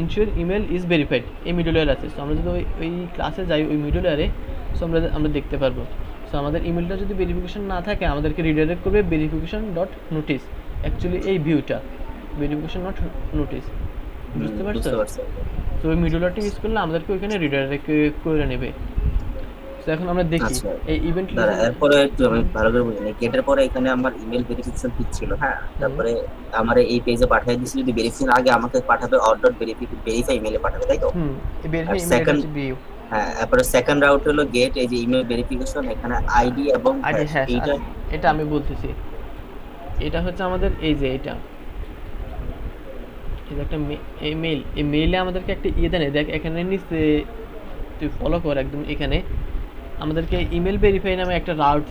ensure email is verified, এই মিডলওয়্যার আছে। সো আমরা যদি ওই ক্লাসে যাই ওই মিডলওয়্যারে, সো আমরা দেখতে পারবো। সো আমাদের ইমেলটা যদি ভেরিফিকেশন না থাকে আমাদেরকে রিডাইরেক্ট করবে ভেরিফিকেশন ডট নোটিস, অ্যাকচুয়ালি এই ভিউটা ভেরিফিকেশন ডট নোটিস, বুঝতে পারছো? বুঝতে পারছি। তো ওই মিডলওয়্যারটা ইউজ করলে আমাদেরকে ওইখানে রিডাইরেক্ট করে নেবে। তো এখন আমরা দেখি আচ্ছা এই ইভেন্ট দাঁড়া, এরপরে একটু আমি ভালো করে বুঝিনি। গেটের পরে এখানে আমার ইমেল ভেরিফিকেশন ঠিক ছিল, হ্যাঁ। তারপরে আমার এই পেজে পাঠিয়ে দিয়েছিল, যদি ভেরিফিকেশন আগে আমাকে পাঠাবে অর ডট ভেরিফাই ইমেলে পাঠাবে, তাই তো? এই ভেরিফাই আর ইমেল second- হচ্ছে ভিউ হ্যাঁ, এরপরে সেকেন্ড রাউট হলো গেট, এই যে ইমেল ভেরিফিকেশন, এখানে আইডি এবং আইডি। হ্যাঁ এইটা এটা আমি বলতেছি, এটা হচ্ছে আমাদের এই যে এটা একটা মেইল, এই মেইলে আমাদেরকে একটা ইয়ে দেয়, দেখ এখানে নিচে তুই ফলো কর একদম, এখানে আমাদেরকে ইমেল ভেরিফাই নামে একটা রাউট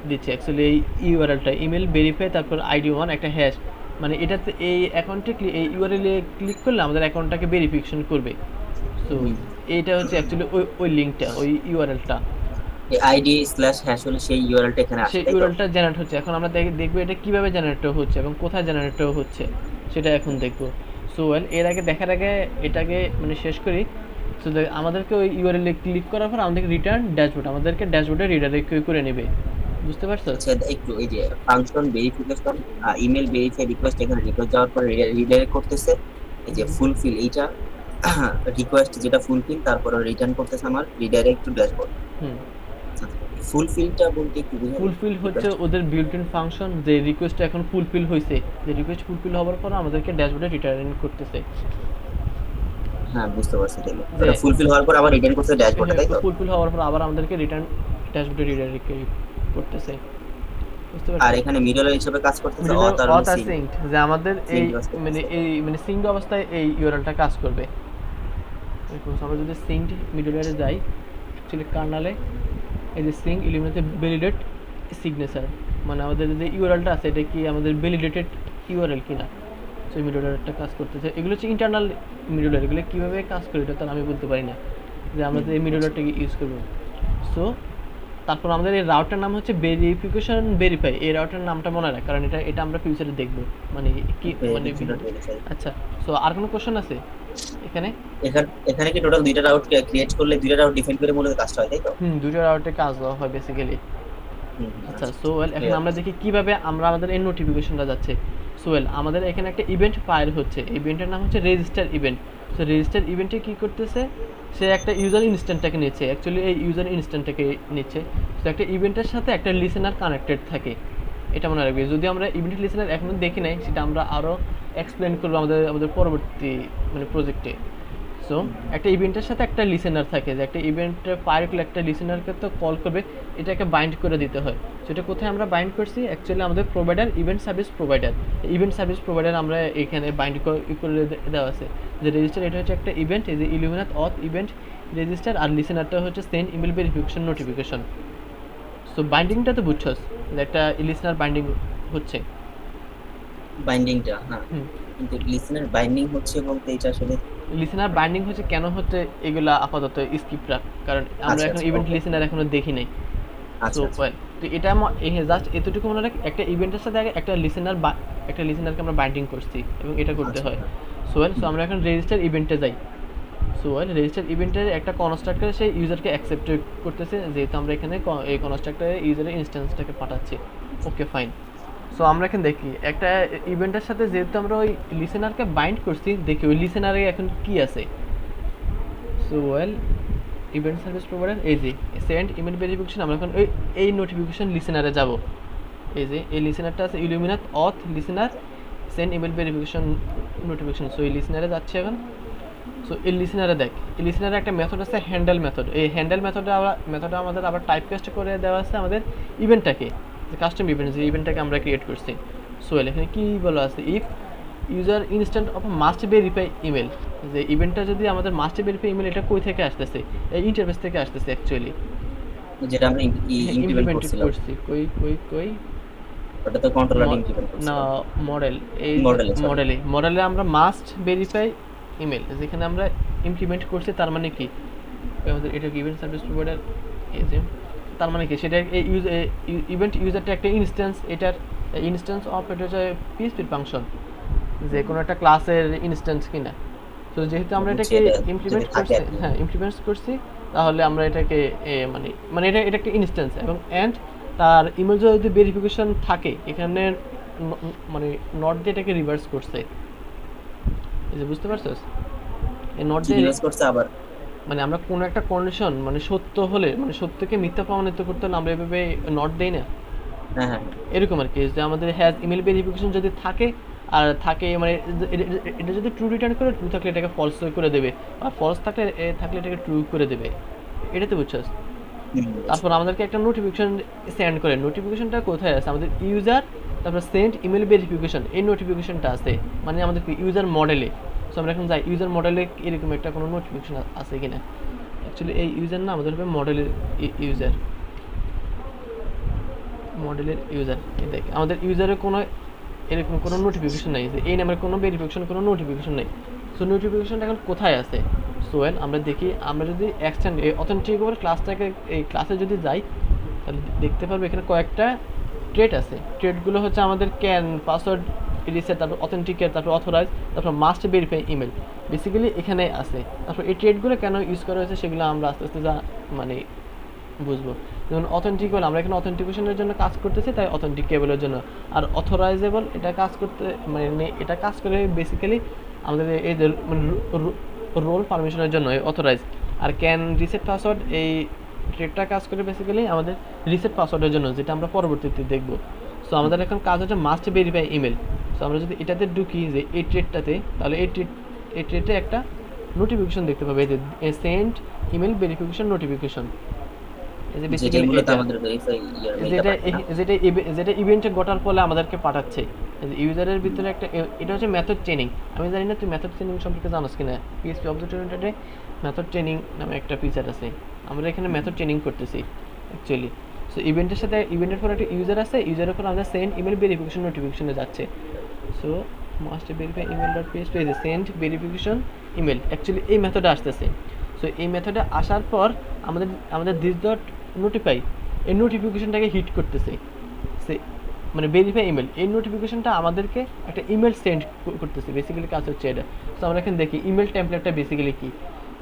দিচ্ছে। অ্যাকচুয়ালি এই ইউআরএলটা ইমেল ভেরিফাই তারপর আইডি 1 একটা হ্যাশ, মানে এটাতে এই অ্যাকাউন্টে এই ইউআরএলে ক্লিক করলে আমাদের অ্যাকাউন্টটাকে ভেরিফিকেশন করবে। সো এইটা হচ্ছে অ্যাকচুয়ালি ওই লিঙ্কটা, ওই ইউআরএলটা, আইডি স্ল্যাশ হ্যাশ হলে সেই ইউআরএলটা এখানে আসে, সেই তাই তো? ইউআরএলটা জেনারেট হচ্ছে। এখন আমরা দেখবো এটা কিভাবে জেনারেট হচ্ছে এবং কোথায় জেনারেট হচ্ছে সেটা এখন দেখবো। সো ওয়েল, এর আগে দেখার আগে এটাকে মানে শেষ করি। সো আমাদেরকে ওই ইউআরএল এ ক্লিক করার পর আমাদেরকে রিটার্ন ড্যাশবোর্ড, আমাদেরকে ড্যাশবোর্ডে রিডাইরেক্ট করে নেবে, বুঝতে পারছো? আচ্ছা একটু এই যে function verification email verify request, এখানে রিকোয়েস্ট যাওয়ার পরে রিডাইরেক্ট করতেছে এই যে ফুলফিল, এইটা রিকোয়েস্ট যেটা ফুলফিল, তারপরে রিটার্ন করতেছে আমার রিডাইরেক্ট টু ড্যাশবোর্ড। হুম, ফুলফিলটা বলতে কি বোঝায়? ফুলফিল হচ্ছে ওদের বিল্ট ইন ফাংশন, যে রিকোয়েস্ট এখন ফুলফিল হয়েছে, যে রিকোয়েস্ট ফুলফিল হওয়ার পর আমাদেরকে ড্যাশবোর্ডে রিটার্ন করতেছে। হ্যাঁ বুঝতে পারছি, তাহলে যে- ফুলফিল হওয়ার পর আবার রিটার্ন করতেছে ড্যাশবোর্ডে, তাই তো? ফুলফিল হওয়ার পর আবার আমাদেরকে রিটার্ন ড্যাশবোর্ডে রিডাইরেক্ট করতেছে, বুঝতে আর পারছো? এখানে মিডল হিসেবে কাজ করতেছে মিডলের অথর অথ আর সিঙ্কড, যে আমাদের এই Synced কাজ করতেছে। মানে সিঙ্কড অবস্থায় এই ইউআরএলটা কাজ করবে। দেখুন আমরা যদি সিঙ্কড মিডলওয়্যারে যাই, অ্যাকচুয়ালি কার্নালে এই যে সিঙ্ক ইলিমিনেটেড ভ্যালিডেট সিগনেচার, মানে আমাদের যে ইউআরএলটা আছে এটা কি আমাদের ভ্যালিডেটেড ইউআরএল কিনা, সেই মিডলওয়্যারটা কাজ করতেছে। এগুলো হচ্ছে ইন্টারনাল মিডলওয়্যার, এগুলো কীভাবে কাজ করে এটা তো আমি বলতে পারি না, যে আমরা যে এই মিডলওয়্যারটাকে ইউজ করবো। সো তারপর আমাদের এই রাউটার নাম হচ্ছে ভেরিফিকেশন ভেরিফাই, এই রাউটার নামটা মনে রাখ, কারণ এটা আমরা ফিউচারে দেখবো, মানে কি মানে আচ্ছা। সো আর কোনো কোশ্চেন আছে এখানে? এখানে কি টোটাল দুইটা রাউট ক্রিয়েট করলে দুইটা রাউট ডিফাইন করে মূলত কাজটা হয়, তাই তো? দুটো রাউটে কাজ দেওয়া হয় বেসিক্যালি। আচ্ছা সো ওয়েল, এখন আমরা দেখি কিভাবে আমরা আমাদের এই নোটিফিকেশনটা যাচ্ছে। সো ওয়েল, আমাদের এখানে একটা ইভেন্ট ফায়ার হচ্ছে, ইভেন্টের নাম হচ্ছে রেজিস্টার ইভেন্ট। সো রেজিস্টার ইভেন্টে কী করতেছে, সে একটা ইউজার ইনস্ট্যান্টটাকে নিচ্ছে, অ্যাকচুয়ালি এই ইউজার ইনস্ট্যান্টটাকে নিচ্ছে। সো একটা ইভেন্টের সাথে একটা লিসেনার কানেক্টেড থাকে, এটা মনে রাখবে। যদি আমরা ইভেন্ট লিসেনার এখনও দেখি নাই, সেটা আমরা আরও এক্সপ্লেন করবো আমাদের পরবর্তী মানে প্রজেক্টে। সো একটা ইভেন্টের সাথে একটা লিসেনার থাকে, যে একটা ইভেন্টে ফায়ার করলে একটা লিসেনারকে তো কল করবে, এটাকে বাইন্ড করে দিতে হয়। সেটা কোথায় আমরা বাইন্ড করছি, অ্যাকচুয়ালি আমাদের প্রোভাইডার ইভেন্ট সার্ভিস প্রোভাইডার আমরা এখানে বাইন্ড করে দেওয়া আছে। যে রেজিস্টার এটা হচ্ছে একটা ইভেন্ট, এই যে ইলুমিনাত অথ ইভেন্ট রেজিস্টার, আর লিসেনারটা হচ্ছে send email verification notification. So বাইন্ডিংটা তো বুঝছস, যে একটা লিসেনার বাইন্ডিং হচ্ছে বাইন্ডিংটা, হ্যাঁ। কিন্তু লিসেনার বাইন্ডিং হচ্ছে বলতে এটা আসলে লিসেনার বাইন্ডিং হচ্ছে কেন হচ্ছে এগুলা আপাতত স্কিপ রাখ, কারণ আমরা এখন ইভেন্ট লিসেনার এখনো দেখি নাই। সো তো এটা জাস্ট এতটুকু মনে রাখ, একটা ইভেন্টের সাথে আগে একটা লিসেনারকে আমরা বাইন্ডিং করছি এবং এটা করতে হয়। সো আমরা এখন রেজিস্টার ইভেন্টে যাই। সো রেজিস্টার ইভেন্টের একটা কনস্ট্রাক্টর সেই ইউজারকে অ্যাকসেপ্ট করতেছে, যেহেতু আমরা এখানে এই কনস্ট্রাক্টরে ইউজারের ইনস্ট্যান্সটাকে পাঠাচ্ছি। Okay fine. সো আমরা এখন দেখি একটা ইভেন্টের সাথে যেহেতু আমরা ওই লিসেনারকে বাইন্ড করছি, দেখি ওই লিসেনারে এখন কি আছে। সো ইভেন্ট সার্ভিস প্রোভাইডার, এই যে সেন্ড ইমেল ভেরিফিকেশন, আমরা এখন এই নোটিফিকেশন লিসেনারে যাব। এই যে এই লিসেনারটা আছে illuminate auth listener send email verification notification. So এই লিসেনারে যাচ্ছে এখন। সো এই লিসেনারে দেখ, এই লিসেনারে একটা মেথড আছে হ্যান্ডেল মেথড, এই হ্যান্ডেল মেথডে আমাদের আবার টাইপ কাস্ট করে দেওয়া আছে আমাদের ইভেন্টটাকে, যে কাস্টম ইভেন্ট, যে ইভেন্টটাকে আমরা ক্রিয়েট করছি। সো এখানে কী বলা আছে, if user instant of must verify email, যে ইভেন্টটা যদি আমাদের মাস্ট ভেরিফাই ইমেল, এটা কই থেকে আসতেছে, এই ইন্টারফেস থেকে আসতেছে অ্যাকচুয়ালি, যেটা আমরা ইমপ্লিমেন্ট করছি। কই ওটা তো কন্ট্রোলার ইমপ্লিমেন্ট করছি না, মডেলে আমরা মাস্ট ভেরিফাই ইমেল যেখানে আমরা ইমপ্লিমেন্ট করছি, তার মানে কি আমাদের এটা ইভেন্ট সার্ভিস প্রোভাইডার এই যে তার মানে কি সেটা এই ইভেন্ট ইউজারটা একটা ইনস্ট্যান্স, এটার ইনস্ট্যান্স অফ এটা হচ্ছে পিএইচপির ফাংশন, যে কোনো একটা ক্লাসের ইনস্ট্যান্স কিনা। তো যেহেতু আমরা বুঝছি, এটাকে এটা যদি ইমপ্লিমেন্ট থাকে করছি, আর কি। হ্যাঁ ইমপ্লিমেন্ট করছি, তাহলে আমরা এটাকে মানে মানে এটা এটা একটা ইনস্ট্যান্স, এবং অ্যান্ড তার ইমেল যদি ভেরিফিকেশন থাকে এখানে মানে নট দিয়ে এটাকে রিভার্স করছে, এই যে বুঝতে পারছস, এই নট কি দিয়ে রিভার্স করছে আবার? মানে আমরা কোনো একটা কন্ডিশন মানে সত্য হলে, মানে সত্যকে মিথ্যা প্রমাণিত করতে হলে আমরা এভাবে নট দেই না, হ্যাঁ হ্যাঁ। এরকম আর কি, যে আমাদের হ্যাজ ইমেল ভেরিফিকেশন যদি থাকে, আর থাকে মানে এটা যদি ট্রু রিটার্ন করে, ট্রু থাকলে এটাকে ফলস করে দেবে, আর ফলস থাকলে থাকলে এটাকে ট্রু করে দেবে, এটাতে বুঝছস। বুঝছি। তারপর আমাদেরকে একটা নোটিফিকেশন সেন্ড করে, নোটিফিকেশনটা কোথায় আছে, আমাদের ইউজার তারপর সেন্ড ইমেল ভেরিফিকেশন, এই নোটিফিকেশনটা আছে মানে আমাদের ইউজার মডেলে। সো আমরা এখন যাই ইউজার মডেলে এরকম একটা কোনো নোটিফিকেশন আছে কিনা। অ্যাকচুয়ালি এই ইউজার না আমাদের হবে মডেলের ইউজার, মডেলের ইউজার। এই দেখ আমাদের ইউজারের কোনো এরকম কোনো নোটিফিকেশন নেই, যে এই নামের কোনো ভেরিফিকেশন কোনো নোটিফিকেশন নেই। সো নোটিফিকেশনটা এখন কোথায় আছে, সো আমরা দেখি, আমরা যদি এক্সটেন্ড অথেন্টিক ওভার ক্লাসটাকে, এই ক্লাসে যদি যাই তাহলে দেখতে পারবো এখানে কয়েকটা ট্রেড আছে। ট্রেডগুলো হচ্ছে আমাদের ক্যান, পাসওয়ার্ড রিসেট, তারপর অথেন্টিকেট, তারপর অথরাইজ, তারপর মাস্ট ভেরিফাই ইমেল, বেসিক্যালি এখানে আছে। তারপর এই ট্রেডগুলো কেন ইউজ করা হয়েছে সেগুলো আমরা আস্তে আস্তে যা মানে বুঝবো। যেমন অথেন্টিকেবল, আমরা এখানে অথেন্টিকেশনের জন্য কাজ করতেছি, তাই অথেন্টিকেবলের জন্য। আর অথরাইজেবল এটা কাজ করতে মানে এটা কাজ করে বেসিক্যালি আমাদের এই যে মানে রোল পারমিশনের জন্য অথরাইজ। আর ক্যান রিসেট পাসওয়ার্ড, এই ট্রেডটা কাজ করে বেসিক্যালি আমাদের রিসেট পাসওয়ার্ডের জন্য, যেটা আমরা পরবর্তীতে দেখব। সো আমাদের এখন কাজ হচ্ছে মাস্ট ভেরিফাই ইমেল। সো আমরা যদি এটাতে ঢুকি যে এই ট্রেডটাতে, তাহলে এই ট্রেডে একটা নোটিফিকেশন দেখতে পাবে, এই যে সেন্ড ইমেল ভেরিফিকেশন নোটিফিকেশন, এই যে বেসিক্যালি যেগুলোতে এটা আমাদের ভেরিফাই ইয়ার মেইলটা যেটা পাঠায় না? যেটা ইভেন্টে ঘটার ফলে আমাদেরকে পাঠাচ্ছে, ইউজারের ভিতরে একটা এটা হচ্ছে মেথড চেইনিং। আমি জানি না তুই মেথড চেইনিং সম্পর্কে জানোস কিনা। পিএইচপি অবজেক্ট ওরিয়েন্টেডে মেথড চেইনিং নামে একটা ফিচার আছে, আমরা এখানে মেথড চেইনিং করতেছি অ্যাকচুয়ালি। সো ইভেন্টের সাথে ইভেন্টের পর একটা ইউজার আছে, ইউজারের পর আমাদের সেন্ড ইমেল ভেরিফিকেশন নোটিফিকেশনে যাচ্ছে। So must verify email dot PHP is send verification email, actually এই মেথডে আসতেছে। সো এই মেথডে আসার পর আমাদের আমাদের দিস ডট নোটিফাই, এই নোটিফিকেশনটাকে হিট করতেছে, সে মানে ভেরিফাই ইমেল, এই নোটিফিকেশনটা আমাদেরকে একটা ইমেল সেন্ড করতেছে, বেসিক্যালি কাজ হচ্ছে এটা। সো আমরা এখানে দেখি ইমেল টেমপ্লেটটা বেসিক্যালি কী।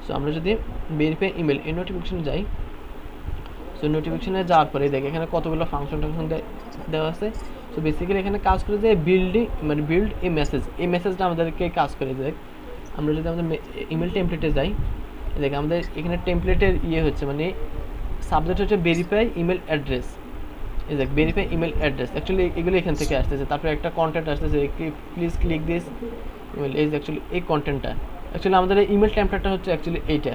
সো আমরা যদি ভেরিফাই ইমেল এই নোটিফিকেশনে যাই, সো নোটিফিকেশনে যাওয়ার পরে দেখি এখানে কতগুলো ফাংশন টাংশন দেওয়া আছে। সো বেসিক্যালি এখানে কাজ করে যে বিল্ডিং মানে বিল্ড এ মেসেজ, এই মেসেজটা আমাদেরকে কাজ করে দেখ। আমরা যদি আমাদের ইমেল টেমপ্লেটে যাই, দেখ আমাদের এখানে টেমপ্লেটের হচ্ছে মানে সাবজেক্ট হচ্ছে ভেরিফাই ইমেল অ্যাড্রেস, এই দেখ ভেরিফাই ইমেল অ্যাড্রেস, অ্যাকচুয়ালি এগুলো এখান থেকে আসতেছে। তারপরে একটা কন্টেন্ট আসতেছে, প্লিজ ক্লিক দিস ইমেল, এই যে অ্যাকচুয়ালি এই কন্টেন্টটা, অ্যাকচুয়ালি আমাদের ইমেল টেমপ্লেটটা হচ্ছে অ্যাকচুয়ালি এইটা,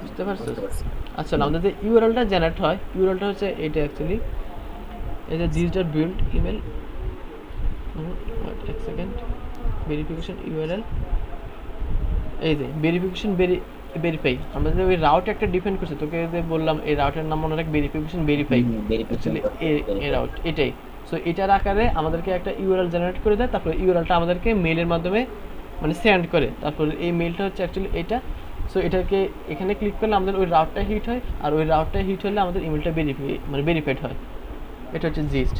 বুঝতে পারছো? বুঝতে পারছি। আচ্ছা আমাদের যে ইউআরএলটা জেনারেট হয়, ইউআরএলটা হচ্ছে এইটা অ্যাকচুয়ালি, এই যে দিস ডট বিল্ড ইমেল, এক সেকেন্ড, ভেরিফিকেশন ইউআরএল, এই যে ভেরিফিকেশন ভেরিফাই, আমরা যে ওই রাউট একটা ডিফাইন করছি, তোকে যে বললাম এই রাউটের নাম মনে রাখ ভেরিফিকেশন ভেরিফাই, ভেরিফিকেশন অ্যাকচুয়ালি এই রাউট এটাই। সো এটার আকারে আমাদেরকে একটা ইউআরএল জেনারেট করে দেয়, তারপর ইউআরএলটা আমাদেরকে মেইলের মাধ্যমে মানে সেন্ড করে, তারপর এই মেইলটা হচ্ছে অ্যাকচুয়ালি এটা। সো এটাকে এখানে ক্লিক করলে আমাদের ওই রাউটটা হিট হয়, আর ওই রাউটটা হিট হলে আমাদের ইমেলটা ভেরিফাইড হয়। এটা হচ্ছে জিস্ট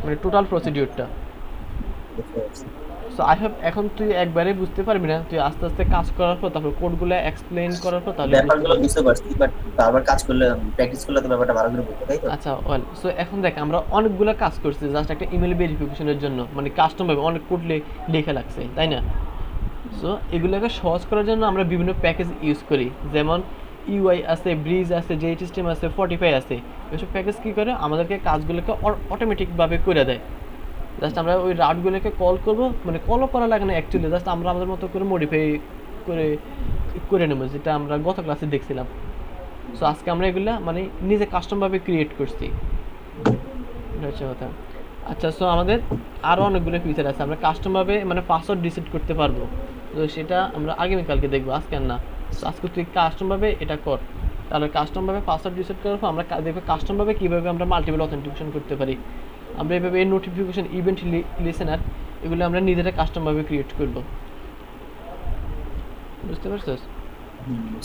মানে টোটাল প্রসিডিউরটা। সো আই হোপ এখন তুই একবারে বুঝতে পারবি না, তুই আস্তে আস্তে কাজ করার পর তারপর কোডগুলো এক্সপ্লেইন করার পর তাহলে বুঝতে ব্যাপারগুলো পারবি। বুঝতে পারছি, বাট বারবার কাজ করলে, প্র্যাকটিস করলে তো ব্যাপারটা ভালো করে বুঝতে, তাই তো? আচ্ছা ওয়েল, সো এখন দেখ আমরা অনেকগুলো কাজ করছি জাস্ট একটা ইমেল ভেরিফিকেশনের জন্য, মানে কাস্টমভাবে অনেক কোড লেখা লাগছে, তাই না? সো এগুলোকে সহজ করার জন্য আমরা বিভিন্ন প্যাকেজ ইউজ করি, যেমন ইউআই আছে, ব্রিজ আছে, জেট সিস্টেম আছে, ফর্টিফাই আছে। এসব প্যাকেজ কী করে আমাদেরকে কাজগুলোকে অটোমেটিকভাবে করে দেয়। জাস্ট আমরা ওই রাউটগুলোকে কল করবো, মানে কলও করা লাগে না অ্যাকচুয়ালি, জাস্ট আমরা আমাদের মতো করে মডিফাই করে করে নেবো, যেটা আমরা গত ক্লাসে দেখছিলাম। সো আজকে আমরা এগুলা মানে নিজে কাস্টমভাবে ক্রিয়েট করছি, এটা হচ্ছে কথা। আচ্ছা সো আমাদের আরও অনেকগুলো ফিচার আছে, আমরা কাস্টমভাবে মানে পাসওয়ার্ড রিসেট করতে পারবো, তো সেটা আমরা আগামীকালকে দেখবো, আজকে আর না। তো আজকে তুই কাস্টমভাবে এটা কর, তাহলে কাস্টমভাবে পাসওয়ার্ড রিসেট করার পর আমরা দেখবো কাস্টমভাবে কীভাবে আমরা মাল্টিপল অথেন্টিকেশন করতে পারি। আমরা এভাবে এই নোটিফিকেশন ইভেন্ট লিসেনার এগুলো আমরা নিজেরা কাস্টমভাবে ক্রিয়েট করব, বুঝতে পারছিস?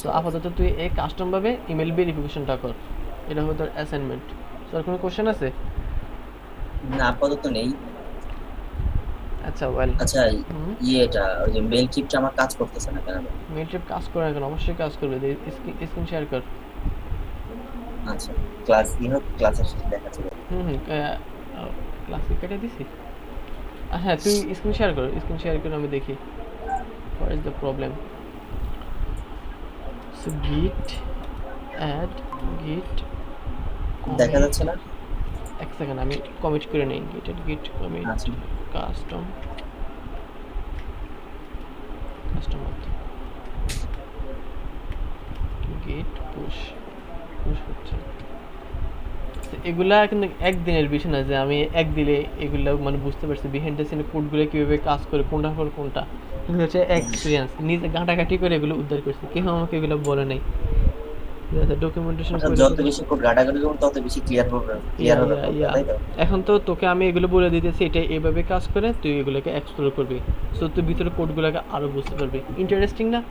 তো আপাতত তুই এই কাস্টমভাবে ইমেল ভেরিফিকেশনটা কর। এটা হবে তোর অ্যাসাইনমেন্ট। তোর কোনো কোশ্চেন আছে? না আপাতত নেই। আচ্ছা ওয়েল। আচ্ছা, হুম। ইয়েটা ওই যে মেল চিপটা আমার কাজ করতেছে না কেন? মেল ট্রিপ কাজ করে না কেন? অবশ্যই কাজ করবে। স্ক্রিন শেয়ার কর। আচ্ছা, ক্লাস কি হোক, ক্লাসের শেষে দেখা যাবে। হুম হুম। ক্লাসে কেটে দিছি। হ্যাঁ তুই স্ক্রিন শেয়ার কর, স্ক্রিন শেয়ার করে আমি দেখি what is the problem. So গিট অ্যাড গিট দেখা কমিট। যাচ্ছে না? এক সেকেন্ড আমি কমিট করে নেই। গিট অ্যাড গিট কমিট আচ্ছা, কাস্টম কাস্টমার গিট পুশ পুশ হচ্ছে। তো এগুলা কিন্তু একদিনের বিষয় না যে আমি এক দিলে এগুলো মানে বুঝতে পারছি বিহাইন্ড দ্য সিন কোডগুলো কীভাবে কাজ করে, কোনটার পর কোনটা। এগুলো হচ্ছে এক্সপিরিয়েন্স, নিজে ঘাটাঘাটি করে এগুলো উদ্ধার করছি, কেউ আমাকে এগুলো বলে নাই। ঠিক আছে, ডকুমেন্টেশন অর্থাৎ করে যত দিয়েছি। বেশি কোড ঘাটাঘাটি করবো তত বেশি ক্লিয়ার ইয়া হবে ইয়া কোডটা, ইয়া তাই তো? এখন তো তোকে আমি এগুলো বলে দিতেছি, এটা এভাবে কাজ করে, তুই এগুলোকে এক্সপ্লোর করবি। সো তুই ভিতরে কোডগুলোকে আরও বুঝতে পারবি। ইন্টারেস্টিং না?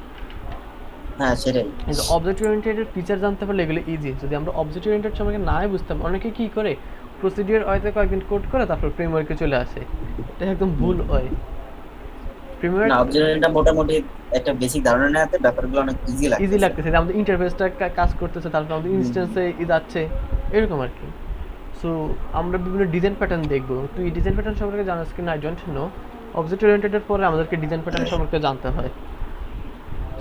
হ্যাঁ সেটাই। কিন্তু অবজেক্ট ওরিয়েন্টেডের ফিচার জানতে পারলে এগুলো ইজি। যদি আমরা অবজেক্ট ওরিয়েন্টেড সম্পর্কে নাই বুঝতাম, অনেকে কী করে প্রসিডিওর হয়তো কয়েকদিন কোড করে তারপর ফ্রেমওয়ার্কে চলে আসে। এটা একদম ভুল হয়। না, ফ্রেমওয়ার্ক অবজেক্টটা মোটামুটি একটা বেসিক ধারণা নেওয়াতে ব্যাপারগুলো অনেক ইজি ইজি লাগতেছে। লাগতেছে যে আমাদের ইন্টারফেসটা কাজ করতেছে, তারপর আমাদের হুম, ইনস্ট্যান্সে যাচ্ছে, এরকম আর কি। সো আমরা বিভিন্ন ডিজাইন প্যাটার্ন দেখবো। তুই ডিজাইন প্যাটার্ন সম্পর্কে জানাস কি না আই ডোন্ট নো। অবজেক্ট ওরিয়েন্টেডের পরে আমাদেরকে ডিজাইন প্যাটার্ন সম্পর্কে জানতে হয়।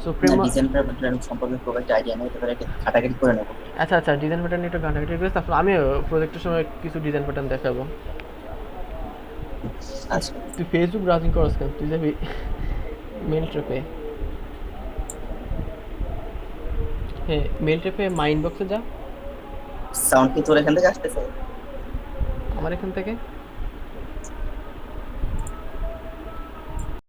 সো না ফ্রেমওয়ার্ক ডিজাইন প্যাটার্ন সম্পর্কে খুব একটা আইডিয়া নেই, তাহলে একটু ঘাটাঘাটি করে নেবো। আচ্ছা আচ্ছা, ডিজাইন প্যাটার্ন একটু ঘাটাঘাটি করে তারপর আমি প্রজেক্টের সময় কিছু ডিজাইন প্যাটার্ন দেখাবো। আচ্ছা, তুই ফেসবুক ব্রাউজিং করস কেন? তুই যাবি মেল ট্র্যাপে। হ্যাঁ মেল ট্র্যাপে মাই ইনবক্সে যা। সাউন্ড কি তোর এখান থেকে আসতেছে? আমার এখান থেকে